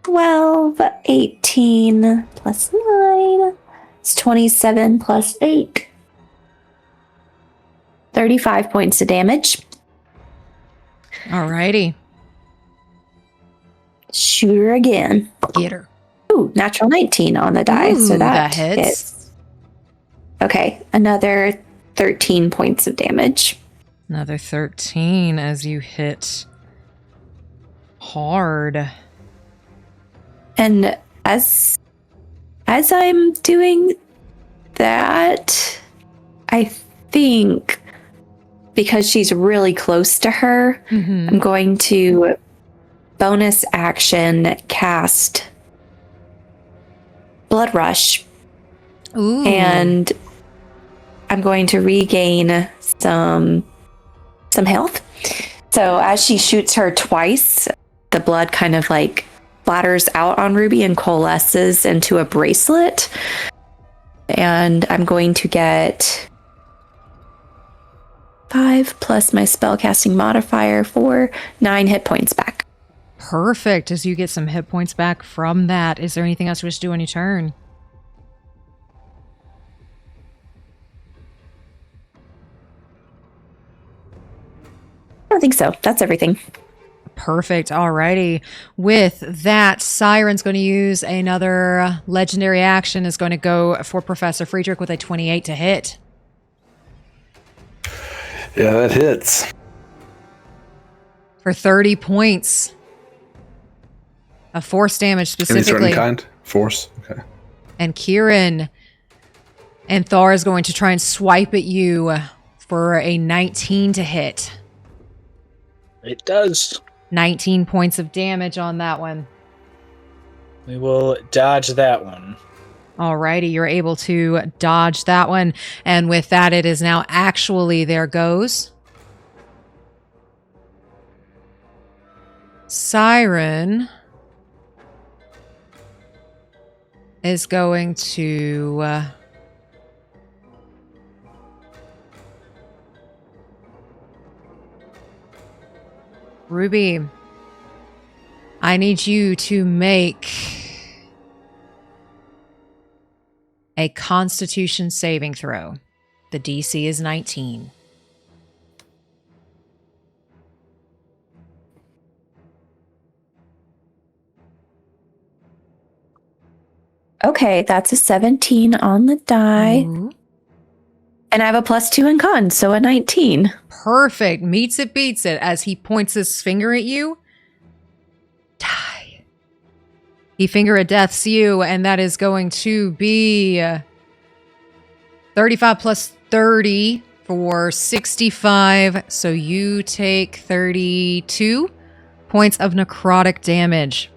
12, 18 plus 9. It's 27 plus 8. 35 points of damage. Alrighty. Shoot her again. Get her. Ooh, natural 19 on the die, Ooh, so that hits. hits. Okay, another 13 points of damage. Another 13 as you hit hard. And as I'm doing that, I think because she's really close to her, I'm going to bonus action cast Blood Rush. Ooh. And I'm going to regain some health. So as she shoots her twice, the blood kind of like splatters out on Ruby and coalesces into a bracelet. And I'm going to get 5 plus my spellcasting modifier for 9 hit points back. Perfect. As you get some hit points back from that, is there anything else you wish to do on your turn? I don't think so. That's everything. Perfect. Alrighty. With that, Siren's going to use another legendary action. Is going to go for Professor Friedrich with a 28 to hit. Yeah, that hits. For 30 points of force damage Any specifically. certain kind? Force? Okay. And Quirin and Thar is going to try and swipe at you for a 19 to hit. It does. 19 points of damage on that one. We will dodge that one. Alrighty, you're able to dodge that one. And with that, it is now actually there goes. Siren is going to... Ruby, I need you to make a Constitution saving throw. The DC is 19. Okay, that's a 17 on the die. Ooh. And I have a +2 in con, so a 19. Perfect. Meets it, beats it. As he points his finger at you, die. He finger of deaths you, and that is going to be 35 plus 30 for 65. So you take 32 points of necrotic damage.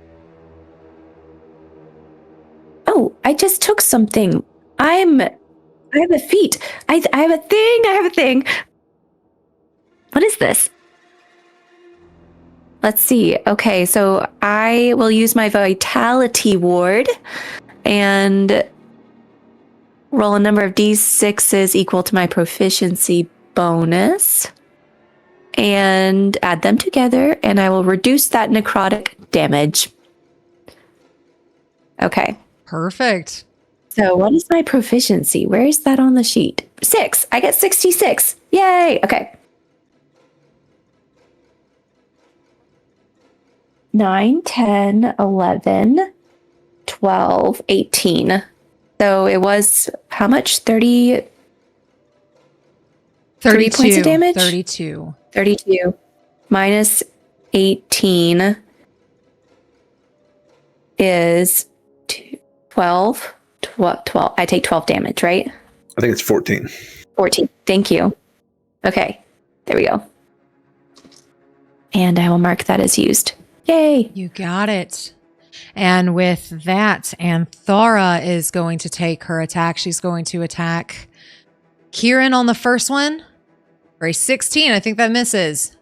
Oh, I just took something. I have a feat. I have a thing. I have a thing. What is this? Let's see. Okay, so I will use my vitality ward and roll a number of d6s equal to my proficiency bonus and add them together, and I will reduce that necrotic damage. Okay. Perfect. So what is my proficiency? Where is that on the sheet? 6. I get 66. Yay. Okay. 9, 10, 11, 12, 18. So it was how much? 30 points of damage? 32. 32 minus 18 is 12. 12. I take 12 damage, right? I think it's 14. 14. Thank you. Okay. There we go. And I will mark that as used. Yay. You got it. And with that, Anthara is going to take her attack. She's going to attack Quirin on the first one for a 16. I think that misses.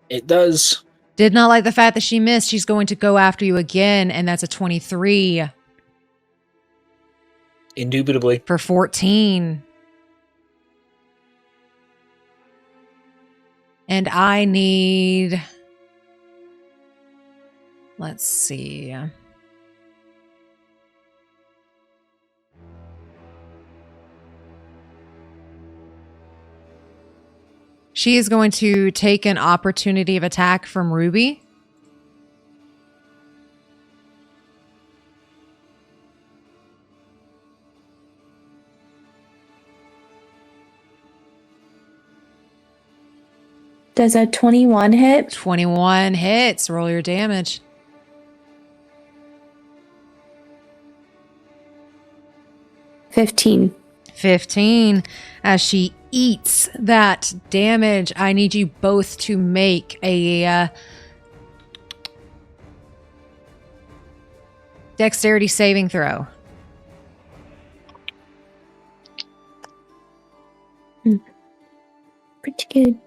It does. Did not like the fact that she missed. She's going to go after you again, and that's a 23 Indubitably. for 14. And I need... Let's see. She is going to take an opportunity of attack from Ruby. Does a 21 hit? 21 hits. Roll your damage. 15. 15. As she eats that damage, I need you both to make a dexterity saving throw. pretty good.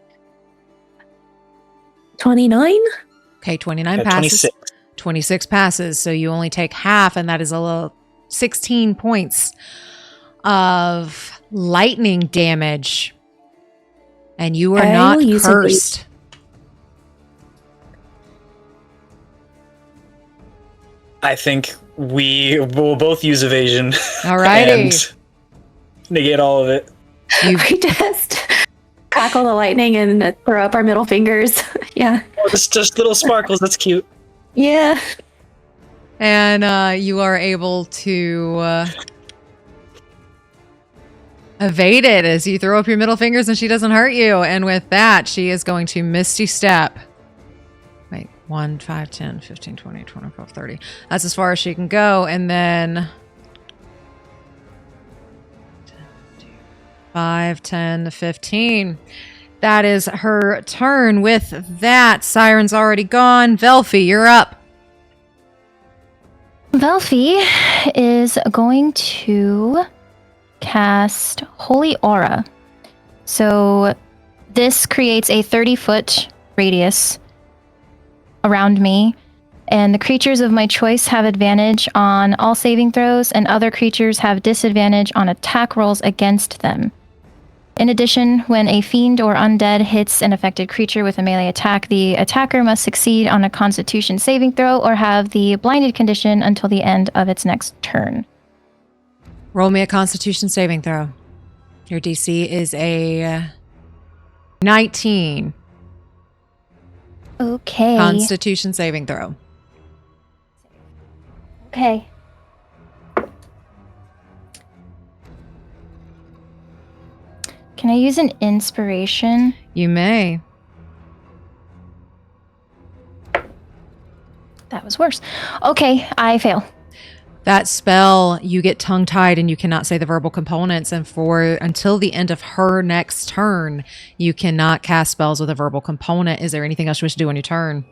29? Okay, 29 passes. 26. 26 passes, so you only take half, and that is a little 16 points of lightning damage. And you are I not will use cursed. I think we will both use evasion. Alrighty. And negate all of it. We just crackle the lightning and throw up our middle fingers. Yeah. Oh, it's just little sparkles. That's cute. Yeah. And you are able to evade it as you throw up your middle fingers and she doesn't hurt you. And with that, she is going to Misty Step. Wait, 1, 5, 10, 15, 20, 25, 30. That's as far as she can go. And then 5, 10, 15. That is her turn. With that, Siren's already gone. Velphie, you're up. Velphie is going to cast Holy Aura. So this creates a 30-foot radius around me, and the creatures of my choice have advantage on all saving throws, and other creatures have disadvantage on attack rolls against them. In addition, when a fiend or undead hits an affected creature with a melee attack, the attacker must succeed on a Constitution saving throw or have the blinded condition until the end of its next turn. Roll me a Constitution saving throw. Your DC is a 19. Okay. Constitution saving throw. Okay. Can I use an inspiration? You may. That was worse. Okay, I fail. That spell, you get tongue-tied and you cannot say the verbal components. And until the end of her next turn, you cannot cast spells with a verbal component. Is there anything else you wish to do on your turn?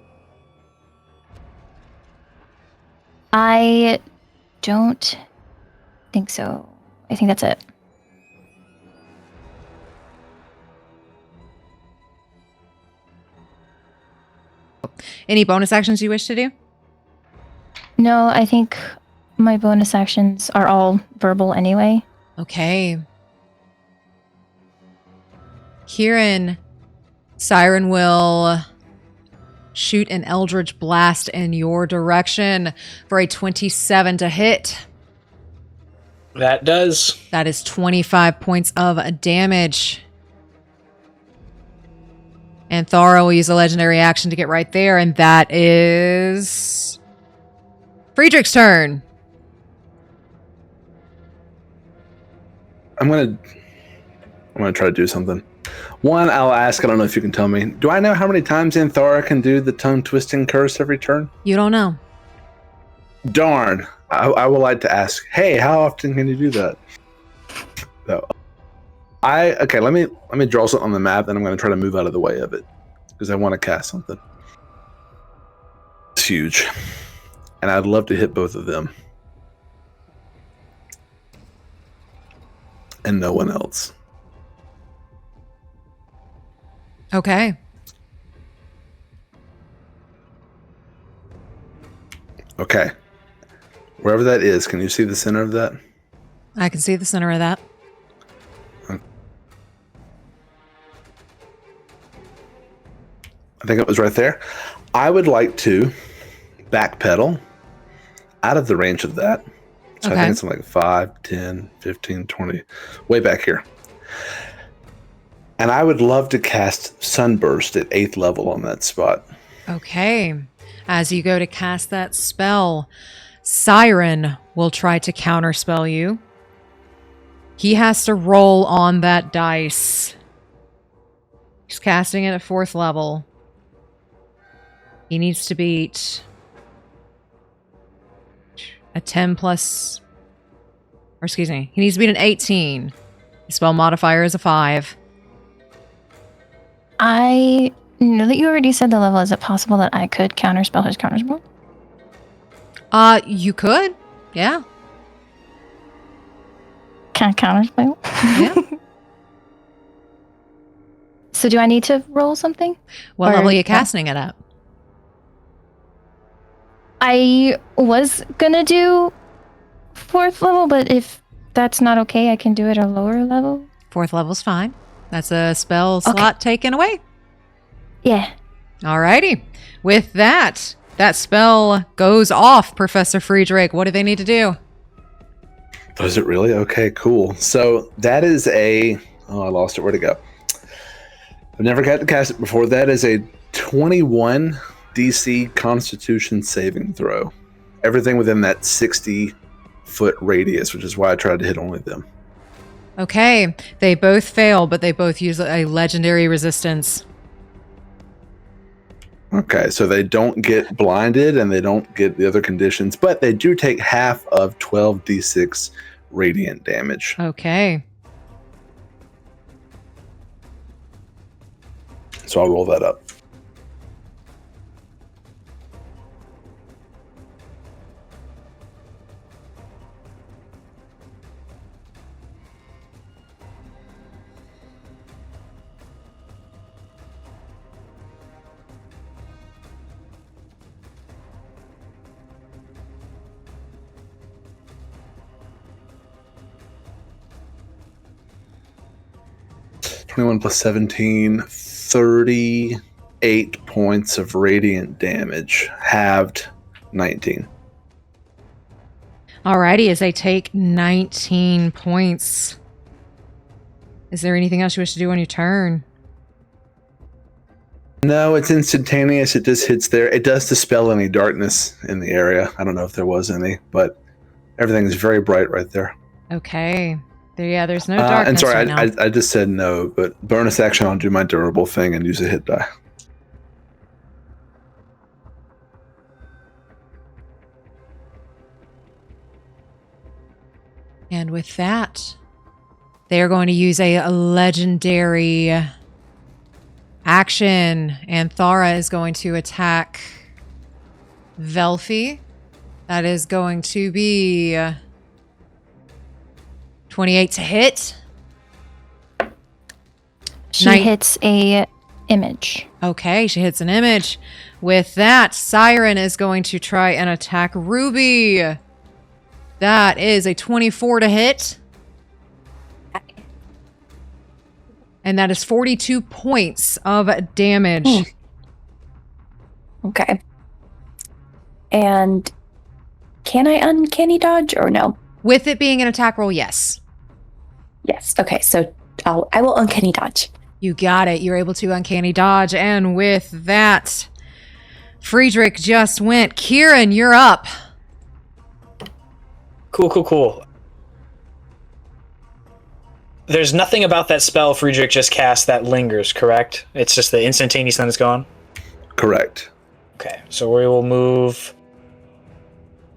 I don't think so. I think that's it. Any bonus actions you wish to do? No, I think my bonus actions are all verbal anyway. Okay. Quirin, Siren will shoot an Eldritch Blast in your direction for a 27 to hit. That does. That is 25 points of damage. And Thara will use a legendary action to get right there, and that is Friedrich's turn. I'm gonna try to do something. One, I'll ask. I don't know if you can tell me. Do I know how many times Anthara can do the tongue twisting curse every turn? You don't know. Darn. I would like to ask. Hey, how often can you do that? No. Okay. Let me draw something on the map, and I'm going to try to move out of the way of it because I want to cast something. It's huge, and I'd love to hit both of them, and no one else. Okay. Okay. Wherever that is, can you see the center of that? I can see the center of that. I think it was right there. I would like to backpedal out of the range of that. So Okay. I think it's like 5, 10, 15, 20, way back here. And I would love to cast Sunburst at 8th level on that spot. Okay. As you go to cast that spell, Siren will try to counterspell you. He has to roll on that dice. He's casting it at 4th level. He needs to beat a 10 plus, or excuse me, he needs to beat an 18. The spell modifier is a 5. I know that you already said the level. Is it possible that I could counterspell his counterspell? You could. Yeah. Can I counterspell? Yeah. So do I need to roll something? What Or- level are you casting it at? I was gonna do 4th level, but if that's not okay, I can do it at a lower level. 4th level's fine. That's a spell slot taken away. Yeah. Alrighty. With that spell goes off, Professor Friedrich. What do they need to do? Does it really? Okay, cool. So that is I lost it. Where'd it go? I've never got to cast it before. That is a 21 DC Constitution saving throw. Everything within that 60-foot radius, which is why I tried to hit only them. Okay. They both fail, but they both use a legendary resistance. Okay, so they don't get blinded and they don't get the other conditions, but they do take half of 12d6 radiant damage. Okay. So I'll roll that up. (21 plus 17, 38 points of radiant damage, halved 19. Alrighty, as they take 19 points. Is there anything else you wish to do on your turn? No, it's instantaneous. It just hits there. It does dispel any darkness in the area. I don't know if there was any, but everything is very bright right there. Okay. There's no darkness and sorry, right now. I just said no, but bonus action, I'll do my durable thing and use a hit die. And with that, they are going to use a legendary action. And Thara is going to attack Velphie. That is going to be 28 to hit. She hits a image. Okay, she hits an image. With that, Siren is going to try and attack Ruby. That is a 24 to hit. And that is 42 points of damage. Okay. And can I uncanny dodge or no? With it being an attack roll, yes. Yes. Okay. So I will uncanny dodge. You got it. You're able to uncanny dodge. And with that, Friedrich just went. Quirin, you're up. Cool. There's nothing about that spell Friedrich just cast that lingers, correct? It's just the instantaneous then it's gone? Correct. Okay, so we will move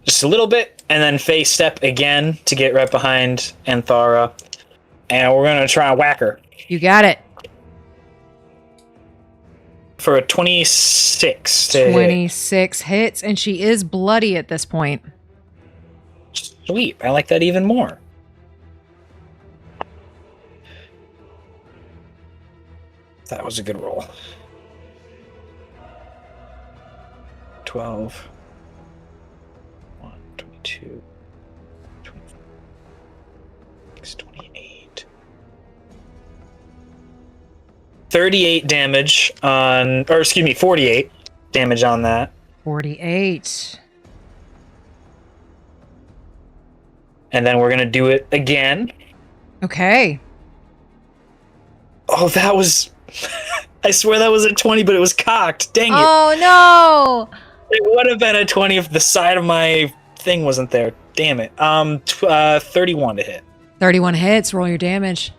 just a little bit and then face step again to get right behind Anthara. And we're going to try and whack her. You got it. For a 26 to hit. 26 hits, and she is bloody at this point. Sweet, I like that even more. That was a good roll. 12. 1, 22. 28. 38 damage on, or excuse me, 48 damage on that. 48. And then we're going to do it again. Okay. Oh, that was... I swear that was a 20, but it was cocked. Dang it. Oh, no! It would have been a 20 if the side of my thing wasn't there. Damn it. 31 to hit. 31 hits. Roll your damage.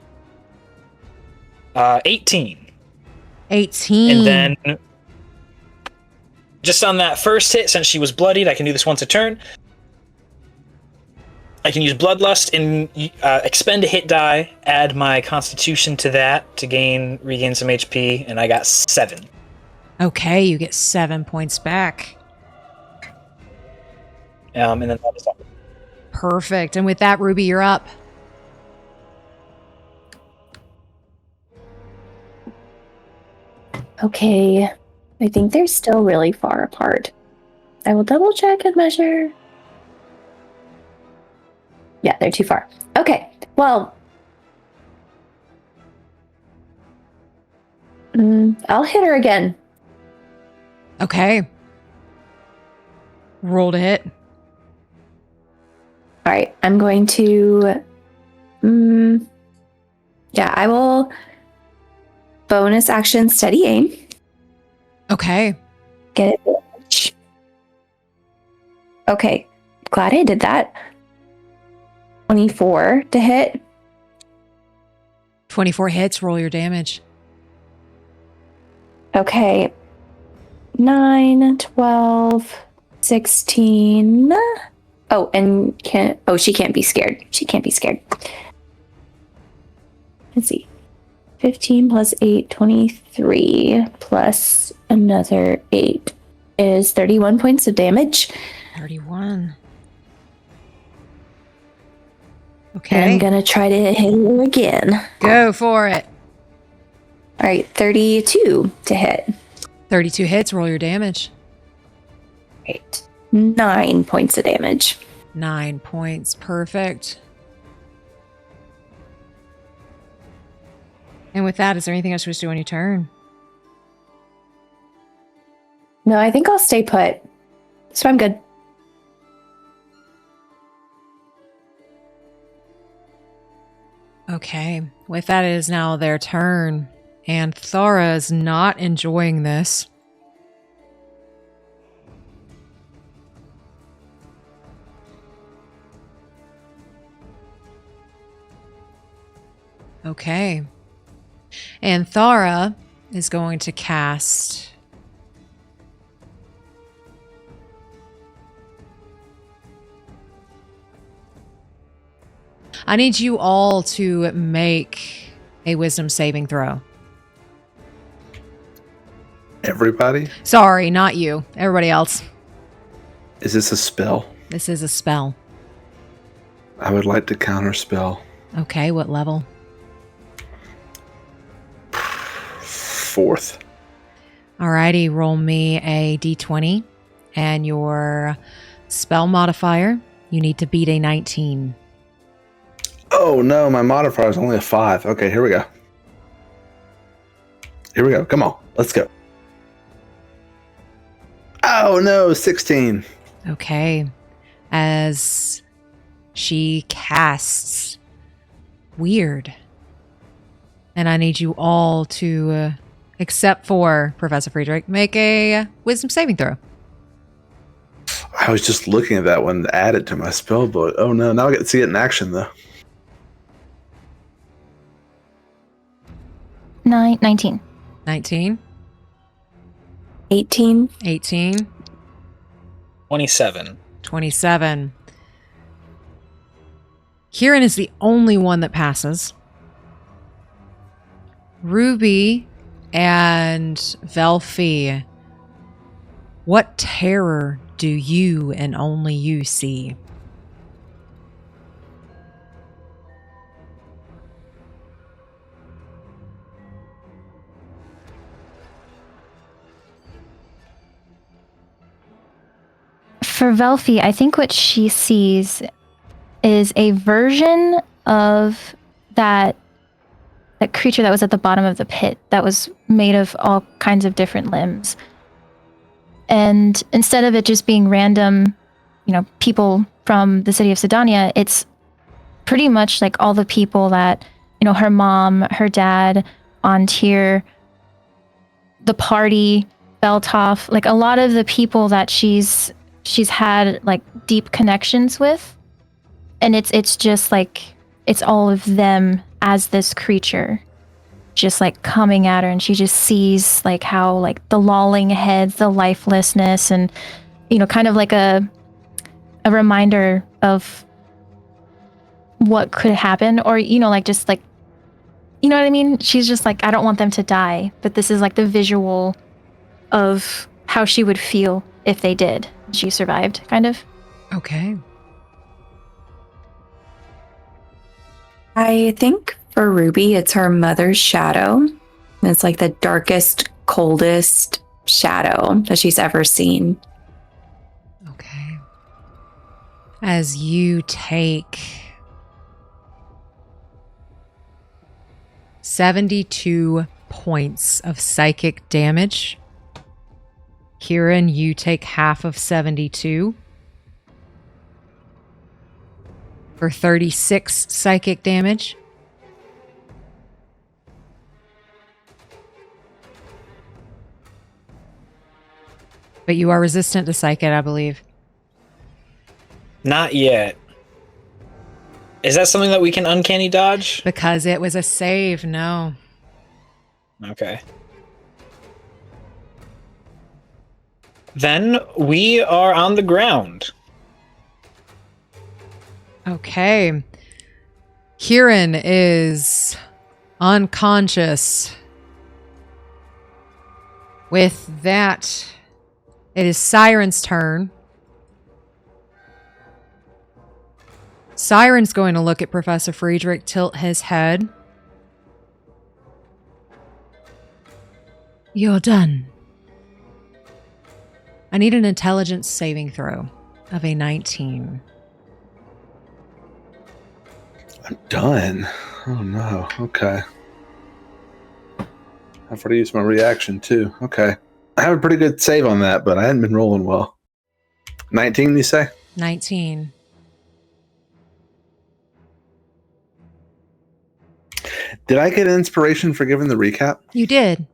18. 18. And then... just on that first hit, since she was bloodied, I can do this once a turn. I can use Bloodlust and expend a hit die, add my Constitution to that to regain some HP, and I got 7. Okay, you get 7 points back. And then that is all. Perfect. And with that, Ruby, you're up. Okay. I think they're still really far apart. I will double check and measure. Yeah, they're too far. Okay. Well, I'll hit her again. Okay. Roll to hit. All right. I'm going to. Yeah, I will bonus action steady aim. Okay. Get it. Okay. Glad I did that. 24 to hit. 24 hits. Roll your damage. Okay. 9, 12, 16. Oh, and she can't be scared. She can't be scared. Let's see. 15 plus 8, 23 plus another 8 is 31 points of damage. 31. And Okay. I'm going to try to hit her again. Go for it. All right, 32 to hit. 32 hits. Roll your damage. 8. 9 points of damage. 9 points. Perfect. And with that, is there anything else you're supposed to do on your turn? No, I think I'll stay put. So I'm good. Okay. With that, it is now their turn. And Thara is not enjoying this. Okay. And Thara is going to cast I need you all to make a wisdom saving throw. Everybody? Sorry, not you. Everybody else. Is this a spell? This is a spell. I would like to counter spell. Okay, what level? 4th. Alrighty, roll me a d20. And your spell modifier, you need to beat a 19. Oh no, my modifier is only a 5. Okay, here we go. Here we go. Come on, let's go. Oh no, 16. Okay. As she casts weird. And I need you all to, except for Professor Friedrich, make a wisdom saving throw. I was just looking at that one to add it to my spell book. Oh no, now I get to see it in action though. 19. 19, 18. 18, 27. 27. Quirin is the only one that passes. Ruby and Velphie, what terror do you and only you see? For Velphie, I think what she sees is a version of that creature that was at the bottom of the pit that was made of all kinds of different limbs. And instead of it just being random, people from the city of Sedania, it's pretty much like all the people that, her mom, her dad, Antir, the party, Beltoff, like a lot of the people that she's had like deep connections with. And it's just like, it's all of them as this creature just like coming at her, and she just sees like how like the lolling heads, the lifelessness, and kind of like a reminder of what could happen, or like just like, you know what I mean? She's just like, I don't want them to die, but this is like the visual of how she would feel if they did. She survived, kind of. Okay. I think for Ruby, it's her mother's shadow. It's like the darkest, coldest shadow that she's ever seen. Okay. As you take 72 points of psychic damage. Quirin, you take half of 72 for 36 psychic damage. But you are resistant to psychic, I believe. Not yet. Is that something that we can uncanny dodge? Because it was a save, no. Okay. Then we are on the ground. Okay. Quirin is unconscious. With that, it is Siren's turn. Siren's going to look at Professor Friedrich, tilt his head. You're done. I need an intelligence saving throw of a 19. I'm done. Oh no. Okay. I've already used my reaction too. Okay. I have a pretty good save on that, but I hadn't been rolling well. 19, you say? 19. Did I get inspiration for giving the recap? You did.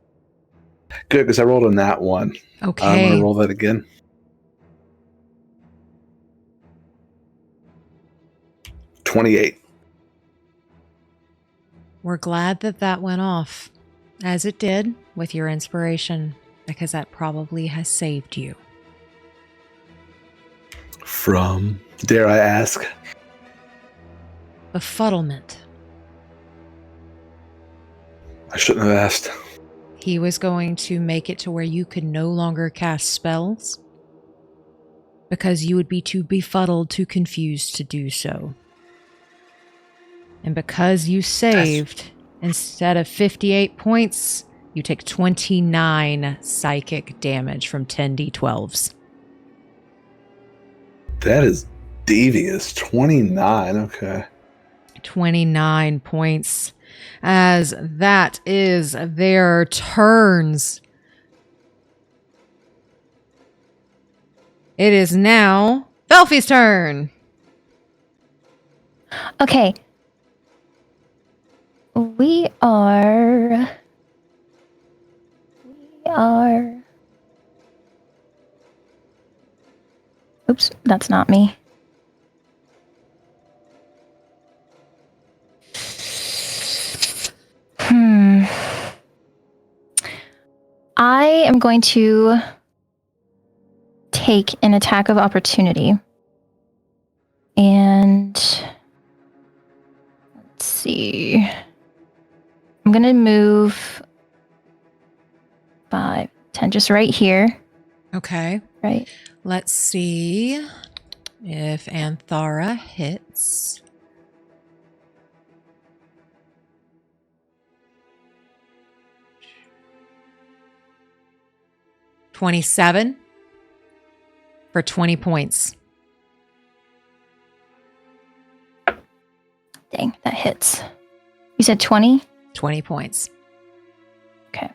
Good, because I rolled a nat 1. I'm Okay. going to roll that again. $28. We're glad that that went off, as it did with your inspiration, because that probably has saved you. From, dare I ask? Befuddlement. I shouldn't have asked. He was going to make it to where you could no longer cast spells because you would be too befuddled, too confused to do so. And because you saved, instead of 58 points, you take 29 psychic damage from 10d12s. That is devious. 29, okay. 29 points. As that is their turns. It is now Velphie's turn. Okay. We are. Oops, that's not me. I am going to take an attack of opportunity. And let's see. I'm going to move 5, 10, just right here. Okay. Right. Let's see if Anthara hits. $27 for 20 points. Dang, that hits. You said 20? 20 points. Okay.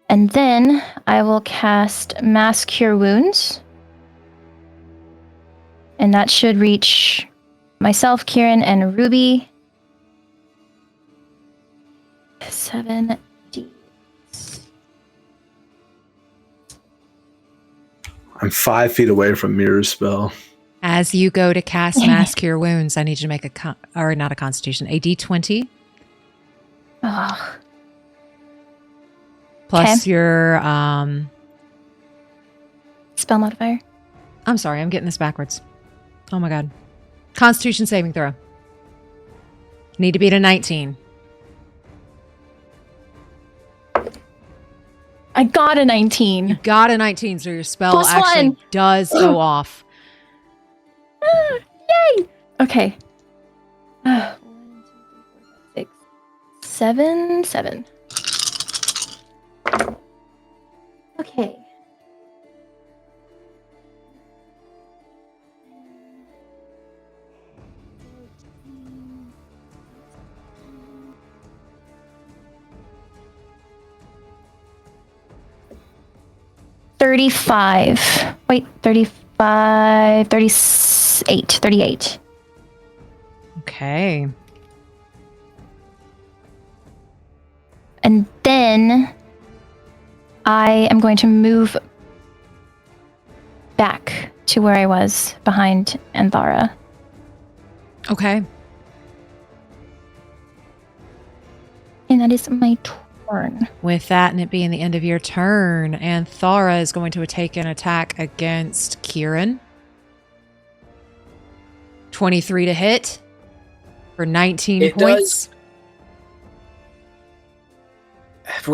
And then I will cast Mass Cure Wounds. And that should reach myself, Quirin, and Ruby. 7d. I'm 5 feet away from Mirror's spell. As you go to cast Mass Cure Wounds, I need you to make not a Constitution, a D20 Oh, plus your spell modifier. I'm sorry, I'm getting this backwards. Oh my god. Constitution saving throw. Need to beat a 19. I got a 19. You got a 19, so your spell Plus actually one. does go off. Yay! Okay. 1, 2, 3, 4, 5, 6, 7. Okay. $35. Wait, 35, 38, 38. Okay. And then I am going to move back to where I was behind Anthara. Okay. And that is my turn. With that and it being the end of your turn, Anthara is going to take an attack against Quirin. 23 to hit for 19 It points.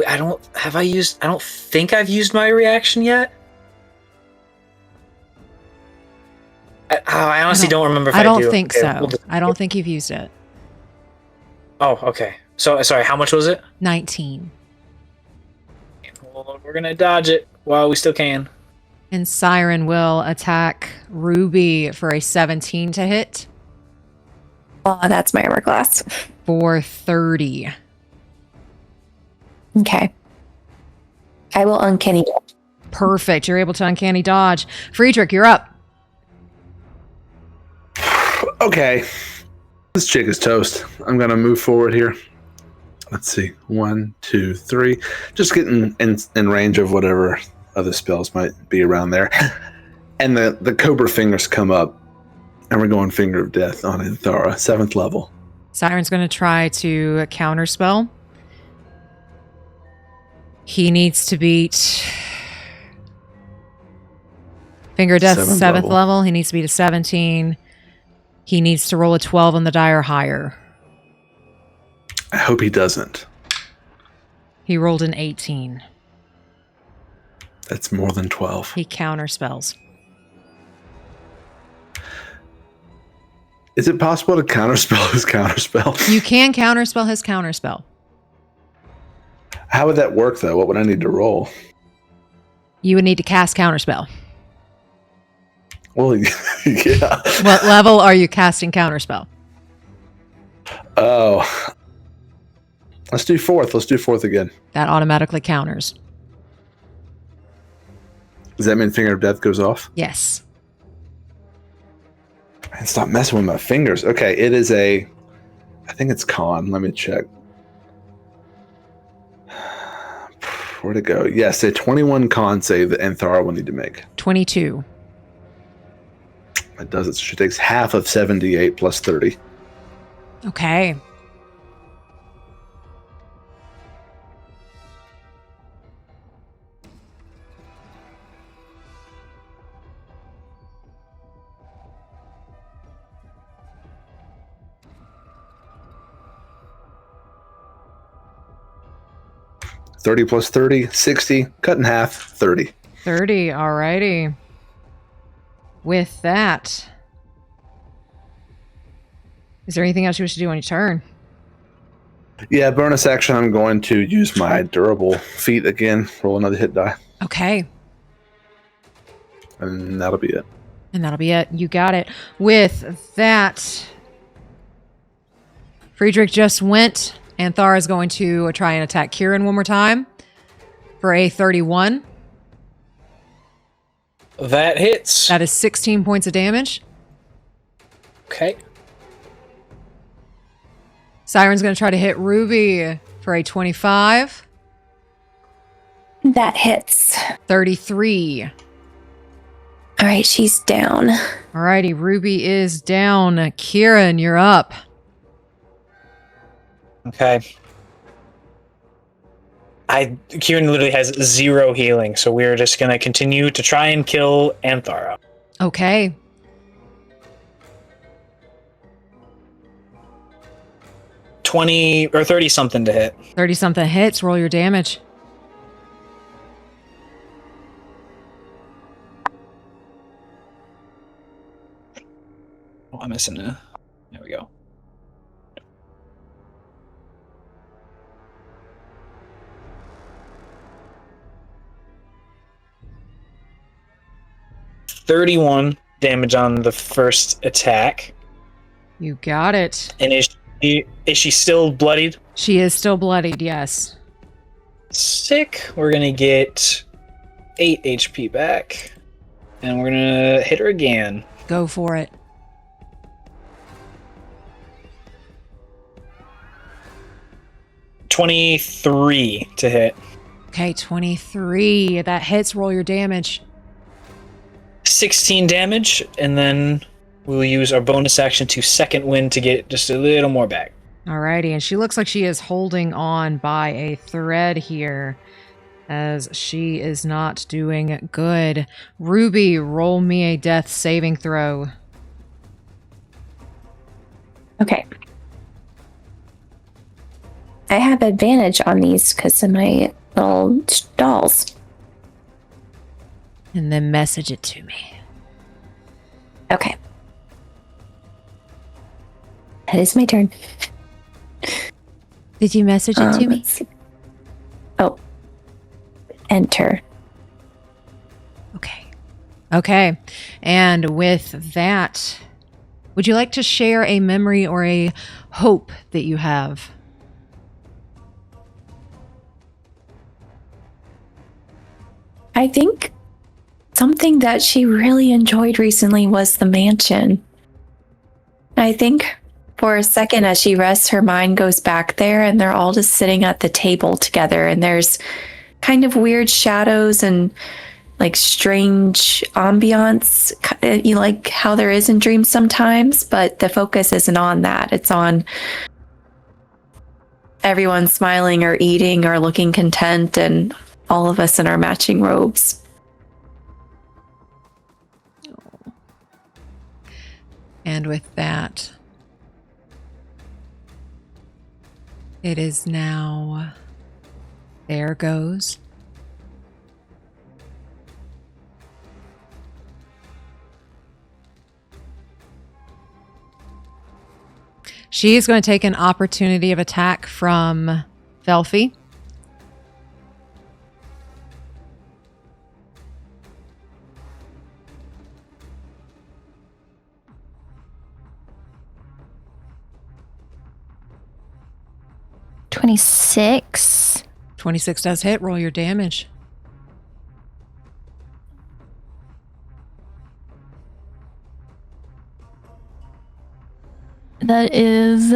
I don't think I've used my reaction yet. I honestly don't remember if I do. I don't think Okay, so. we'll just- I don't think you've used it. Oh, okay. So, sorry, how much was it? 19. Well, we're going to dodge it while we still can. And Siren will attack Ruby for a 17 to hit Oh, that's my armor class. for 30. Okay. I will uncanny. Perfect. You're able to uncanny dodge. Friedrich, you're up. Okay. This chick is toast. I'm going to move forward here. Let's see. 1, 2, 3. Just getting in range of whatever other spells might be around there. And the Cobra fingers come up. And we're going Finger of Death on Anthara, 7th level. Siren's going to try to counterspell. He needs to beat Finger of Death 7th level. He needs to beat a 17. He needs to roll a 12 on the die or higher. I hope he doesn't. He rolled an 18. That's more than 12. He counterspells. Is it possible to counterspell his counterspell? You can counterspell his counterspell. How would that work, though? What would I need to roll? You would need to cast counterspell. Well, yeah. What level are you casting counterspell? Oh. Let's do 4th. Let's do 4th again. That automatically counters. Does that mean Finger of Death goes off? Yes. Man, stop messing with my fingers. Okay, it is I think it's con. Let me check. Where'd it go? Yes, a 21 con save that Anthara will need to make. 22. That does it. So she takes half of 78 plus 30. Okay. Thirty plus 30, 60. Cut in half, 30. 30. Alrighty. With that, is there anything else you wish to do on your turn? Yeah, bonus action, I'm going to use my durable feat again. Roll another hit die. Okay. And that'll be it. And that'll be it. You got it. With that, Friedrich just went. Anthara is going to try and attack Quirin one more time for a 31. That hits. That is 16 points of damage. Okay. Siren's going to try to hit Ruby for a 25. That hits. 33. All right, she's down. Alrighty, Ruby is down. Quirin, you're up. Okay. Quirin literally has 0 healing, so we're just gonna continue to try and kill Anthara. Okay. $20 or 30 something to hit. 30 something hits. Roll your damage. Oh, I'm missing a. There we go. 31 damage on the first attack. You got it. And is she still bloodied? She is still bloodied, yes. Sick. We're gonna get 8 HP back. And we're gonna hit her again. Go for it. $23 to hit. Okay, 23. That hits. Roll your damage. 16 damage, and then we'll use our bonus action to second wind to get just a little more back. Alrighty, and she looks like she is holding on by a thread here, as she is not doing good. Ruby, roll me a death saving throw. Okay. I have advantage on these because of my little dolls. And then message it to me. Okay. That is my turn. Did you message it to me? Let's see. Oh. Enter. Okay. And with that, would you like to share a memory or a hope that you have? I think something that she really enjoyed recently was the mansion. I think for a second as she rests, her mind goes back there and they're all just sitting at the table together, and there's kind of weird shadows and like strange ambiance, you like how there is in dreams sometimes, but the focus isn't on that. It's on everyone smiling or eating or looking content, and all of us in our matching robes. And with that, it is now there goes. She is going to take an opportunity of attack from Velphie. $26. 26 does hit. Roll your damage. That is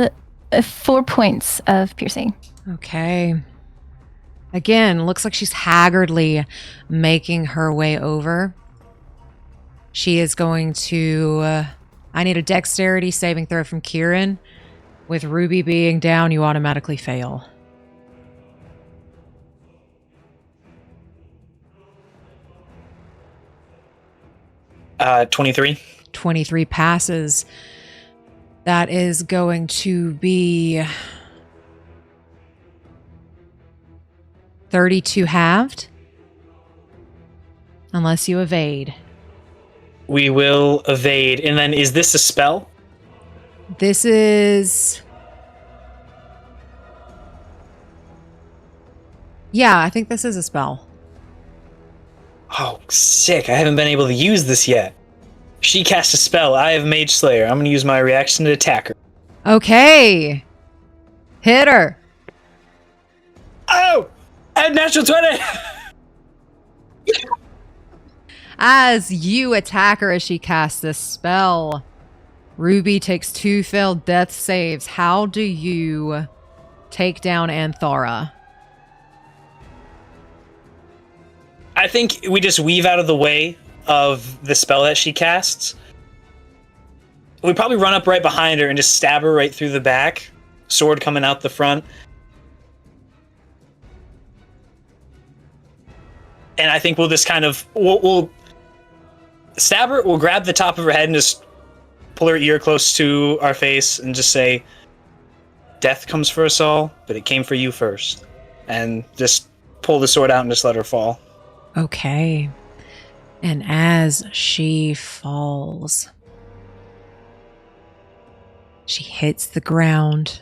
4 points of piercing. Okay. Again, looks like she's haggardly making her way over. She is going to... I need a dexterity saving throw from Quirin. With Ruby being down, you automatically fail. Uh, 23. 23 passes. That is going to be 32 halved. Unless you evade. We will evade. And then is this a spell? This is... Yeah, I think this is a spell. Oh, sick. I haven't been able to use this yet. She cast a spell. I have Mage Slayer. I'm going to use my reaction to attack her. Okay. Hit her. Oh! I had natural 20! As you attack her as she casts this spell, Ruby takes 2 failed death saves. How do you take down Anthara? I think we just weave out of the way of the spell that she casts. We probably run up right behind her and just stab her right through the back. Sword coming out the front. And I think we'll just kind of... We'll stab her, we'll grab the top of her head and just pull her ear close to our face and just say, death comes for us all, but it came for you first. And just pull the sword out and just let her fall. Okay. And as she falls, she hits the ground.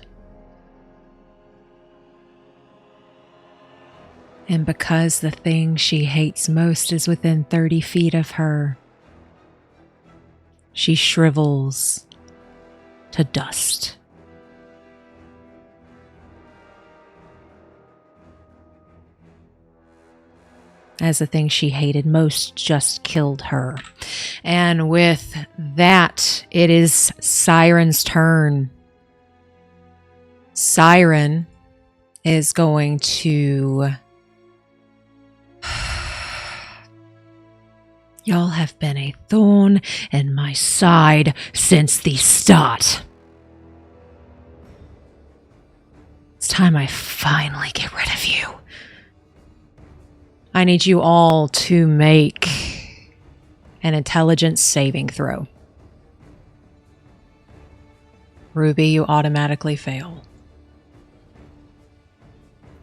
And because the thing she hates most is within 30 feet of her, She shrivels to dust. As the thing she hated most just killed her. And with that, it is Siren's turn. Siren is going to... Y'all have been a thorn in my side since the start. It's time I finally get rid of you. I need you all to make an intelligence saving throw. Ruby, you automatically fail.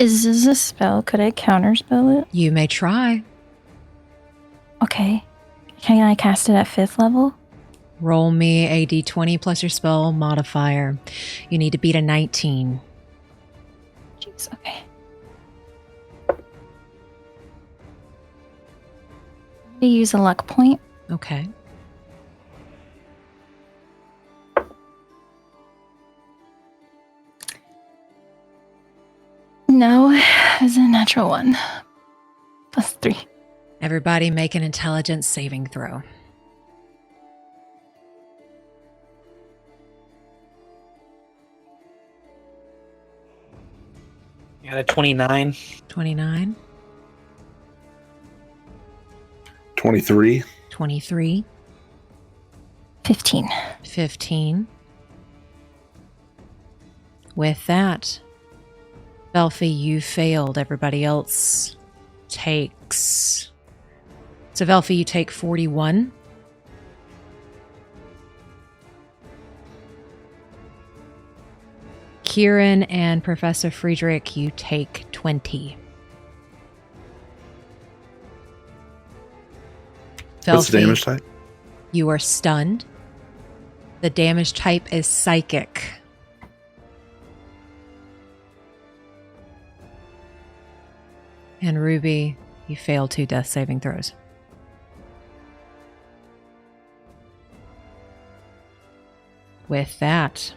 Is this a spell? Could I counterspell it? You may try. Okay. Can I cast it at 5th level? Roll me a d20 plus your spell modifier. You need to beat a 19. Jeez, okay. I'm going to use a luck point. Okay. No, it's a natural 1. Plus 3. Everybody make an intelligence saving throw. You got a 29. 29. 23. 23. 15. 15. With that, Velphie, you failed. Everybody else takes... So Velphie, you take 41. Quirin and Professor Friedrich, you take 20. What's the Velphie, damage type? you are stunned. The damage type is psychic. And Ruby, you failed 2 death saving throws. With that,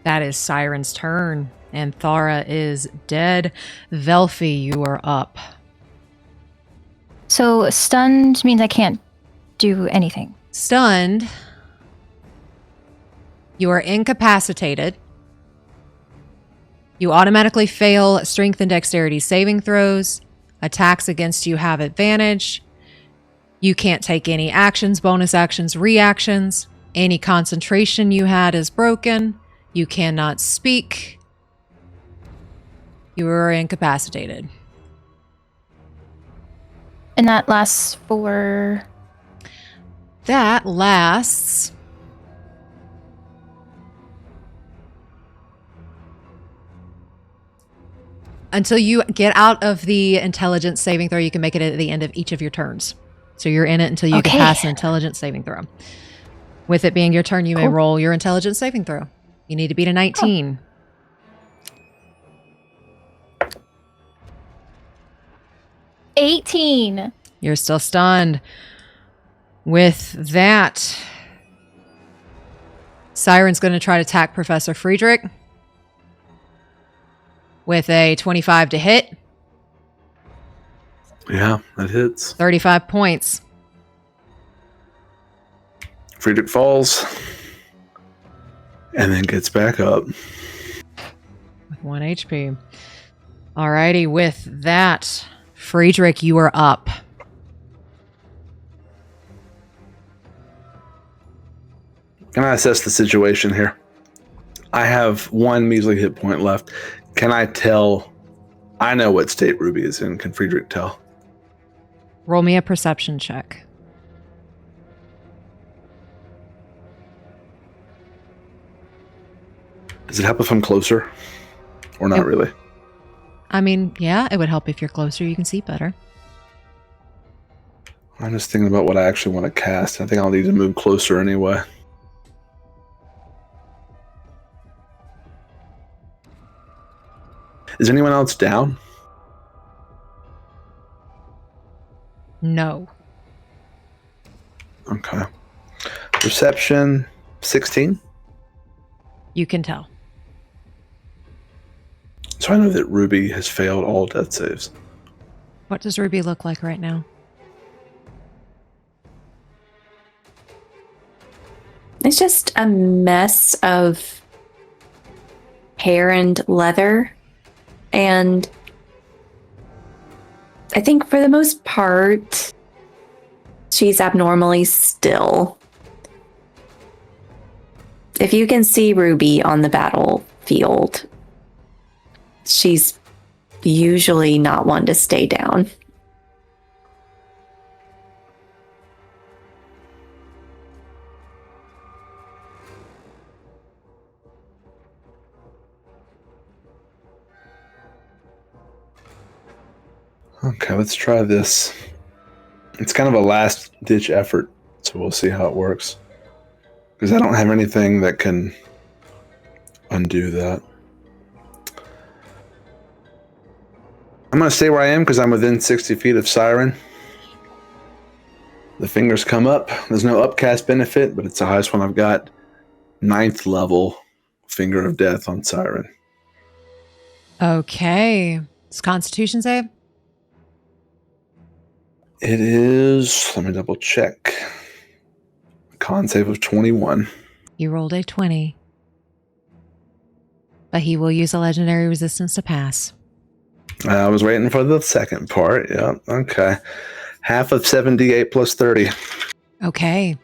that is Siren's turn, and Thara is dead. Velphie, you are up. So stunned means I can't do anything. Stunned, you are incapacitated. You automatically fail strength and dexterity saving throws. Attacks against you have advantage. You can't take any actions, bonus actions, reactions. Any concentration you had is broken. You cannot speak. You are incapacitated. And that lasts for... That lasts... until you get out of the intelligence saving throw. You can make it at the end of each of your turns. So you're in it until you can pass an intelligence saving throw. With it being your turn, you may roll your intelligence saving throw. You need to beat a 19. Oh. 18. You're still stunned. With that, Siren's going to try to attack Professor Friedrich with a 25 to hit. Yeah, that hits. 35 points. Friedrich falls and then gets back up. With 1 HP. Alrighty, with that, Friedrich, you are up. Can I assess the situation here? I have 1 measly hit point left. Can I tell? I know what state Ruby is in. Can Friedrich tell? Roll me a perception check. Does it help if I'm closer? Or not really? I mean, yeah, it would help if you're closer. You can see better. I'm just thinking about what I actually want to cast. I think I'll need to move closer anyway. Is anyone else down? No. Okay. Perception 16. You can tell. So I know that Ruby has failed all death saves. What does Ruby look like right now? It's just a mess of hair and leather. And I think for the most part, she's abnormally still. If you can see Ruby on the battlefield, she's usually not one to stay down. Okay, let's try this. It's kind of a last-ditch effort, so we'll see how it works. Because I don't have anything that can undo that. I'm going to stay where I am because I'm within 60 feet of Siren. The fingers come up. There's no upcast benefit, but it's the highest one I've got. 9th level Finger of Death on Siren. Okay. It's Constitution save? It is, let me double check. Con save of 21. You rolled a 20. But he will use a legendary resistance to pass. I was waiting for the second part. Yeah, okay. Half of 7d8 plus 30. Okay.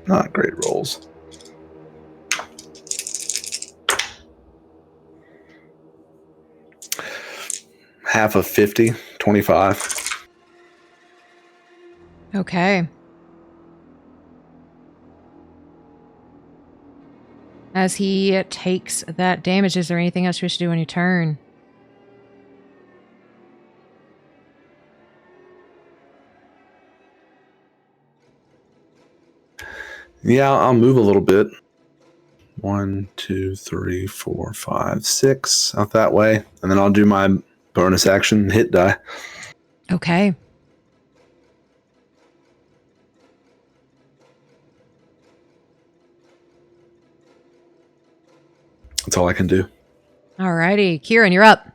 Not great rolls. Half of 50, 25. Okay. As he takes that damage, is there anything else you wish to do on your turn? Yeah, I'll move a little bit. 1, 2, 3, 4, 5, 6 out that way. And then I'll do my bonus action hit die. Okay. That's all I can do. Alrighty. Quirin, you're up.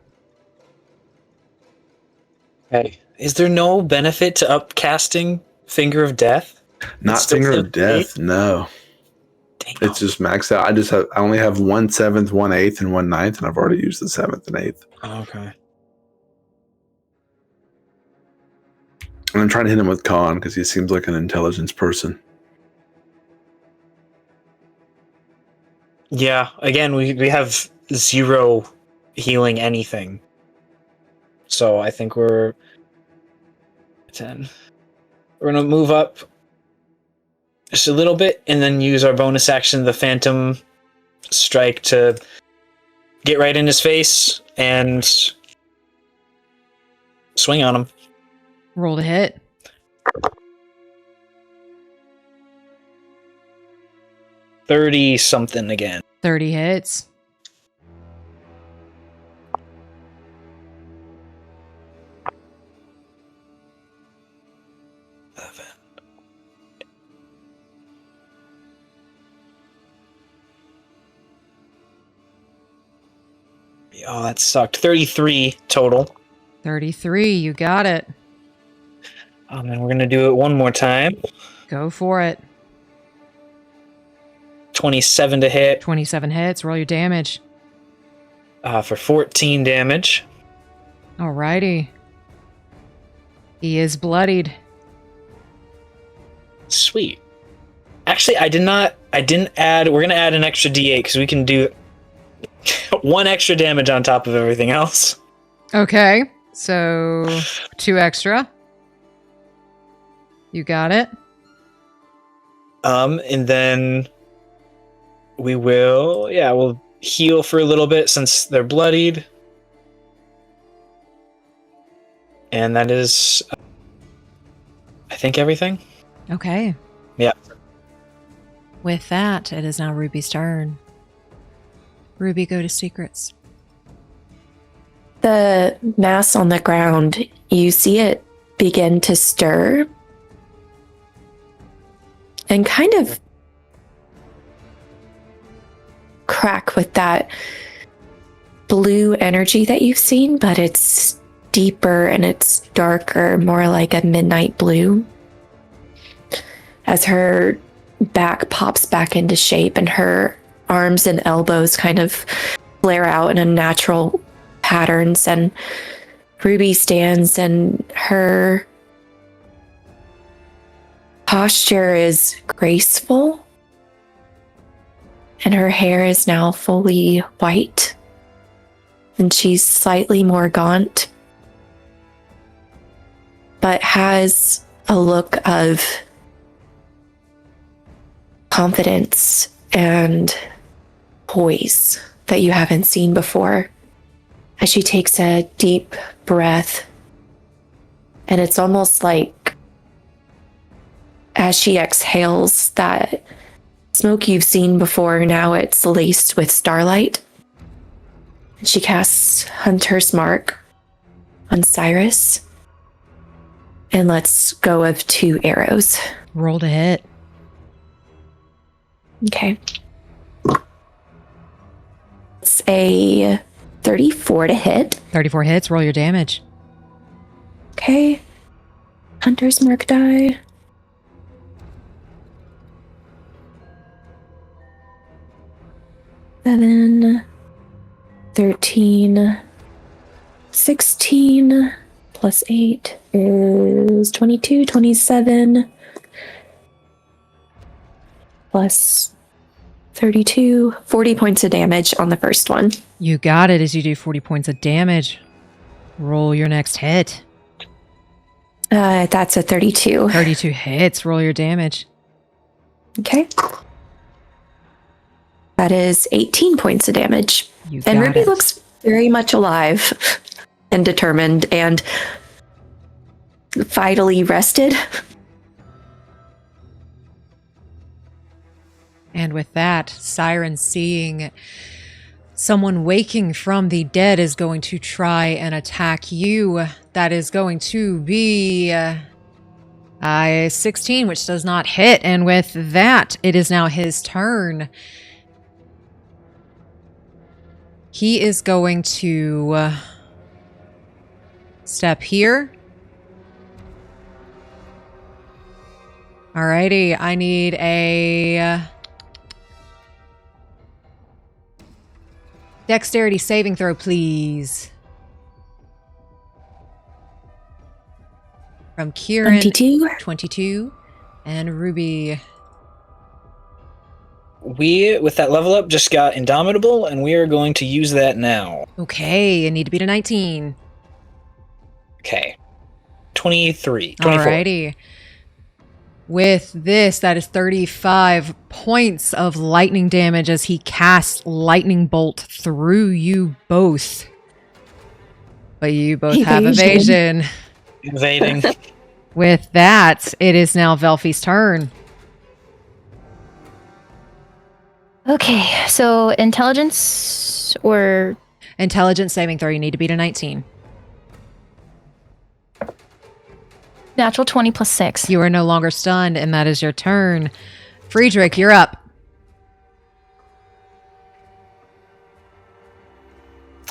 Okay. Is there no benefit to upcasting Finger of Death? Not It's still Finger of 78? Death, no. Damn. It's just maxed out. I only have 1 7th, 1 8th, and 1 9th, and I've already used the 7th and 8th. Oh, okay. And I'm trying to hit him with con because he seems like an intelligence person. Yeah, again, we have 0 healing anything. So I think we're 10. We're going to move up just a little bit and then use our bonus action, the Phantom Strike, to get right in his face and swing on him. Roll to hit. $30 something again. 30 hits. Oh, that sucked. 33 total. 33. You got it. And then we're going to do it one more time. Go for it. 27 to hit 27 hits. Roll your damage. for 14 damage. Alrighty. He is bloodied. Sweet. Actually, I didn't add, we're going to add an extra D8 because we can do 1 extra damage on top of everything else. Okay. So 2 extra. You got it. And then we'll heal for a little bit since they're bloodied. And that is, I think, everything. Okay. Yeah. With that, it is now Ruby's turn. Ruby, go to secrets. The mass on the ground, you see it begin to stir and kind of crack with that blue energy that you've seen, but it's deeper and it's darker, more like a midnight blue. As her back pops back into shape and her arms and elbows kind of flare out in unnatural patterns, and Ruby stands and her posture is graceful and her hair is now fully white and she's slightly more gaunt, but has a look of confidence and poise that you haven't seen before. As she takes a deep breath, and it's almost like as she exhales, that smoke you've seen before, now it's laced with starlight. She casts Hunter's Mark on Cyrus and lets go of 2 arrows. Roll to hit. Okay. It's a 34 to hit. 34 hits, roll your damage. Okay. Hunter's Mark die. Seven, 13, 16, plus 8 is 22, 27, plus 32, 40 points of damage on the first one. You got it as you do 40 points of damage. Roll your next hit. That's a 32. 32 hits, roll your damage. Okay. That is 18 points of damage. You And got Ruby it. looks very much alive and determined and vitally rested. And with that, Siren, seeing someone waking from the dead, is going to try and attack you. That is going to be a 16, which does not hit. And with that, it is now his turn. He is going to step here. Alrighty, I need a dexterity saving throw, please. From Quirin. 22. 22. And Ruby. We, with that level up, just got Indomitable, and we are going to use that now. Okay, I need to beat a 19. Okay. 23. 24. Alrighty. With this, that is 35 points of lightning damage as he casts lightning bolt through you both. But you both have evasion. Invading. With that, it is now Velphie's turn. Okay, so intelligence or Intelligence saving throw, you need to beat a 19. natural 20 plus 6. You are no longer stunned, and that is your turn. Friedrich, you're up.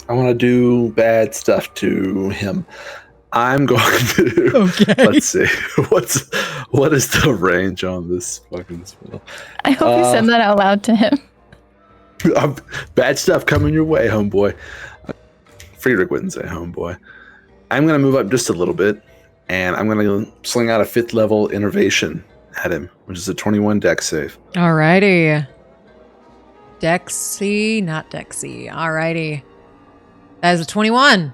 I want to do bad stuff to him. I'm going to. Okay. Let's see. What is the range on this fucking spell? I hope you said that out loud to him. Bad stuff coming your way, homeboy. Friedrich wouldn't say homeboy. I'm going to move up just a little bit, and I'm going to sling out a 5th level innervation at him, which is a 21 dex save. Alrighty. Dexy, not Dexy. Alrighty. That is a 21.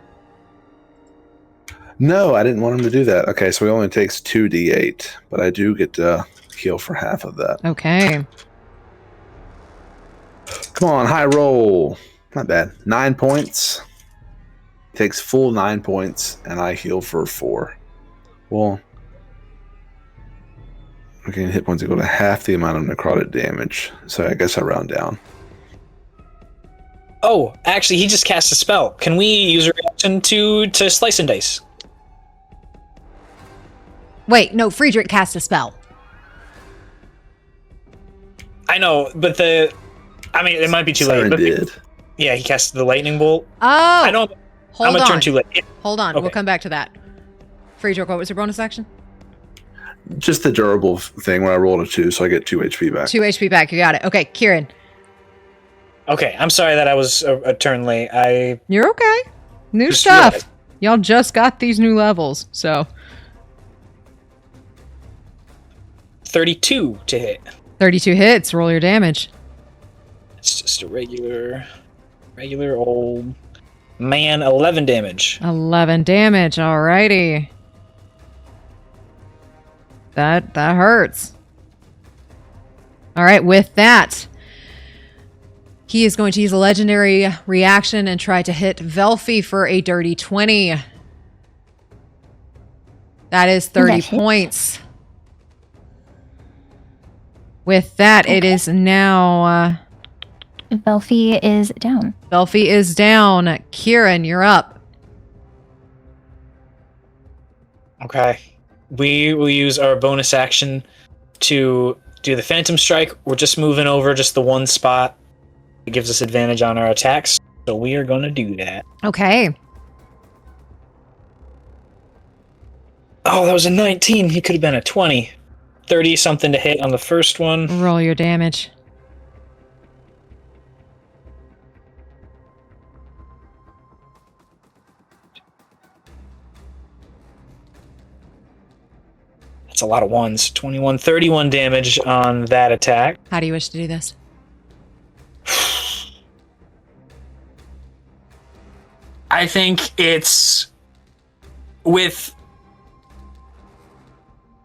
No, I didn't want him to do that. Okay, so he only takes 2d8, but I do get to heal for half of that. Okay. Come on, high roll. Not bad. 9 points. Takes full 9 points, and I heal for 4. Well, Okay, hit points equal to half the amount of necrotic damage. So I guess I round down. Oh, actually, he just cast a spell. Can we use a reaction to slice and dice? Wait, no, Friedrich cast a spell. I know, but it might be too late. Siren But did. yeah, he cast the lightning bolt. Oh, I know. hold I'm a on. turn too late. Hold on, Okay. we'll come back to that. Friedrich, what was your bonus action? Just the durable thing where I rolled a 2, so I get 2 HP back. 2 HP back, you got it. Okay, Quirin. Okay, I'm sorry that I was a turn late. You're okay. New Just stuff. realized. Y'all just got these new levels, so 32 to hit. 32 hits, roll your damage. It's just a regular old man. 11 damage. 11 damage, alrighty. That hurts. Alright, with that, he is going to use a legendary reaction and try to hit Velphie for a dirty 20. That is 30 That hits. points. With that, it is now... Velphie is down. Velphie is down. Quirin, you're up. Okay. We will use our bonus action to do the Phantom Strike. We're just moving over just the one spot. It gives us advantage on our attacks, so we are going to do that. Okay. Oh, that was a 19. He could have been a 20. 30 something to hit on the first one. Roll your damage. That's a lot of ones. 21, 31 damage on that attack. How do you wish to do this? I think it's with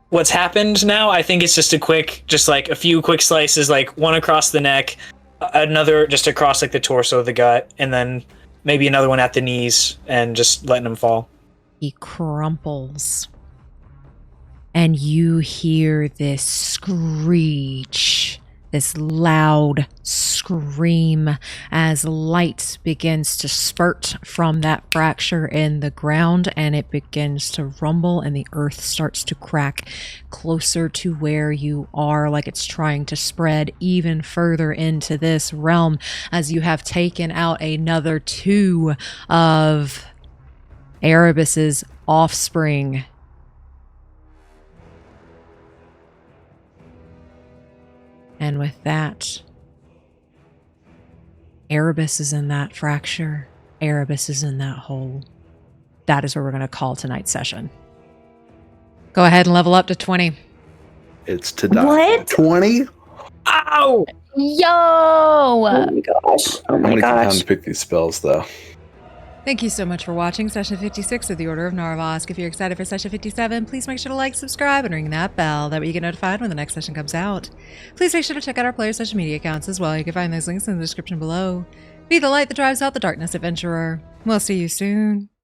what's happened now. I think it's just a few quick slices, like one across the neck, another just across like the torso, the gut, and then maybe another one at the knees, and just letting him fall. He crumples. And you hear this screech, this loud scream as light begins to spurt from that fracture in the ground, and it begins to rumble and the earth starts to crack closer to where you are, like it's trying to spread even further into this realm as you have taken out another 2 of Erebus's offspring. And with that, Erebus is in that fracture. Erebus is in that hole. That is where we're going to call tonight's session. Go ahead and level up to 20. It's to die. What? 20? Ow! Yo! Oh my gosh. Oh I'm my going to keep time gosh. to pick these spells, though. Thank you so much for watching Session 56 of the Order of Narvosc. If you're excited for Session 57, please make sure to like, subscribe, and ring that bell. That way you get notified when the next session comes out. Please make sure to check out our player social media accounts as well. You can find those links in the description below. Be the light that drives out the darkness, adventurer. We'll see you soon.